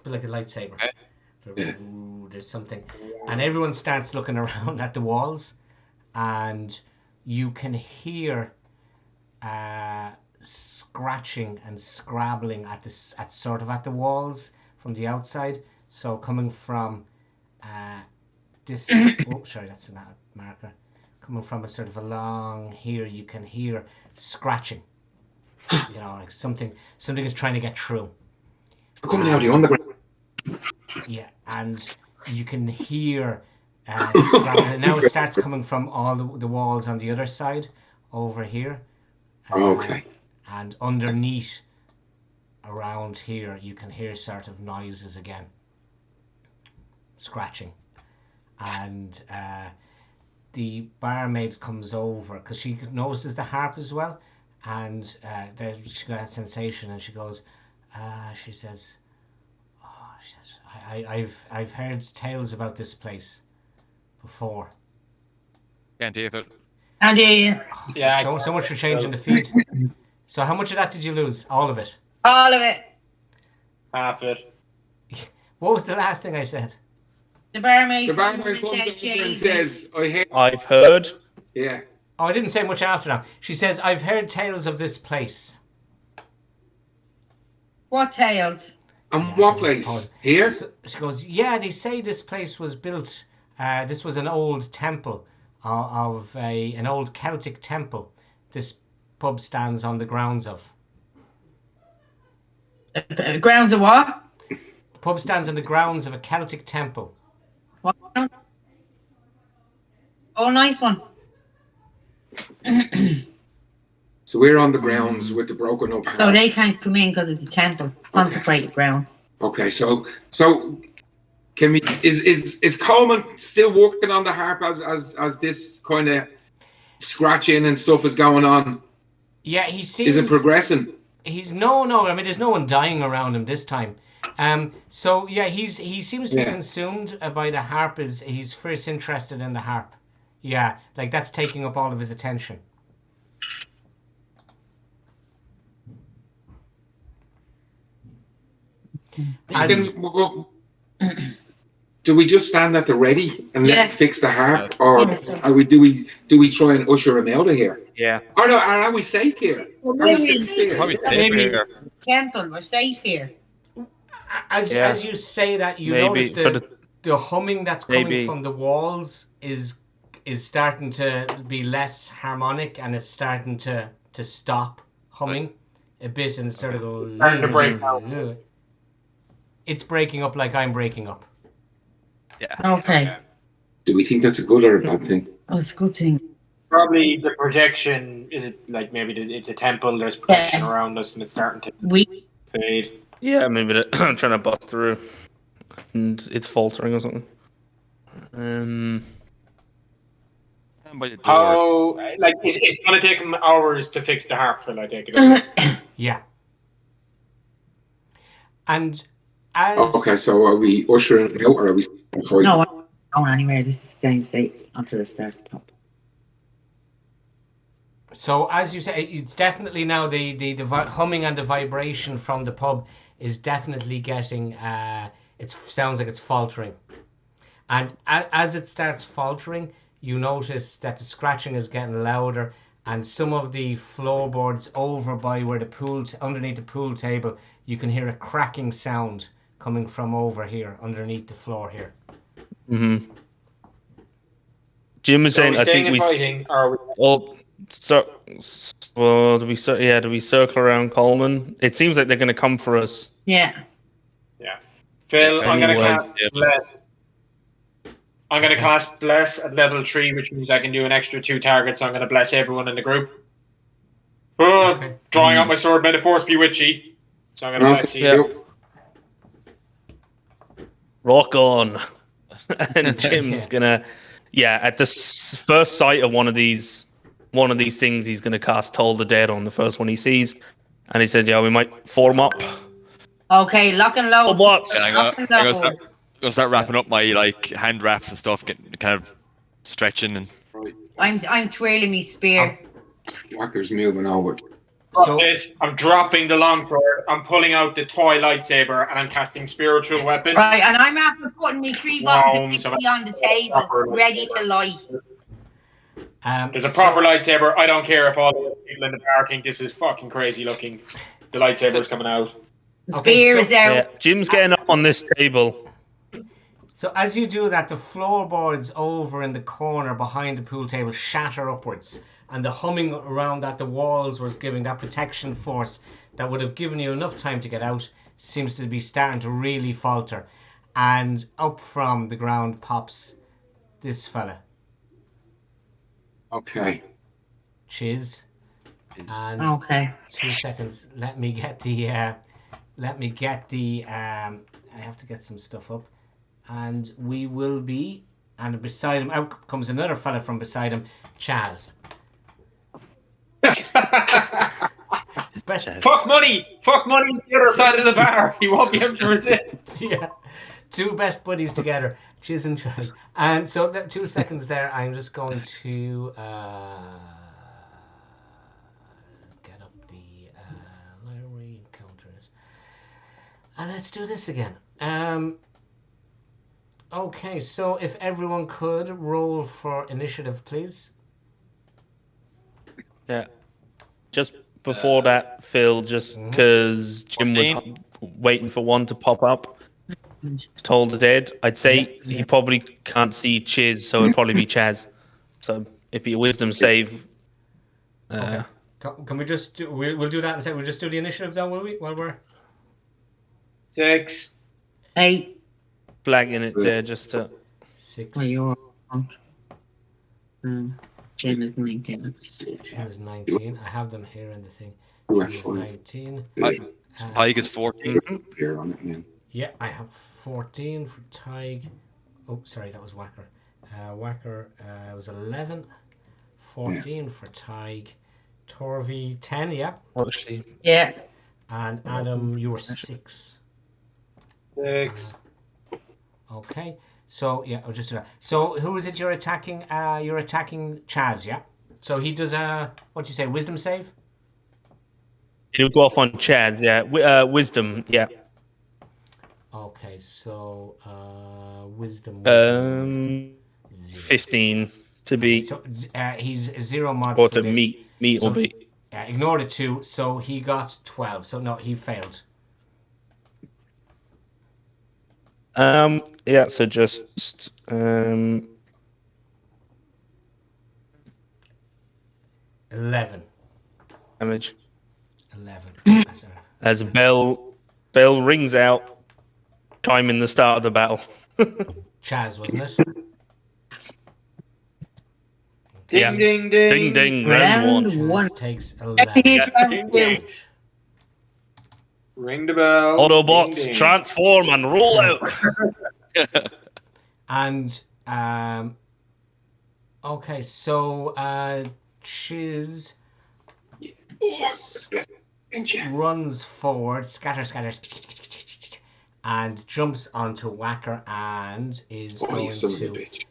like a lightsaber. There's something. And everyone starts looking around at the walls, and you can hear scratching and scrabbling at the walls from the outside. So coming from this, oh, sorry, that's not a marker. Coming from a sort of along here, you can hear scratching. You know, like something is trying to get through. Coming out of the underground. Yeah, and you can hear scrabbling. And now it starts coming from all the walls on the other side over here. Okay. And underneath, around here, you can hear sort of noises again. Scratching. And the barmaid comes over because she notices the harp as well. And she got that sensation, and she goes, she says, I've heard tales about this place before. Can't hear it. And you. Yeah. So much for changing the feed. So how much of that did you lose? All of it? All of it. Half it. What was the last thing I said? The The barmaid barmaid comes over and said, says, I've heard. Yeah. Oh, I didn't say much after that. She says, I've heard tales of this place. what tales? And what place? Here? So she goes, yeah, they say this place was built, this was an old temple of an old Celtic temple. This pub stands on the grounds of. Grounds of what? The pub stands on the grounds of a Celtic temple. What? Oh, nice one. So we're on the grounds with the broken up So harp. they can't come in because it's the temple. It's consecrated grounds. Okay, so can we is Coleman still working on the harp as this kind of scratching and stuff is going on? Yeah, he seems... Is it progressing? He's no. I mean, there's no one dying around him this time. So yeah, he seems to be consumed by the harp. He's first interested in the harp. Yeah, like that's taking up all of his attention. Do we just stand at the ready and let him fix the harp, or do we try and usher him out of here? Yeah. Or no, are we safe here? Are we safe here? Probably safer here. Temple, we're safe here. As you say that, you Maybe notice the humming that's coming from the walls is starting to be less harmonic, and it's starting to stop humming a bit, and sort of go. Starting to break down. It's breaking up like I'm breaking up. Yeah. Okay. Do we think that's a good or a bad thing? Oh, it's a good thing. Probably the projection, is it like maybe it's a temple, there's projection around us and it's starting to fade. Yeah, maybe they're trying to bust through and it's faltering or something. How, like, it's going to take them hours to fix the harp, Phil, I take it. Yeah. And as... Okay, so are we ushering out or are we... No, I'm not going anywhere. This is staying safe until the start. So as you say, it's definitely now the humming and the vibration from the pub is definitely getting, it sounds like it's faltering. And as it starts faltering, you notice that the scratching is getting louder, and some of the floorboards over by where the pool, underneath the pool table, you can hear a cracking sound coming from over here, underneath the floor here. Mm-hmm. Jim was saying, I think we... Fighting, or are we... do we circle around Coleman? It seems like they're going to come for us. Yeah. Yeah. Phil, I'm going to cast Bless. I'm going to cast Bless at level 3, which means I can do an extra 2 targets. So I'm going to bless everyone in the group. Okay. Drawing out my sword, may the force be with you. So I'm going to bless you. Rock on. And Jim's going to... Yeah, at the first sight of one of these things, he's going to cast Toll the Dead on the first one he sees. And he said, yeah, we might form up. Okay, lock and load. What? Yeah, I'm going to start wrapping up my hand wraps and stuff, getting kind of stretching and. I'm twirling me spear. Walker's moving over. So I'm dropping the longsword. I'm pulling out the toy lightsaber, and I'm casting spiritual weapon. Right, and I'm after putting me 3 bottles of whiskey on the table, ready to light. There's a proper lightsaber. I don't care if all the people in the bar think this is fucking crazy looking. The lightsaber's coming out. The spear is out. Yeah, Jim's getting up on this table. So as you do that, the floorboards over in the corner behind the pool table shatter upwards, and the humming around that the walls was giving that protection force that would have given you enough time to get out seems to be starting to really falter, and up from the ground pops this fella, Okay. Chiz. And Okay. 2 seconds. Let me get the. I have to get some stuff up. And we will be, and beside him, out comes another fella from beside him, Chaz. Fuck money! Fuck money the other side of the bar. He won't be able to resist. Yeah, 2 best buddies together, Chiz and Chaz. And so 2 seconds there, I'm just going to get up the library encounters. And let's do this again. Okay, so if everyone could roll for initiative, please. Yeah. Just before that, Phil, just because Jim was waiting for one to pop up, told the dead, I'd say he probably can't see Chiz, so it'd probably be Chaz. So it'd be a wisdom save. Okay. Can we just do, we'll do that in a second. We'll just do the initiative though, will we? While we're 6. 8. Flagging it there just to... 6. Well, you're Jim is 19. Jim is 19. I have them here in the thing. We're Jim is 19. Tig is 14. Here on it, yeah. Yeah, I have 14 for Tig. Oh, sorry, that was Wacker. Wacker was 11. 14 for Tig. Torvi, 10, yeah. Actually, Yeah. And Adam, you were 6. 6. Okay. So, yeah, I'll just do that. So, who is it you're attacking? You're attacking Chaz, yeah? So, he does what do you say, wisdom save? it'll go off on Chaz, yeah. Wisdom, yeah. Okay, so, wisdom. 15 to beat. So, he's 0 mod Or for to this. meet So, will be. Ignore the 2, so he got 12. So, no, he failed. Yeah, so just 11. damage. 11. As a bell rings out, chiming the start of the battle. Chaz, wasn't it? Ding, Yeah. ding, ding. Ding ding, round Round 1. one. Chaz takes 11. It's round Ding, 2. ding. Ring the bell. Autobots, Ding, ding. transform and roll out. And okay, so Chiz runs forward, scatter, and jumps onto Whacker and is Oh, going you son of a to bitch.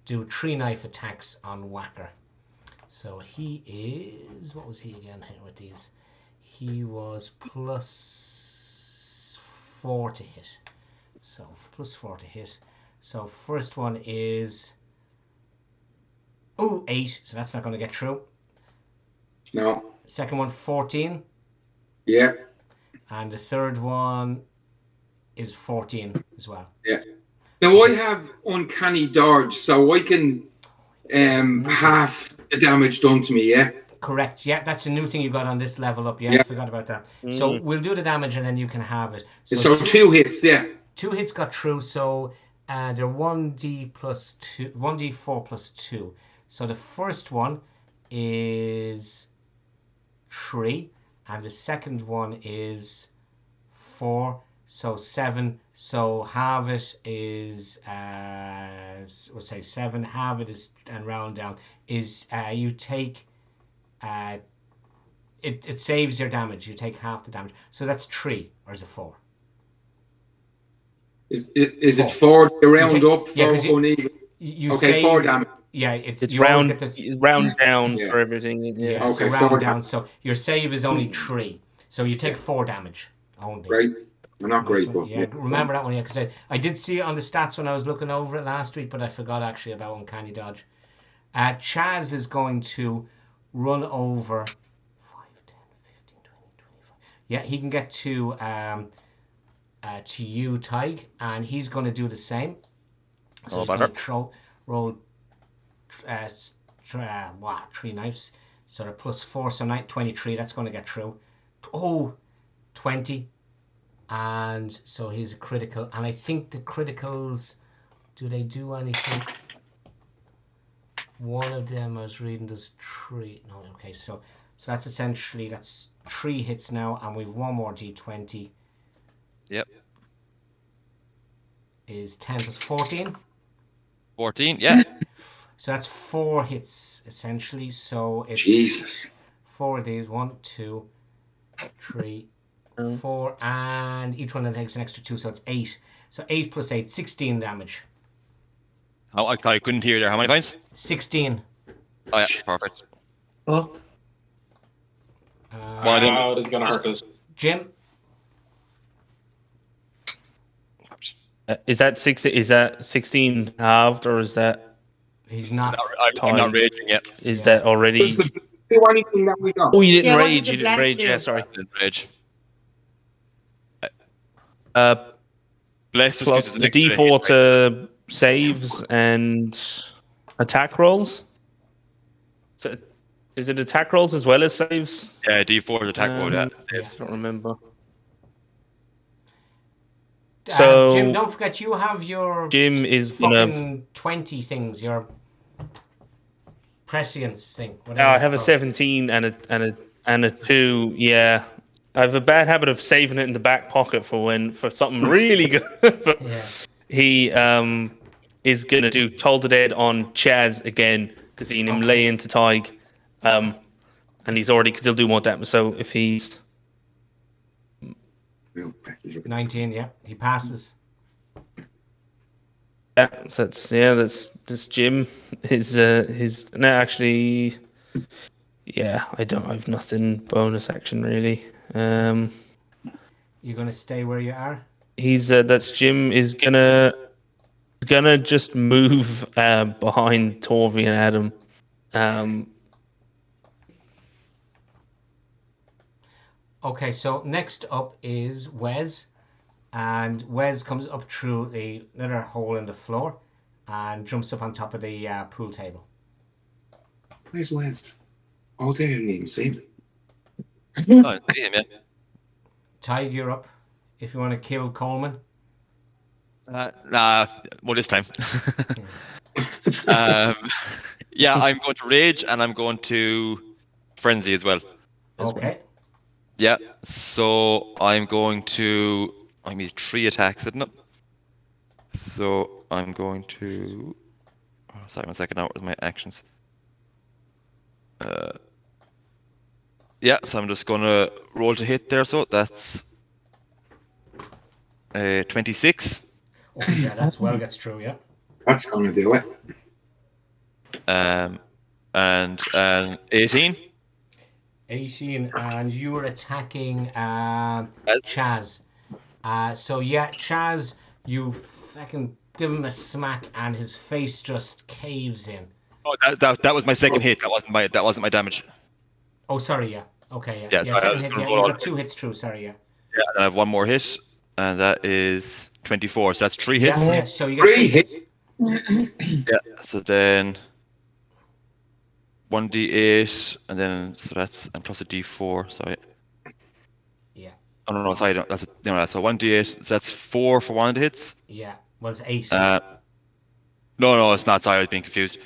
do 3 knife attacks on Whacker. So he is, what was he again here with these? He was plus 4 to hit. So plus 4 to hit. So first one is 8, so that's not going to get through. No. Second one 14, Yeah. and the third one is 14 as well. Yeah. Now I have uncanny dodge, so I can half the damage done to me, yeah? Correct. Yeah, that's a new thing you got on this level up. Yeah, Yeah. I forgot about that. So we'll do the damage and then you can have it. So 2 hits, yeah. 2 hits got through, so they're 1d plus 2, 1d4 plus 2. So the first one is 3, and the second one is 4, so 7. So halve it is, we'll say 7. Halve it is, and round down is you take. It saves your damage. You take half the damage. So that's 3, or is it 4? Is it 4 to round up, 4 'cause uneven? You Okay, save, 4 damage. Yeah, it's It's you always round get this, down Yeah. for everything. Yeah. yeah, Okay, so round 4 down. So your save is only 3. So you take 4 damage only. Right? They're not great, but Yeah, remember that one, yeah, because I did see it on the stats when I was looking over it last week, but I forgot actually about Uncanny Dodge. Chaz is going to run over 5, 10, 15, 20, 25. Yeah, he can get to you, Tig, and he's going to do the same. So he's going to roll 3 knives. So they're +4, so 23. That's going to get through. 20. And so he's a critical. And I think the criticals, do they do anything? One of them I was reading does 3. No, okay, so that's essentially, that's 3 hits now, and we've one more D20. Yep. Is 10 plus 14. 14, yeah. So that's 4 hits essentially. So it's Jesus. 4 of these. 1, 2, 3, 4, and each one of them takes an extra 2, so it's 8. So 8 plus 8, 16 damage. Oh, I couldn't hear there. How many points? 16. Oh yeah, perfect. Oh, Wow, this is gonna hurt us. Jim. Is that 16 halved, or is that He's not. I'm not raging yet. is that already? Does the do anything that we got? Oh, you didn't Yeah, what rage. does the You didn't bless rage. do? Yeah, sorry. I didn't rage. Bless just Plus gives us an the extra D4 hit, right? to saves and attack rolls. So, is it attack rolls as well as saves? Yeah, D4 to attack roll. Yeah, I saves. don't remember. So Jim, don't forget you have your Jim is gonna. fucking 20 things. Your prescience thing. Oh, I have a 17 and a 2. Yeah, I have a bad habit of saving it in the back pocket for something really good. But Yeah. he is gonna do Toll the Dead on Chaz again because he him lay into Tig, and he's already still do more damage. So if he's 19, yeah. He passes. that's Jim. His no, actually, yeah. I've nothing bonus action really. You're gonna stay where you are? He's that's Jim is gonna just move behind Torvi and Adam. Okay, so next up is Wes. And Wes comes up through another hole in the floor and jumps up on top of the pool table. Where's Wes? Oh, they didn't even see him. Oh, I see him, yeah. Tig, you're up. If you want to kill Coleman. Nah, well, this time. Yeah, I'm going to rage and I'm going to frenzy as well. Okay. Yeah, so I'm going to. I need 3 attacks, isn't it? So I'm going to. Oh, sorry, 1 second. Now, what are my actions? Yeah, so I'm just gonna roll to hit there. So that's 26. Okay, yeah, that's well gets through, yeah. That's gonna do it. And 18. 18, and you were attacking Chaz. So yeah, Chaz, you fucking give him a smack, and his face just caves in. Oh, that was my second hit. That wasn't my damage. Oh, sorry, yeah. Okay, yeah. Yeah, sorry, I second was hit, gonna yeah. roll You all got 2 hits through, sorry, yeah. Yeah, and I have 1 more hit, and that is 24. So that's 3 hits. Yeah, so you get 3 3 hits. Yeah. So then 1d8, and then and plus a d4. Sorry. Yeah. Oh no, sorry. So 1d8. So that's 4 for 1 of the hits. Yeah. Well, it's 8. No, it's not. Sorry, I was being confused.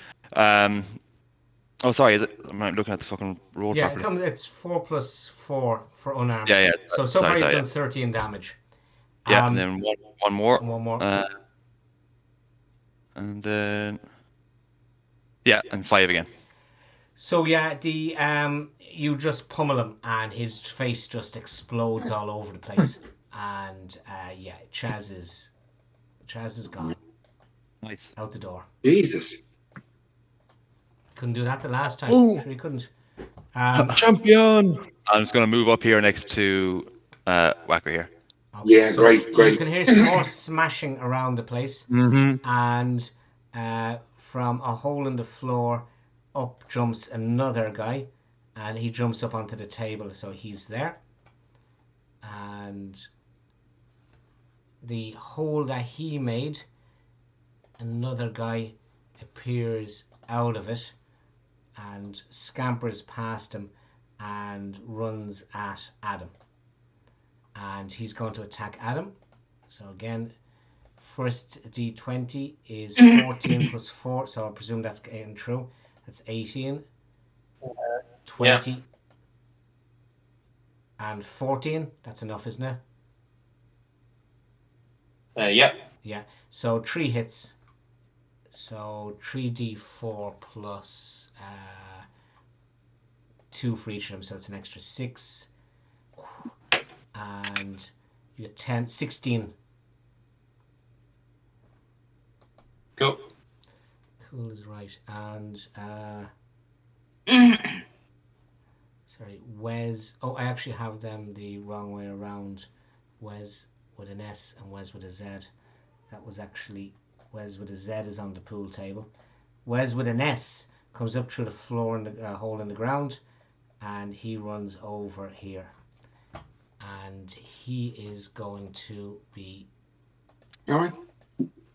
Oh, sorry. Is it? I'm not looking at the fucking roll Yeah, properly. it's 4 plus 4 for unarmed. Yeah. So far you've done 13 damage. Yeah, and then one more. One more. And then and 5 again. So yeah, you just pummel him, and his face just explodes all over the place. And Chaz is gone. Nice. Out the door. Jesus. Couldn't do that the last time. Ooh. Sure he couldn't. Champion. I'm just gonna move up here next to Whacker here. Okay, Yeah, great. You can hear some more smashing around the place, Mm-hmm. and from a hole in the floor, up jumps another guy, and he jumps up onto the table, so he's there. And the hole that he made, another guy appears out of it and scampers past him and runs at Adam. And he's going to attack Adam. So again, first d20 is 14 plus 4, so I presume that's getting true. That's 18. 20. And 14. That's enough, isn't it? Yeah. Yeah. So 3 hits. So 3d4 plus 2 for each of them, so it's an extra 6. And you get 10, 16. Cool. Cool is right. And sorry, Wes. Oh, I actually have them the wrong way around. Wes with an S and Wes with a Z. That was actually Wes with a Z is on the pool table. Wes with an S comes up through the floor in the hole in the ground, and he runs over here. And he is going to be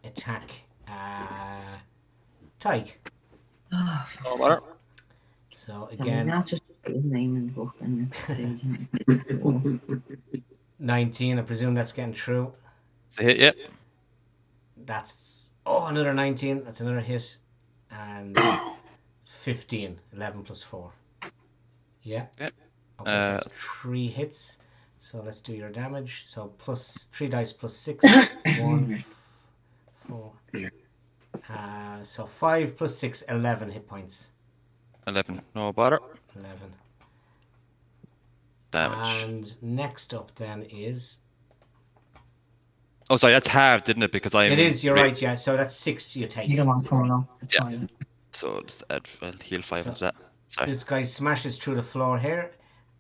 attack Tig. Oh, No matter. So he's again, not just put his name in the book and the page. 19. I presume that's getting through. It's a hit, yeah. That's another 19. That's another hit, and 15. 11 plus 4. Yeah. Yep. Okay, so that's 3 hits. So let's do your damage. So plus 3 dice plus 6. 1, 4. Yeah. So 5 plus 6, 11 hit points. 11. No bother. 11. Damage. And next up then is. Oh, sorry, that's halved, didn't it? Because I'm. It is. You're right. Yeah. So that's 6 you take. You don't want Colonel. It's Yeah. fine. So just add, I'll heal 5 So- into that. Sorry. This guy smashes through the floor here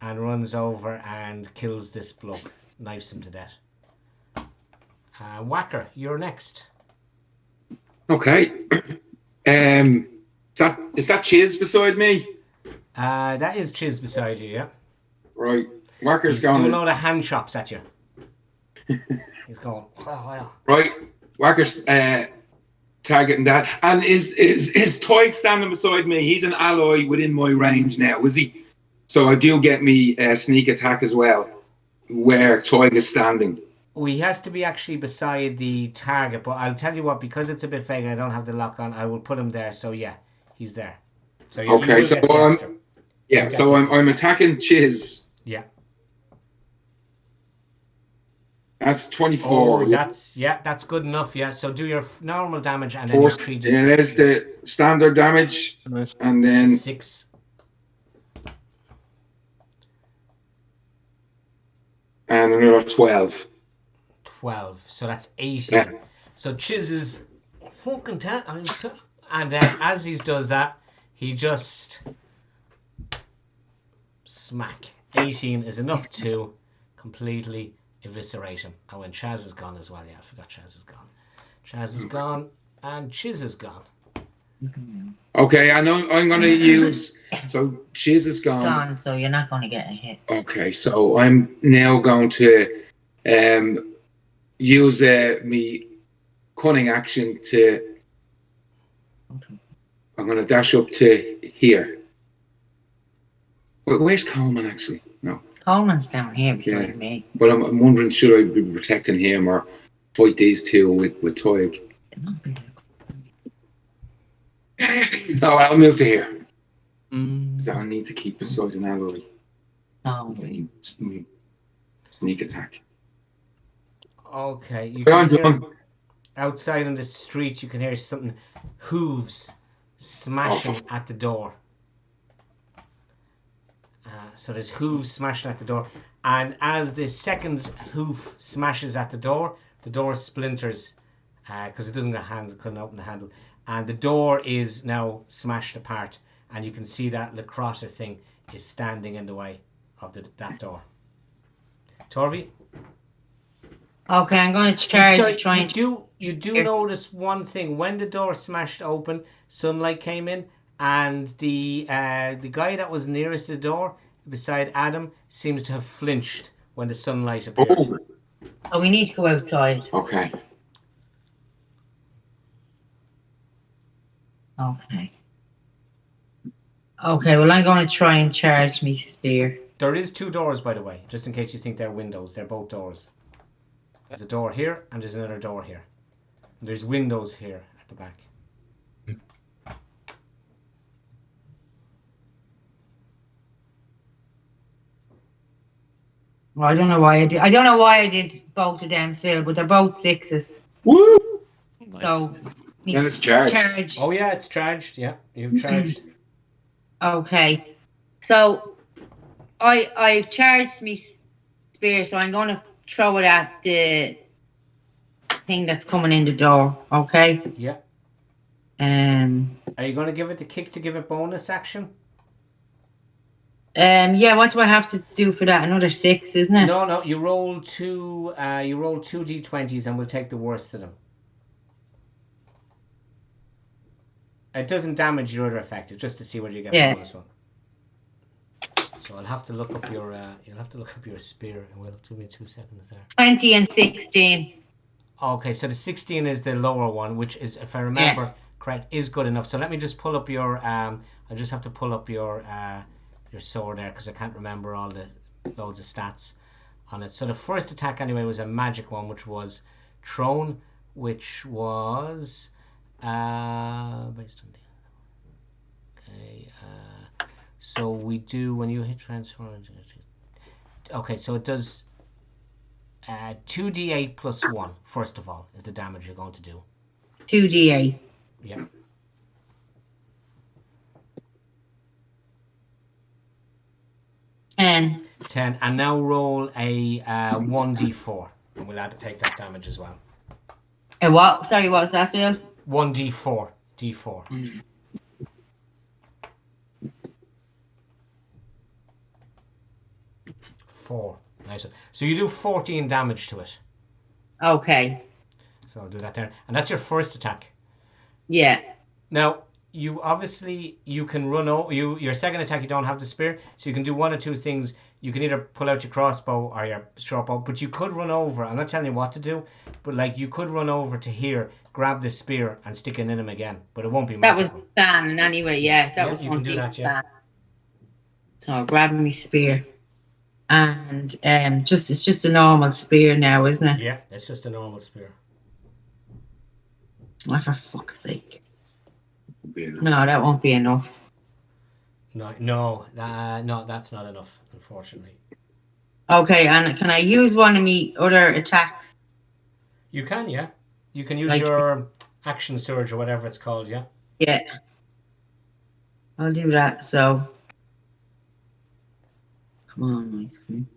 and runs over and kills this bloke, knifes him to death. Whacker, you're next. Okay. Is that Chiz beside me? That is Chiz beside you, yeah. Right. Whacker's He's doing going. a load of hand chops at you. He's going, wow. Right. Whacker's targeting that. And is Toy standing beside me? He's an ally within my range now, is he? So I do get me a sneak attack as well, where Toy is standing. Well, he has to be actually beside the target, but I'll tell you what, because it's a bit vague and I don't have the lock on, I will put him there. So yeah, he's there. So you Okay, will so get the extra. yeah, so I'm attacking Chiz. Yeah. That's 24. Oh, that's good enough. Yeah. So do your normal damage and then your 3d. Yeah, there's the standard damage, Nice. and then 6. and another 12. 12. So that's 18. Yeah. So Chiz is fucking and then as he does that, he just smack. 18 is enough to completely eviscerate him. Oh, and Chaz is gone as well. Yeah, I forgot Chaz is gone. Chaz is gone and Chiz is gone. Okay, I know I'm going to use. So Chiz is Gone, so you're not going to get a hit. Okay, so I'm now going to use me cunning action to. I'm going to dash up to here. Where's Coleman actually? No, Coleman's down here beside me. but I'm wondering, should I be protecting him or fight these two with Toig? No, I'll move to here. So I need to keep beside an ally. Oh, Sneak attack. Okay, you Go on, can hear, John. outside on the street you can hear something hooves smashing at the door. So there's hooves smashing at the door, and as the second hoof smashes at the door splinters because it doesn't have hands, it couldn't open the handle, and the door is now smashed apart, and you can see that lacrosse thing is standing in the way of that door. Torvi? okay, I'm going to charge Sorry, to try and. you do notice one thing. When the door smashed open, sunlight came in, and the guy that was nearest the door, beside Adam, seems to have flinched when the sunlight appeared. Oh, Oh, we need to go outside. okay. Okay. Okay, well, I'm going to try and charge me spear. There is 2 doors, by the way, just in case you think they're windows. They're both doors. There's a door here, and there's another door here. And there's windows here at the back. Well, I don't know why I did both of them, Phil, but they're both 6s. Woo! Nice. So, Then it's charged. Oh yeah, it's charged. Yeah, you've charged. Okay. So, I've charged me spear, so I'm going to throw it at the thing that's coming in the door. Okay. Yeah. Are you going to give it the kick to give it bonus action? Yeah. What do I have to do for that? Another 6, isn't it? No. You roll 2. You roll 2 d20s, and we'll take the worst of them. It doesn't damage your other effect. It's just to see whether you get the bonus one. So I'll have to look up your. You'll have to look up your spear. It will give me 2 seconds there. 20 and 16. Okay, so the 16 is the lower one, which is, if I remember correct, is good enough. So let me just pull up your. I just have to pull up your sword there because I can't remember all the loads of stats on it. So the first attack anyway was a magic one, which was thrown, which was based on the. Okay. So we do when you hit transform. Okay, so it does 2d8 plus 1. First of all, is the damage you're going to do. 2d8. Yeah. And 10, and now roll a 1d4, and we'll have to take that damage as well. what? Sorry, what was that, Phil? 1d4, d4. 4. Nice. So you do 14 damage to it. Okay. So I'll do that there, and that's your first attack. Yeah. Now you can run over. Your second attack you don't have the spear, so you can do one or two things. You can either pull out your crossbow or your short bow, but you could run over. I'm not telling you what to do, but like you could run over to here, grab the spear, and stick it in him again. But it won't be. That was Dan, anyway. Yeah, that was you one can do thing. that. Yeah. So I'll grab my spear, and it's just a normal spear now, isn't it? Yeah, it's just a normal spear. Oh, for fuck's sake! No, that won't be enough. No, that's not enough, unfortunately. Okay, and can I use one of my other attacks? You can, yeah. You can use your action surge or whatever it's called, yeah. Yeah. I'll do that. So, come on, my screen.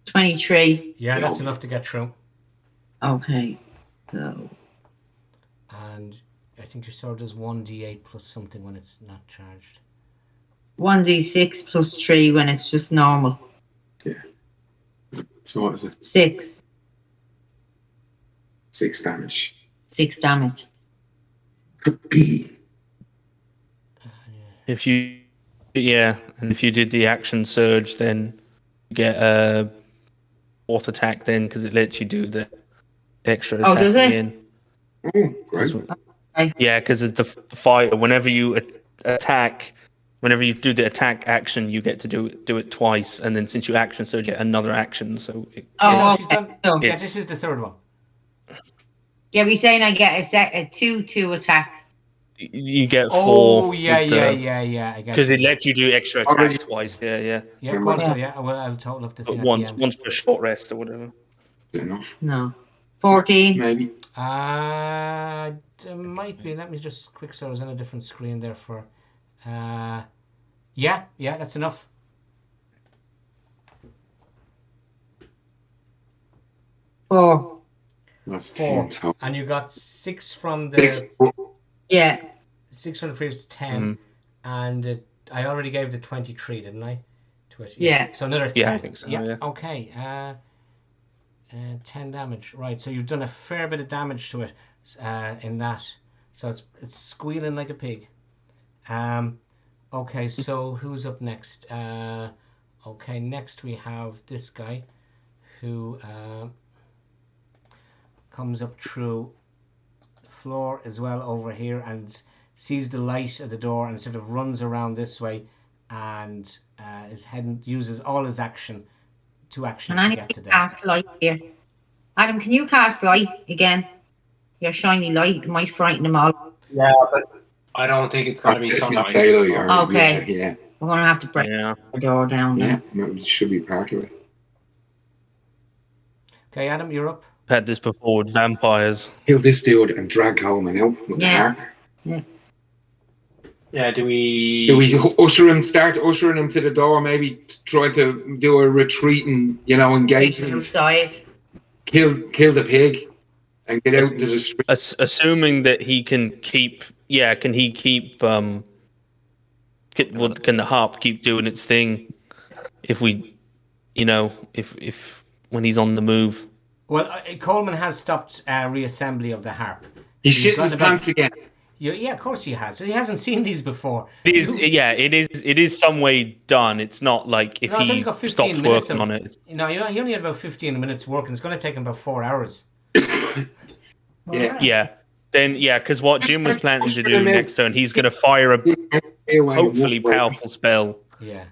23. Yeah, that's enough to get through. Okay, so. And I think your sword does 1d8 plus something when it's not charged. 1d6 plus 3 when it's just normal. Yeah. So what is it? 6. 6 damage. 6 damage. If you did the action surge, then you get a 4th attack then because it lets you do the extra attack. Oh, does it? Again. Oh, great. Yeah, because it's the fighter. Whenever you attack, whenever you do the attack action, you get to do it twice, and then since you action surge, you get another action. So She's done. Yeah, this is the third one. Yeah, we're saying I get two attacks. You get 4. Oh, yeah. I get because it lets you do extra attack twice. Yeah. Yeah, also, yeah. Well, I'll total up the thing. Once for a short rest or whatever. Is it enough? No. 14. Maybe. It might be. Let me just quick. So I was on a different screen there for. Yeah, that's enough. Four. That's 4. 10. And you got 6 from the. 6. Yeah. 6 from the previous 10, and I already gave the 23, didn't I? To it. Yeah. So another 10. Yeah, I think so. Yeah. Okay. 10 damage. Right. So you've done a fair bit of damage to it in that. So it's squealing like a pig. Okay, so who's up next? Okay, next we have this guy who comes up through the floor as well over here and sees the light at the door and sort of runs around this way and is heading, uses all his action, 2 actions Can to get to I there. cast light here? Adam, can you cast light again? Your shiny light might frighten them all. Yeah, but I don't think it's going to be It's not sunlight. daylight. Or, Okay. Yeah. We're going to have to break Yeah. the door down Yeah. now. It should be part of it. Okay, Adam, you're up. Had this before with vampires. Kill this dude and drag Coleman out with the Yeah. harp. Yeah, do we... Do we start ushering him to the door, maybe try to do a retreating, Take engagement? outside. Kill the pig and get out into the street. Assuming that he can keep, can he keep, can the harp keep doing its thing if we, if when he's on the move? Well, Coleman has stopped reassembly of the harp. He's He's shitting got his about- pants again. Yeah, of course he has. So he hasn't seen these before. It is some way done. It's not like if No, it's only he got 15 stopped minutes working of- on it. No, he only had about 15 minutes working. It's going to take him about 4 hours. Yeah. Then, because what Jim was planning to do next turn, he's going to fire a hopefully powerful spell Yeah.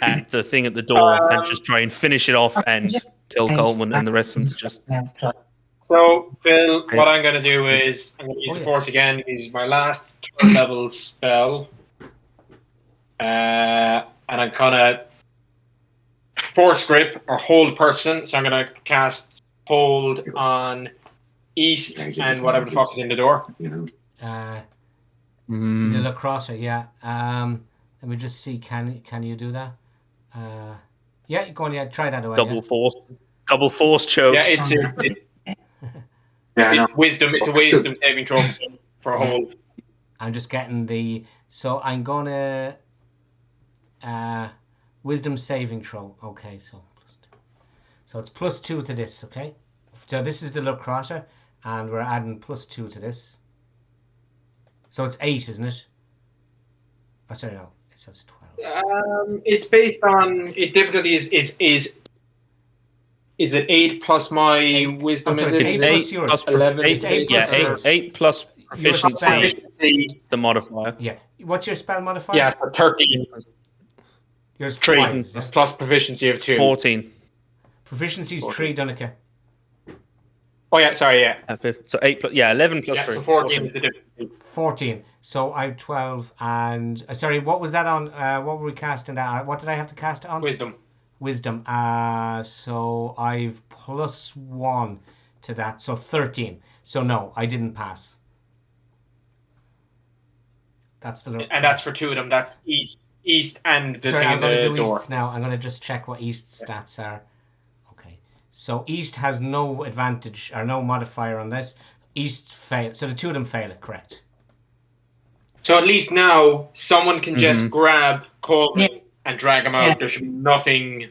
at the thing at the door and just try and finish it off and tell Coleman and the rest of them to just... So, Phil, what I'm going to do is I'm going to use the Force again. Use my last 3rd level spell. And I'm kind of Force Grip or Hold Person. So I'm going to cast Hold on East and whatever the fuck is in the door. The lacrosse, yeah. Let me just see. Can you do that? Yeah, go on. Yeah, try that away. Double force choke. Yeah, it's wisdom. It's a wisdom saving throw for a hold. I'm just getting the. So I'm gonna. Wisdom saving throw. Okay, so it's +2 to this. Okay, so this is the lacrosse, and we're adding +2 to this. So it's 8, isn't it? Oh, sorry, no. It says 12. It's based on difficulty is it 8 plus my wisdom? Oh, is sorry, it? it's 8 8 plus 11, 8 plus yours. 8 plus Your spell. proficiency, the modifier. Yeah. What's your spell modifier? Yeah, so 13 Yours 3. 5, is it? plus proficiency of 2. 14. Proficiency is 3, Donica. Oh yeah, sorry, yeah. So 8 plus 11 plus Yeah, 3. so 14 is the difficulty. 14. So I have 12 and sorry, what was that on? What were we casting that? What did I have to cast it on? Wisdom. Wisdom. So I've +1 to that, so 13. So no, I didn't pass. That's the. And that's for 2 of them. That's east and the Sorry, thing I'm in going to the do door. East now. I'm going to just check what East's stats are. Okay. So East has no advantage or no modifier on this. East fail. So the 2 of them fail it, correct? So at least now someone can just grab Coleman and drag him out. Yeah. There should be nothing.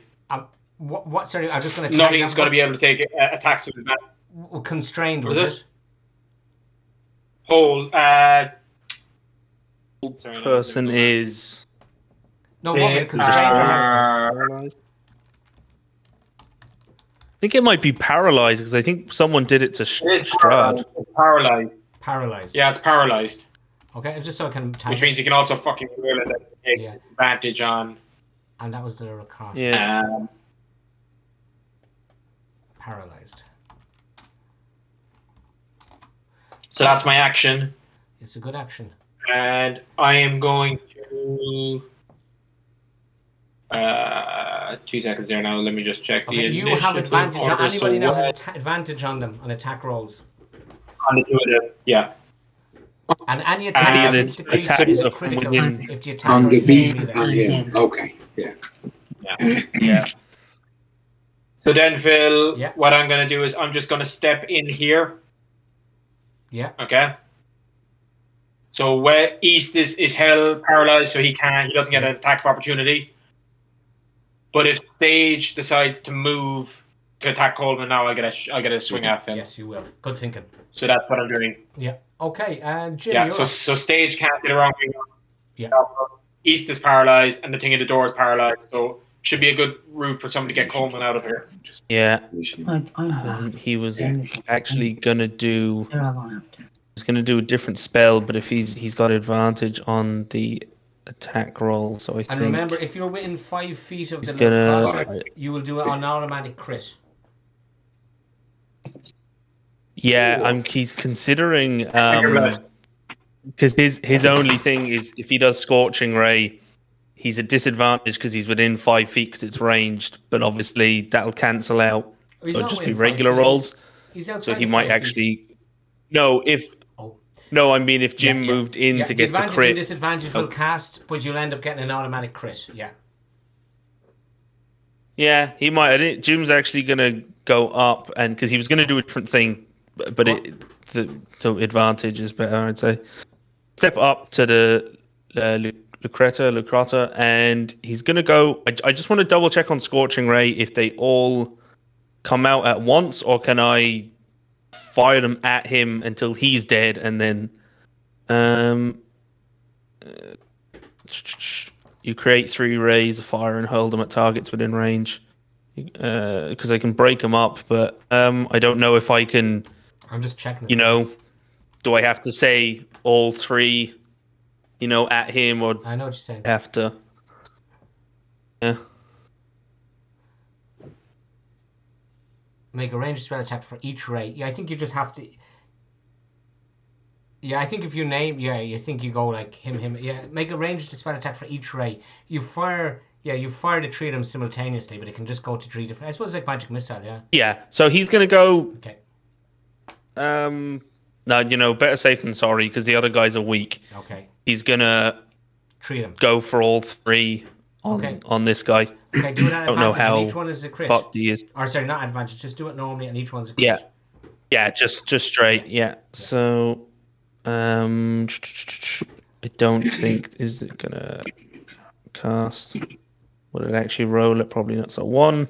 What? Sorry, I'm just going to. Nothing's going to be able to take attacks with that. Constrained, What was is it? Hold. Person is No, what was it? Constrained. I think it might be paralyzed because I think someone did it to Strad. Paralyzed. Paralyzed. Yeah, it's paralyzed. Okay, just so I can type. Which means you can also fucking roll it and take Yeah. advantage on. And that was the recast. Yeah. Paralyzed. So that's my action. It's a good action. And I am going to 2 seconds there now. Let me just check Okay, the you have initiative advantage. order. Anybody So now has what- advantage on them on attack rolls. on the 2 of them. Yeah. And any attack And against the creature attacks is are from critical within- if the attack On roll the is beast. melee. Yeah. Okay. Yeah. Yeah. So then, Phil, Yeah. what I'm going to do is I'm just going to step in here. Yeah. Okay. So where East is held paralyzed, so he doesn't get an attack of opportunity. But if Sage decides to move to attack Coleman now, I'll get a swing at him. Yes, you will. Good thinking. So that's what I'm doing. Yeah. Okay. Jim, Yeah. you're So up. stage can't get around me. Yeah. East is paralyzed, and the thing in the door is paralyzed. So should be a good route for someone to get Coleman out of here. Yeah. I'm He was actually gonna do. They're all going after. He's gonna do a different spell, but if he's got advantage on the attack roll, so I think. And remember, if you're within 5 feet of the He's gonna- Lucrata, you will do an automatic crit. Yeah, he's considering You're blessed. because his only thing is if he does Scorching Ray, he's at disadvantage because he's within 5 feet because it's ranged. But obviously that'll cancel out, He's so not it'll just be within 5 regular feet. rolls. He's outside. So he of might 5 feet. actually. No, if Oh. no, I mean if Jim Yeah, moved in Yeah, to get the advantage crit. and disadvantage will cast, but you'll end up getting an automatic crit. Yeah. Yeah, he might. I think Jim's actually gonna go up, and because he was gonna do a different thing, but the advantage is better, I'd say. Step up to the Lucrata, and he's gonna go. I just want to double check on Scorching Ray if they all come out at once, or can I fire them at him until he's dead, and then you create 3 rays of fire and hurl them at targets within range. Because I can break them up, but I don't know if I can. I'm just checking. You know, do I have to say all 3? You know, at him, or I know what you're saying. have to? Yeah. Make a ranged spell attack for each ray. Yeah, I think you just have to. Yeah, I think if you name, you think you go like him. Yeah, make a ranged spell attack for each ray. You fire the 3 of them simultaneously, but it can just go to 3 different. I suppose it's like magic missile. Yeah. Yeah. So he's gonna go. Okay. No, better safe than sorry, because the other guys are weak. Okay. He's gonna 3 of them. go for all 3 on this guy. Okay, do it at I don't know advantage, how and each one is a crit. fucked he is. Or sorry, not advantage. Just do it normally, and each one's a crit. Yeah. Yeah, just straight. Yeah. So, I don't think is it gonna cast. Would it actually roll it? Probably not. So 1,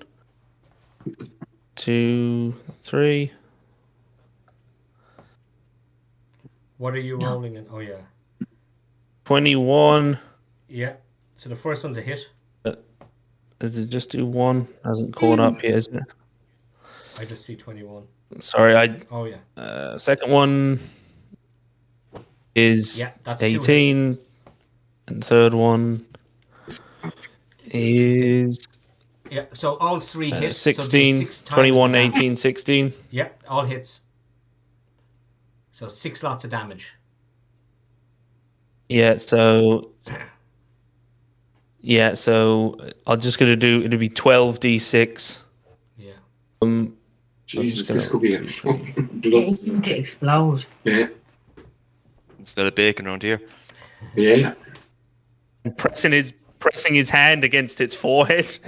2, 3. What are you rolling in? Oh yeah. 21. Yeah. So the first one's a hit. Does it just do 1? Hasn't caught up yet, isn't it? I just see 21. Sorry, Oh yeah. second one is Yeah, that's 2 hits. 18, and third one is Yeah. So all 3 hits. 16, so do 6 times 21, the damage. 18, 16. Yeah, all hits. So 6 lots of damage. Yeah, so I'm just gonna do it'll be 12d6. Yeah. Jesus, this could be a fucking blood. It's going to explode. Yeah, Smell of bacon around here. yeah. And pressing his hand against its forehead.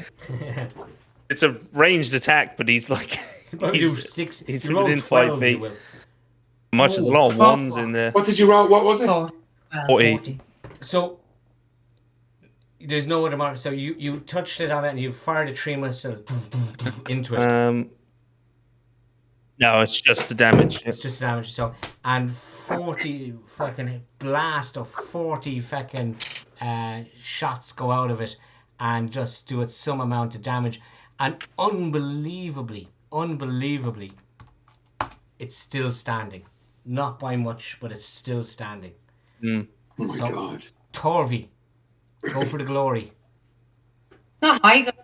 It's a ranged attack, but he's like he's you roll within 12, 5 feet. you will. Much as a lot of fuck. ones in there. What did you roll? What was it? 40. So there's no other mark. So you touched it on it and you fired a 3 missile into it. No, it's just the damage. It's just damage. So and 40 fucking blast of 40 fucking shots go out of it and just do it some amount of damage. And unbelievably, it's still standing. Not by much, but it's still standing. Mm. Oh my So- god. Torvi, go for the glory. Not my God.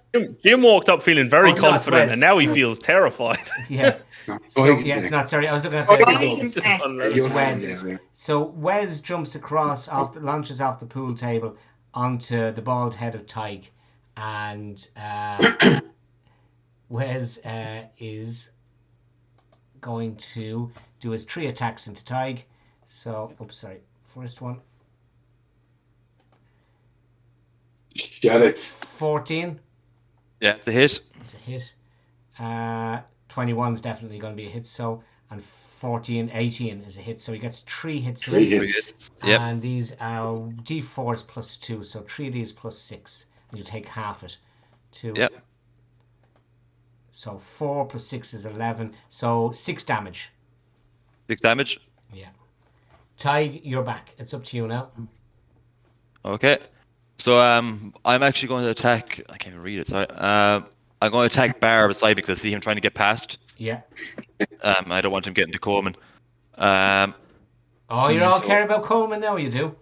Jim walked up feeling very Oh, it's not, confident, Wes. and now he feels terrified. Yeah. No, So, oh, yeah, it's not. Sorry, I was looking at Oh, the. yeah. Just It's unload. You're Wes. having this, So Wes jumps across, launches off the pool table onto the bald head of Tig, and Wes is going to do his 3 attacks into Tig. So, oops, sorry. First one, Get it. 14. Yeah, it's a hit. It's a hit. 21 is definitely going to be a hit. So, and 14, 18 is a hit. So he gets 3 hits. 3 in. hits. Yep. And these are D4s plus 2, so 3 of these plus 6. And you take half it. 2. Yep. So 4 plus 6 is 11. So 6 damage. 6 damage. Yeah. Tig, you're back. It's up to you now. Okay. So I'm actually going to attack. I can't even read it. Sorry. I'm going to attack Bar beside me because I see him trying to get past. Yeah. I don't want him getting to Coleman. Oh, you're all caring about Coleman now, you do?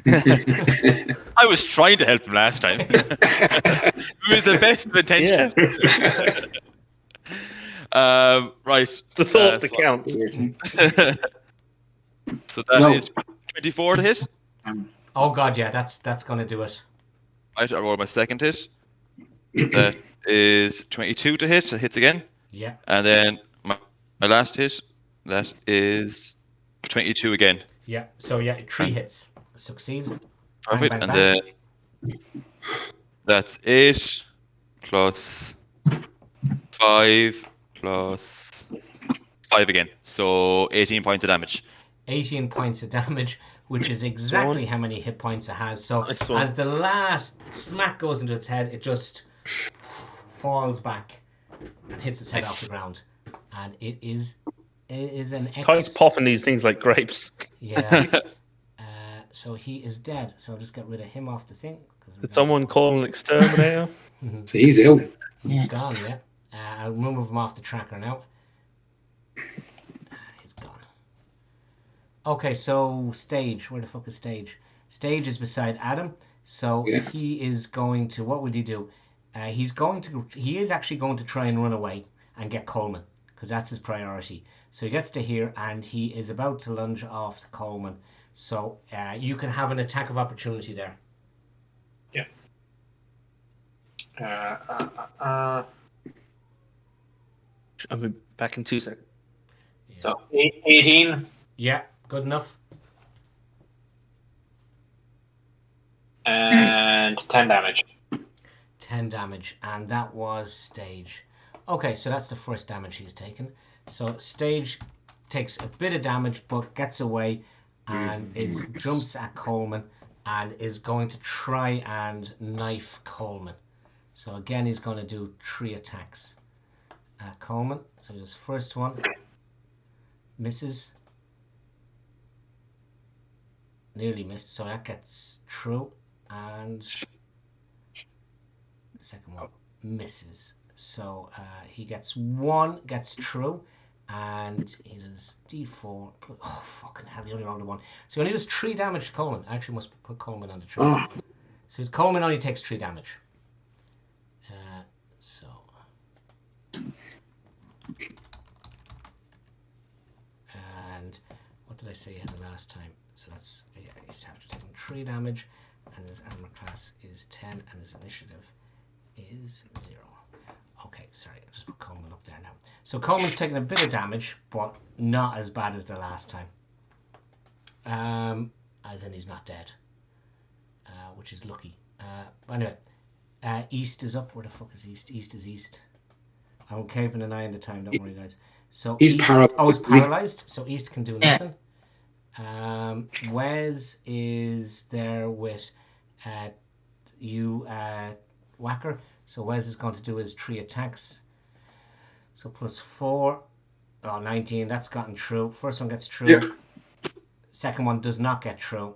I was trying to help him last time. It was the best of intentions. Right. It's the thought that counts. So that is 24 to hit. Oh god, yeah, that's gonna do it. Right, I roll my second hit. That is 22 to hit. That hits again. Yeah. And then my last hit. That is 22 again. Yeah. So yeah, 3 hits. Succeed. Perfect. Bang, bang, And bang. then that's 8 plus 5 plus 5 again. So 18 points of damage. 18 points of damage, which is exactly how many hit points it has. So as the last smack goes into its head, it just falls back and hits its head off the ground. And it is an X. Tig's popping these things like grapes. Yeah. So he is dead. So I'll just get rid of him off the thing. Did someone call an exterminator? So he's out. He's gone, yeah. I'll remove him off the tracker now. He's gone. Okay, so Stage. Where the fuck is Stage? Stage is beside Adam. So he is going to... What would he do? He is actually going to try and run away and get Coleman, because that's his priority. So he gets to here and he is about to lunge off Coleman. So you can have an attack of opportunity there. Yeah. I'll be back in 2 seconds. Yeah. So 18 Yeah, good enough. and 10 damage. 10 damage, and that was Stage. Okay, so that's the first damage he's taken. So Stage takes a bit of damage, but gets away and jumps at Coleman and is going to try and knife Coleman. So again, he's going to do 3 attacks at Coleman. So his first one misses. Nearly missed, so that gets through. And the second one misses. So he gets through. And he does D4. Oh, fucking hell, he only rolled a 1. So he only does 3 damage to Coleman. I actually must put Coleman on the track. So Coleman only takes 3 damage. So. And what did I say the last time? So that's, yeah, he's after taking 3 damage. And his armor class is 10. And his initiative is 0. Okay, sorry, I'll just put Coleman up there now. So Coleman's taking a bit of damage, but not as bad as the last time. As in he's not dead. Which is lucky. Anyway, East is up. Where the fuck is East? East is East. I'm keeping an eye on the time, don't worry guys. So He's East, paralyzed. Oh, he's paralyzed, so East can do nothing. Wes is there with you, Whacker. So Wes is going to do his 3 attacks. So plus 4. Oh, 19. That's gotten through. First one gets through. Yep. Second one does not get through.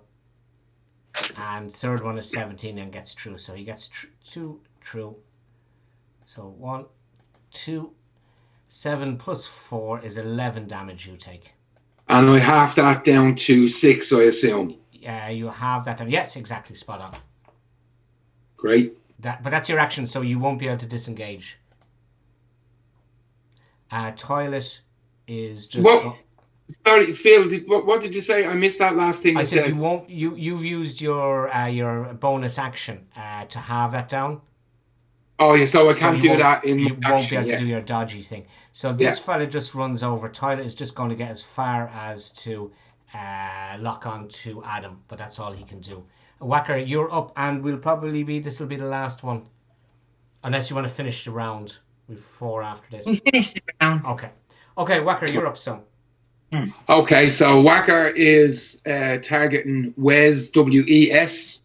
And third one is 17 and gets through. So he gets 2 through. So 1, 2, 7 plus 4 is 11 damage you take. And I half that down to 6, I assume. Yeah, you have that. Yes, exactly. Spot on. Great. But that's your action, so you won't be able to disengage. Toilet is just. Well, sorry, Phil. What did you say? I missed that last thing I you said said. you won't. You've used your bonus action to have that down. Oh, yeah. So I can't you do won't- that in You my won't be action. able to do Yeah. your dodgy thing. So this fella just runs over. Toilet is just going to get as far as to lock on to Adam, but that's all he can do. Whacker, you're up, and this will be the last one, unless you want to finish the round with 4 after this. We finished the round. Okay, Whacker, you're up. So Okay, so Whacker is targeting Wes, WES.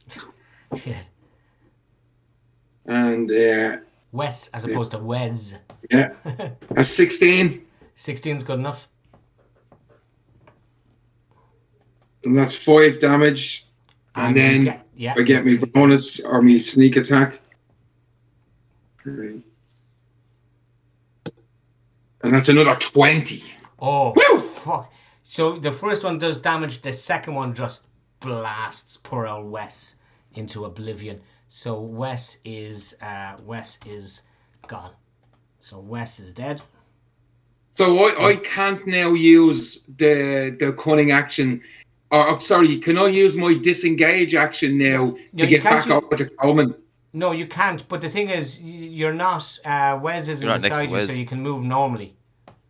yeah. And Wes as opposed to Wes. Yeah. That's 16. 16's good enough. And that's 5 damage. And then I get my bonus or my sneak attack. Right. And that's another 20. Oh, Woo! fuck. So the first one does damage. The second one just blasts poor old Wes into oblivion. So Wes is gone. So Wes is dead. So I can't now use the cunning action. Or sorry, can I use my disengage action now to get back over to Coleman? No, you can't. But the thing is, you're not. Wes isn't beside you, so you can move normally.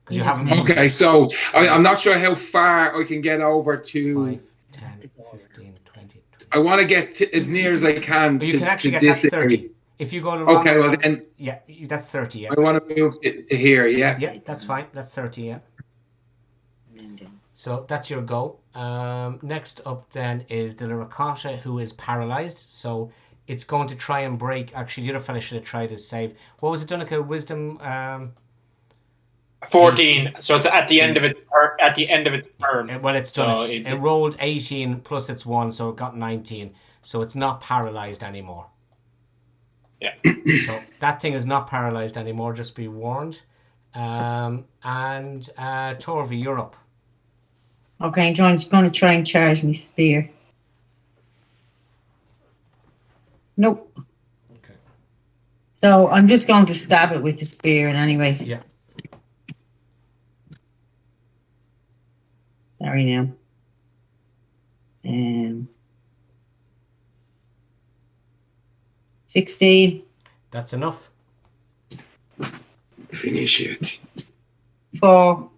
You haven't moved. Okay, so I'm not sure how far I can get over to. 5, 10, 15, 20. I want to get as near as I can you to, can actually to get this that's 30. area. If you go to Okay, well then. Yeah, that's 30. Yeah. I want to move to here. Yeah. Yeah, that's fine. That's 30. Yeah. So that's your go. Next up then is the Ricotta, who is paralyzed. So it's going to try and break. Actually, the other fella should have tried to save. What was it, Dunica? Wisdom. 14. So it's at the end of it. At the end of its turn. Well, it's done. So it rolled 18 plus its 1, so it got 19. So it's not paralyzed anymore. Yeah. So that thing is not paralyzed anymore. Just be warned. And Torvi, you're up. Okay, I'm going to try and charge me spear. Nope. Okay. So I'm just going to stab it with the spear anyway. Yeah. Sorry now. 16. That's enough. Finish it. 4.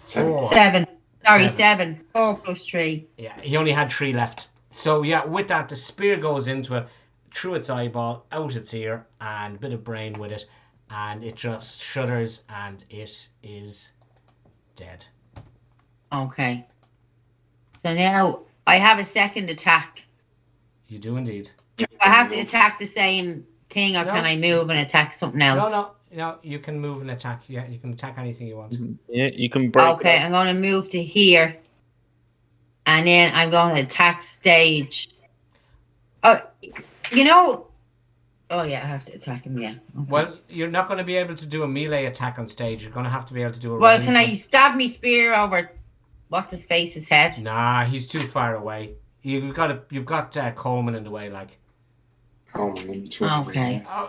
4. 7. Sorry, 7. 4 plus 3. Yeah, he only had 3 left. So yeah, with that, the spear goes into it, through its eyeball, out its ear, and a bit of brain with it, and it just shudders, and it is dead. Okay. So now I have a second attack. You do indeed. Do I have to attack the same thing, or can I move and attack something else? No, you can move and attack. Yeah, you can attack anything you want. Yeah, you can break. Okay, I'm going to move to here. And then I'm going to attack stage. Oh, you know. Oh, yeah, I have to attack him, yeah. Okay. Well, you're not going to be able to do a melee attack on stage. You're going to have to be able to do a Well, range can I one. stab me spear over what's his face's head? Nah, he's too far away. You've got Coleman in the way, like. Okay.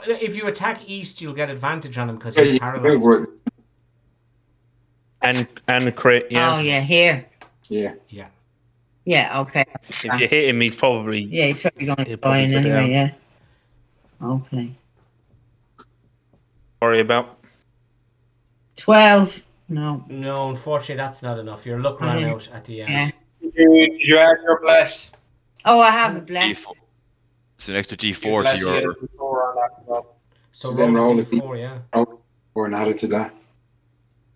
If you attack east, you'll get advantage on him because he's paralyzed. Right. And a crit, yeah. Oh, yeah, here. Yeah. Yeah. Yeah, okay. If you hit him, he's probably... Yeah, he's probably going to He'll die probably go anyway, down. yeah. Okay. Worry about. 12. No. No, unfortunately, that's not enough. Your luck ran out at the end. Yeah. Did you add your bless? Oh, I have a bless. So next to D4 to your... So then roll roll a a D4, yeah. Or an added to that.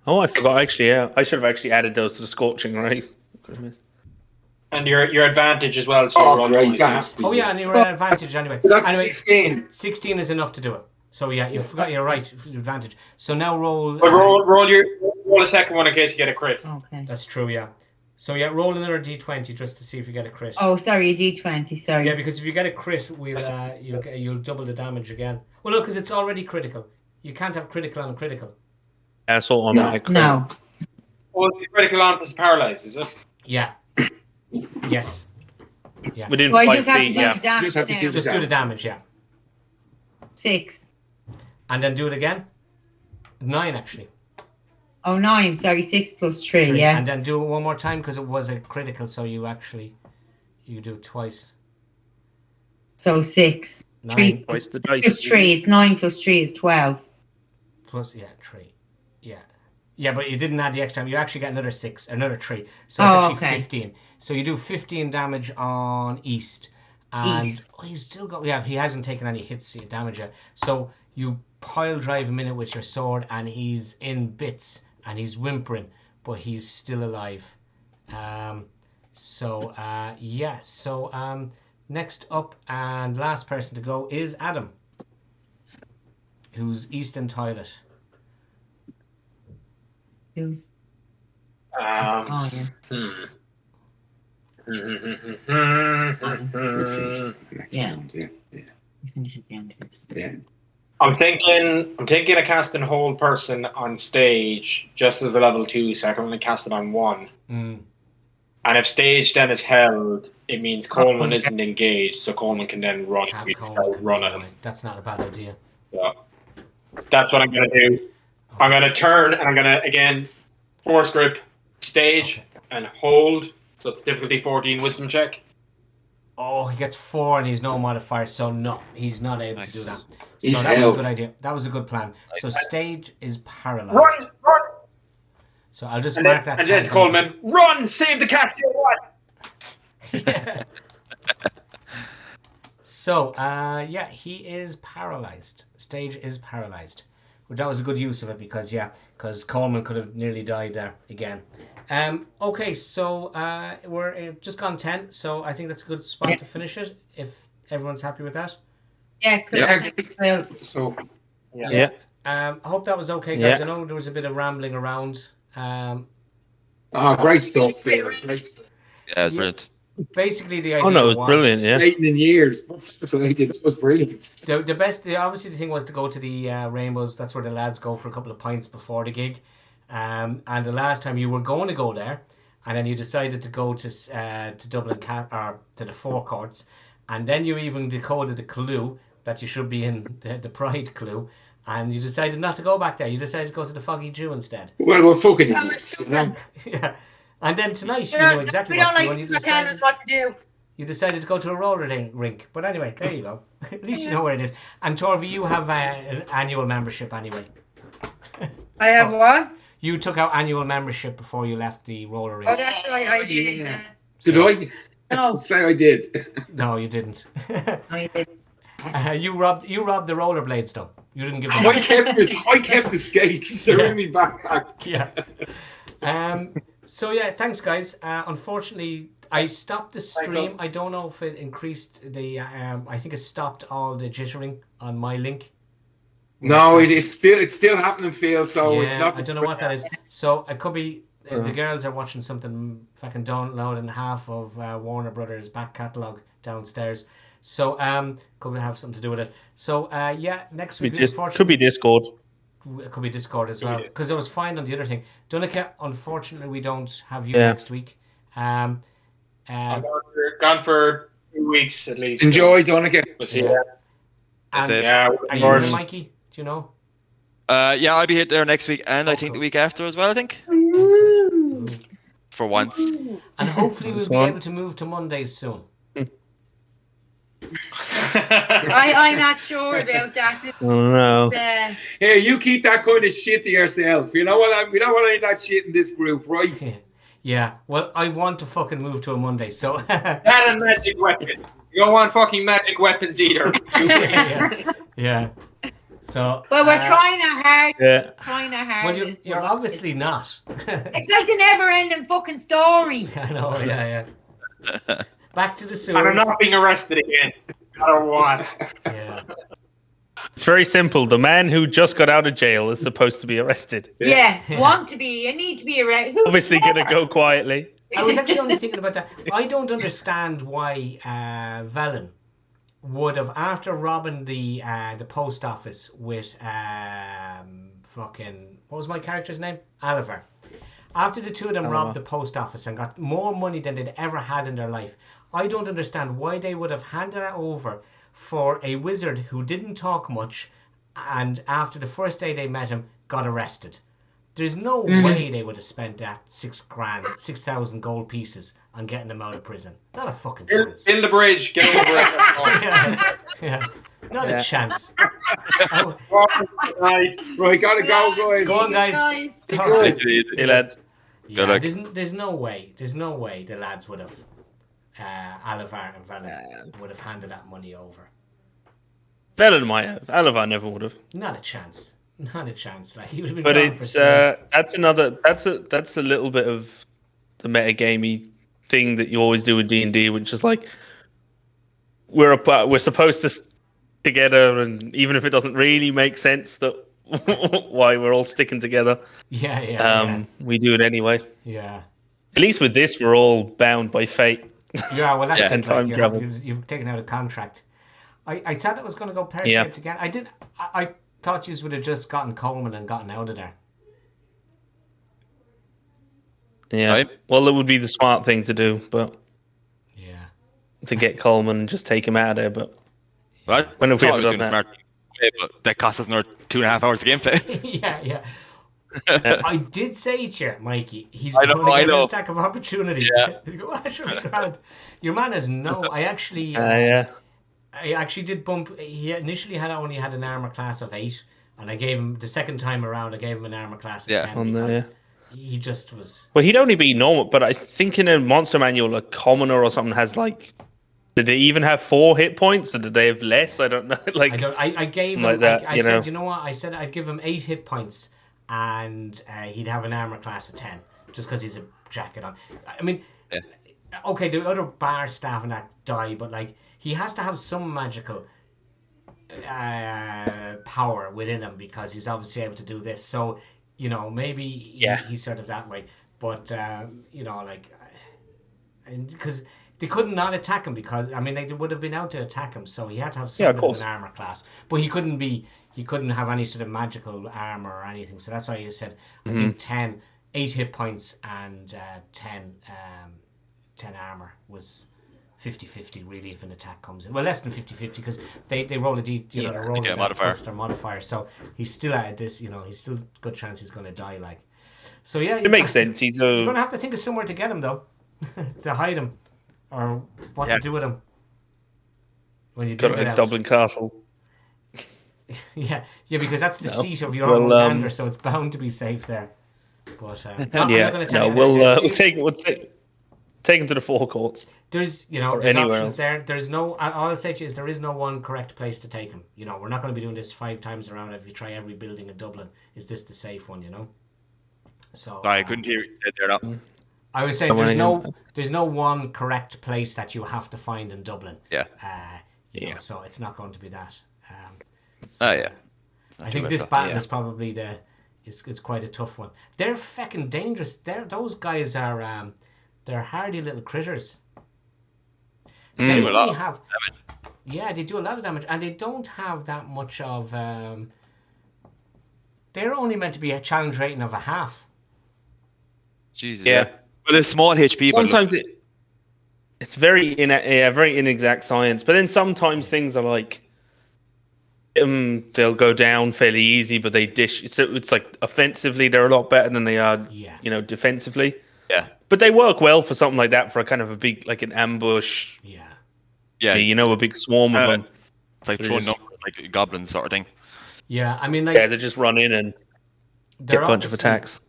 Oh, I forgot, actually, yeah. I should have actually added those to the scorching, right? And your advantage as well. So Oh, great. That has to be Oh, yeah, and you're at advantage anyway. That's Anyway, 16. 16 is enough to do it. So, yeah, you forgot you're right. Advantage. So now roll... But roll a second one in case you get a crit. Okay. That's true, yeah. So, yeah, roll another D20 just to see if you get a crit. Oh, sorry, a D20, sorry. Yeah, because if you get a crit, you'll double the damage again. Well, no, because it's already critical. You can't have critical on critical. That's all automatic. No. Oh, it's critical on plus paralyzed, is it? Yeah. Yes. Yeah. Within Well, I 5 just have to feet, do yeah. the damage Just have to now. do Just do the damage, yeah. 6. And then do it again. 9, actually. Oh, 9, sorry, 6 plus 3, yeah. And then do it one more time because it was a critical, so you do it twice. So 6. 9 3 Twice the dice. plus 3, it's 9 plus 3 is 12. plus 3. Yeah. Yeah, but you didn't add the extra. You actually get another 6, another 3. So it's actually okay. 15. So you do 15 damage on East. And East. he's still got, he hasn't taken any hits damage yet. So you pile drive him in it with your sword and he's in bits and he's whimpering, but he's still alive. So next up and last person to go is Adam. who's Easton Toilet? Who's? Um, Oh yeah. Let's finish the next Yeah. round. Yeah. We finish at the end of this. Yeah. I'm thinking of casting hold person on stage just as a level 2, so I can only cast it on 1. Mm. And if stage then is held, it means Coleman yeah. isn't engaged, so Coleman can then run. Have We Coleman start can run run at him. away. That's not a bad idea. So that's what I'm gonna do. I'm gonna turn and I'm gonna again force grip, stage, and hold. So it's difficulty 14 wisdom check. Oh, he gets 4 and he's no modifier, so no, he's not able to do that. So He's that was held. a good idea. That was a good plan. So stage is paralyzed. Run! So I'll just And mark then, that. and then time. Coleman, run! Save the Casio one! Yeah. So, yeah, he is paralyzed. Stage is paralyzed. But that was a good use of it because Coleman could have nearly died there again. Okay, so we're just gone 10, so I think that's a good spot to finish it, if everyone's happy with that. Yeah, cool. Yeah. Well, So Yeah. I hope that was okay, guys. Yeah. I know there was a bit of rambling around. great stuff. Great stuff. Yeah, it's brilliant. Basically, the idea Oh no, was it's brilliant. Yeah. 18 years. It was brilliant. obviously the thing was to go to the Rainbows. That's where the lads go for a couple of pints before the gig. And the last time you were going to go there, and then you decided to go to Dublin or to the forecourts, and then you even decoded the clue that you should be in the Pride clue, and you decided not to go back there. You decided to go to the Foggy Jew instead. Well, we're fucking idiots, you know? Yeah. And then tonight, you know exactly we what don't to do. like And to tell us what to do. you decided to go to a roller rink. But anyway, there you go. At least you know where it is. And Torvi, you have an annual membership anyway. I have what? You took out annual membership before you left the roller rink. Oh, that's right. I did. Yeah. Did I? No. Say I did. No, you didn't. I didn't. You robbed the rollerblades though. You didn't give them. I kept the skates. They're in my backpack. Yeah. So yeah, thanks guys. Unfortunately, I stopped the stream. I don't know if it increased the. I think it stopped all the jittering on my link. No, it's still happening, Phil. So Yeah, it's not. I don't know what that is. So it could be the girls are watching something fucking downloading half of Warner Brothers back catalogue downstairs. So could we have something to do with it? So yeah, next week Could be Discord. It could be Discord as well because it was fine on the other thing. Donica, unfortunately, we don't have you next week. I'm gone for 2 weeks at least. Enjoy, Donica. We'll see. Yeah. That's And it. Yeah, are you here, Mikey? Do you know? Yeah, I'll be here there next week, and I think cool. the week after as well. I think for once. And hopefully we'll be able to move to Mondays soon. I'm not sure about that. Oh no. Hey, you keep that kind of shit to yourself. You know what? We don't want any of that shit in this group, right? Yeah. Well, I want to fucking move to a Monday, so. That and magic weapon. You don't want fucking magic weapons either. Yeah. So. Well, we're trying our hard. Yeah. Trying our hard. Well, you're obviously not. It's like the never-ending fucking story. I know. Yeah. Back to the sewers. And I'm not being arrested again. I don't want. Yeah. It's very simple. The man who just got out of jail is supposed to be arrested. Yeah, want to be. You need to be arrested. Obviously, gonna go quietly. I was actually only thinking about that. I don't understand why Velen would have, after robbing the post office with fucking, what was my character's name? Oliver. After the two of them robbed the post office and got more money than they'd ever had in their life, I don't understand why they would have handed that over for a wizard who didn't talk much and after the first day they met him got arrested. There's no way they would have spent that 6,000 gold pieces on getting them out of prison. Not a fucking chance. Build the bridge. Get over it. Yeah. Not a chance. Right. Right, gotta go, guys. Go on, guys. Be Talk. good. Hey, lads. Yeah, luck. there's no way the lads would have Alivar and Velen would have handed that money over. Velen might have. Alivar never would have. Not a chance. Like he would have been. But gone it's for that's a little bit of the metagamey thing that you always do with D&D, which is like we're supposed to together, and even if it doesn't really make sense that why we're all sticking together, we do it anyway. Yeah. At least with this, we're all bound by fate. Yeah, well, that's And it. time Like, travel. you've taken out a contract. I thought it was going to go pear-shaped again. I thought you would have just gotten Coleman and gotten out of there. Yeah. Right. Well, it would be the smart thing to do, but Yeah. to get Coleman and just take him out of there. But Right? when have we Thought I ever was done doing that? smart way, but that cost us another 2.5 hours of gameplay. Yeah. I did say to you, Mikey, he's I know, going to I get an know. attack of opportunity. Yeah. You go, "Ah, sure, be grand." Your man has no. I actually did bump. He initially only had an armor class of 8, and I gave him the second time around. I gave him an armor class of 10 on because there. he just was. Well, he'd only be normal, but I think in a monster manual, a commoner or something has like. Did they even have 4 hit points, or did they have less? I don't know. Like I gave him. like that, I you said, know. you know what? I said I'd give him 8 hit points, and he'd have an armor class of 10, just because he's a jacket on. I mean, okay, the other bar staff and that die, but like he has to have some magical power within him because he's obviously able to do this. So, you know, maybe he's sort of that way. But you know, like, and because they couldn't not attack him because I mean they would have been out to attack him, so he had to have some bit of an armor class. But he couldn't have any sort of magical armor or anything. So that's why he said I think 8 hit points and 10 armor was 50-50 really if an attack comes in. Well, less than 50-50 because they roll a d, you know, they roll a modifier. So he's still at this, you know, he's still good chance he's going to die. Like, so yeah, it makes sense. You're going to have to think of somewhere to get him though, to hide him, or what to do with him when you do got get a out. Dublin Castle. yeah, because that's the seat of your own commander, so it's bound to be safe there. But we'll take him to the forecourts. There's options there. There's no. All I'll say to you is there is no one correct place to take him. You know, we're not going to be doing this 5 times around. If you try every building in Dublin, is this the safe one? You know. So. Sorry, I couldn't hear you say there. Now. I was saying there's no one correct place that you have to find in Dublin. Yeah. You know, so it's not going to be that. Yeah. I think this battle is probably it's quite a tough one. They're feckin' dangerous. Those guys are they're hardy little critters. They only have they do a lot of damage, and they don't have that much of. They're only meant to be a challenge rating of a half. Jesus. Yeah. Well, it's small HP. Sometimes it's very very inexact science, but then sometimes things are like. They'll go down fairly easy, but they dish. It's like offensively they're a lot better than they are, you know, defensively. Yeah. But they work well for something like that, for a kind of a big, like an ambush. Yeah. You know, a big swarm of them. It's like throwing numbers, like goblins sort of thing. Yeah, I mean, like they just run in and get a bunch of attacks.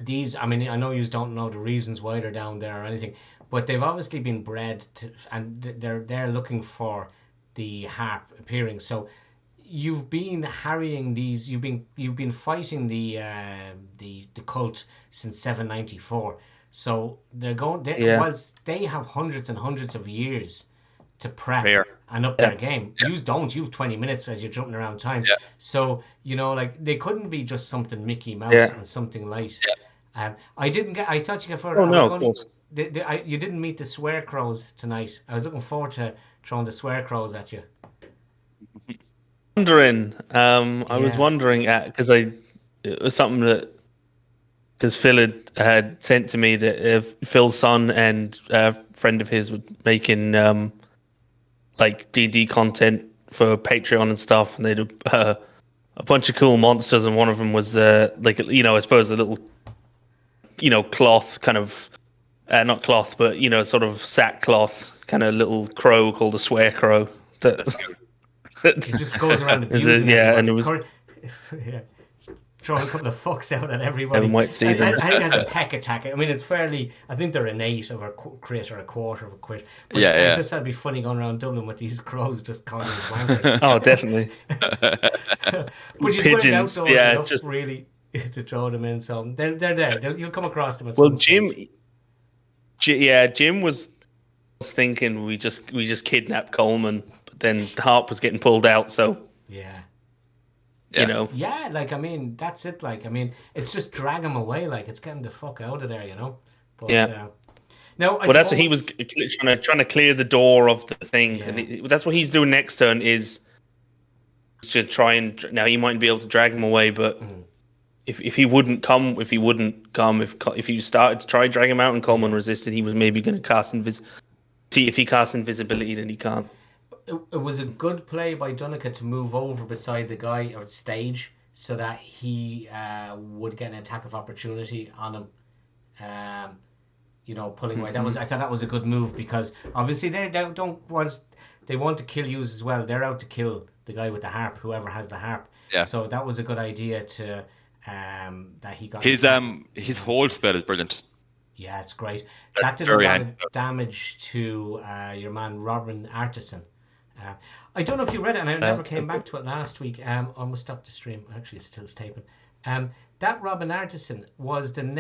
These, I mean, I know you don't know the reasons why they're down there or anything, but they've obviously been bred to, and they're looking for the harp appearing. So. You've been harrying these. You've been fighting the cult since 794. So they're going. Whilst they have hundreds and hundreds of years to prep and up their game, you don't. You've 20 minutes as you're jumping around time. Yeah. So you know, like they couldn't be just something Mickey Mouse and something light. Yeah. I didn't get. I thought you got further. Oh no, of course. You didn't meet the swear crows tonight. I was looking forward to throwing the swear crows at you. I was wondering because it was something that because Phil had sent to me that Phil's son and a friend of his were making like D&D content for Patreon and stuff, and they did a bunch of cool monsters, and one of them was like, you know, I suppose a little, you know, cloth kind of not cloth, but you know, sort of sackcloth kind of little crow called a swear crow that. It just goes around abusing and it was throwing a couple of fucks out at everybody. I might see them. I think it has a peck attack. I mean, it's fairly. I think they're an 8 of a crit or a quarter of a crit. But I just thought it'd be funny going around Dublin with these crows just calling them wankers. Oh, definitely. But you pigeons, just really to throw them in. So they're there. You'll come across them. Well, Jim was thinking we just kidnap Coleman. then the harp was getting pulled out. So Yeah. you know, Yeah, like, I mean, that's it. Like, I mean, it's just drag him away. Like, it's getting the fuck out of there, you know? But, yeah. no, I Well, that's what suppose... he was trying to clear the door of the thing, Yeah. and that's what he's doing next turn is to try and now he might be able to drag him away, but if he wouldn't come, if you started to try drag him out and Coleman resisted, he was maybe going to cast see if he casts invisibility, then he can't. It was a good play by Dunica to move over beside the guy or stage so that he would get an attack of opportunity on him. You know, pulling away. I thought that was a good move because obviously they want to kill you as well. They're out to kill the guy with the harp, whoever has the harp. Yeah. So that was a good idea to that he got his hold spell is brilliant. Yeah, it's great. That's that did very a lot handy. of damage to your man Robin Artisan. I don't know if you read it, and I never came back to it last week. I almost stopped the stream. Actually, it's still taping. That Robin Artisan was the name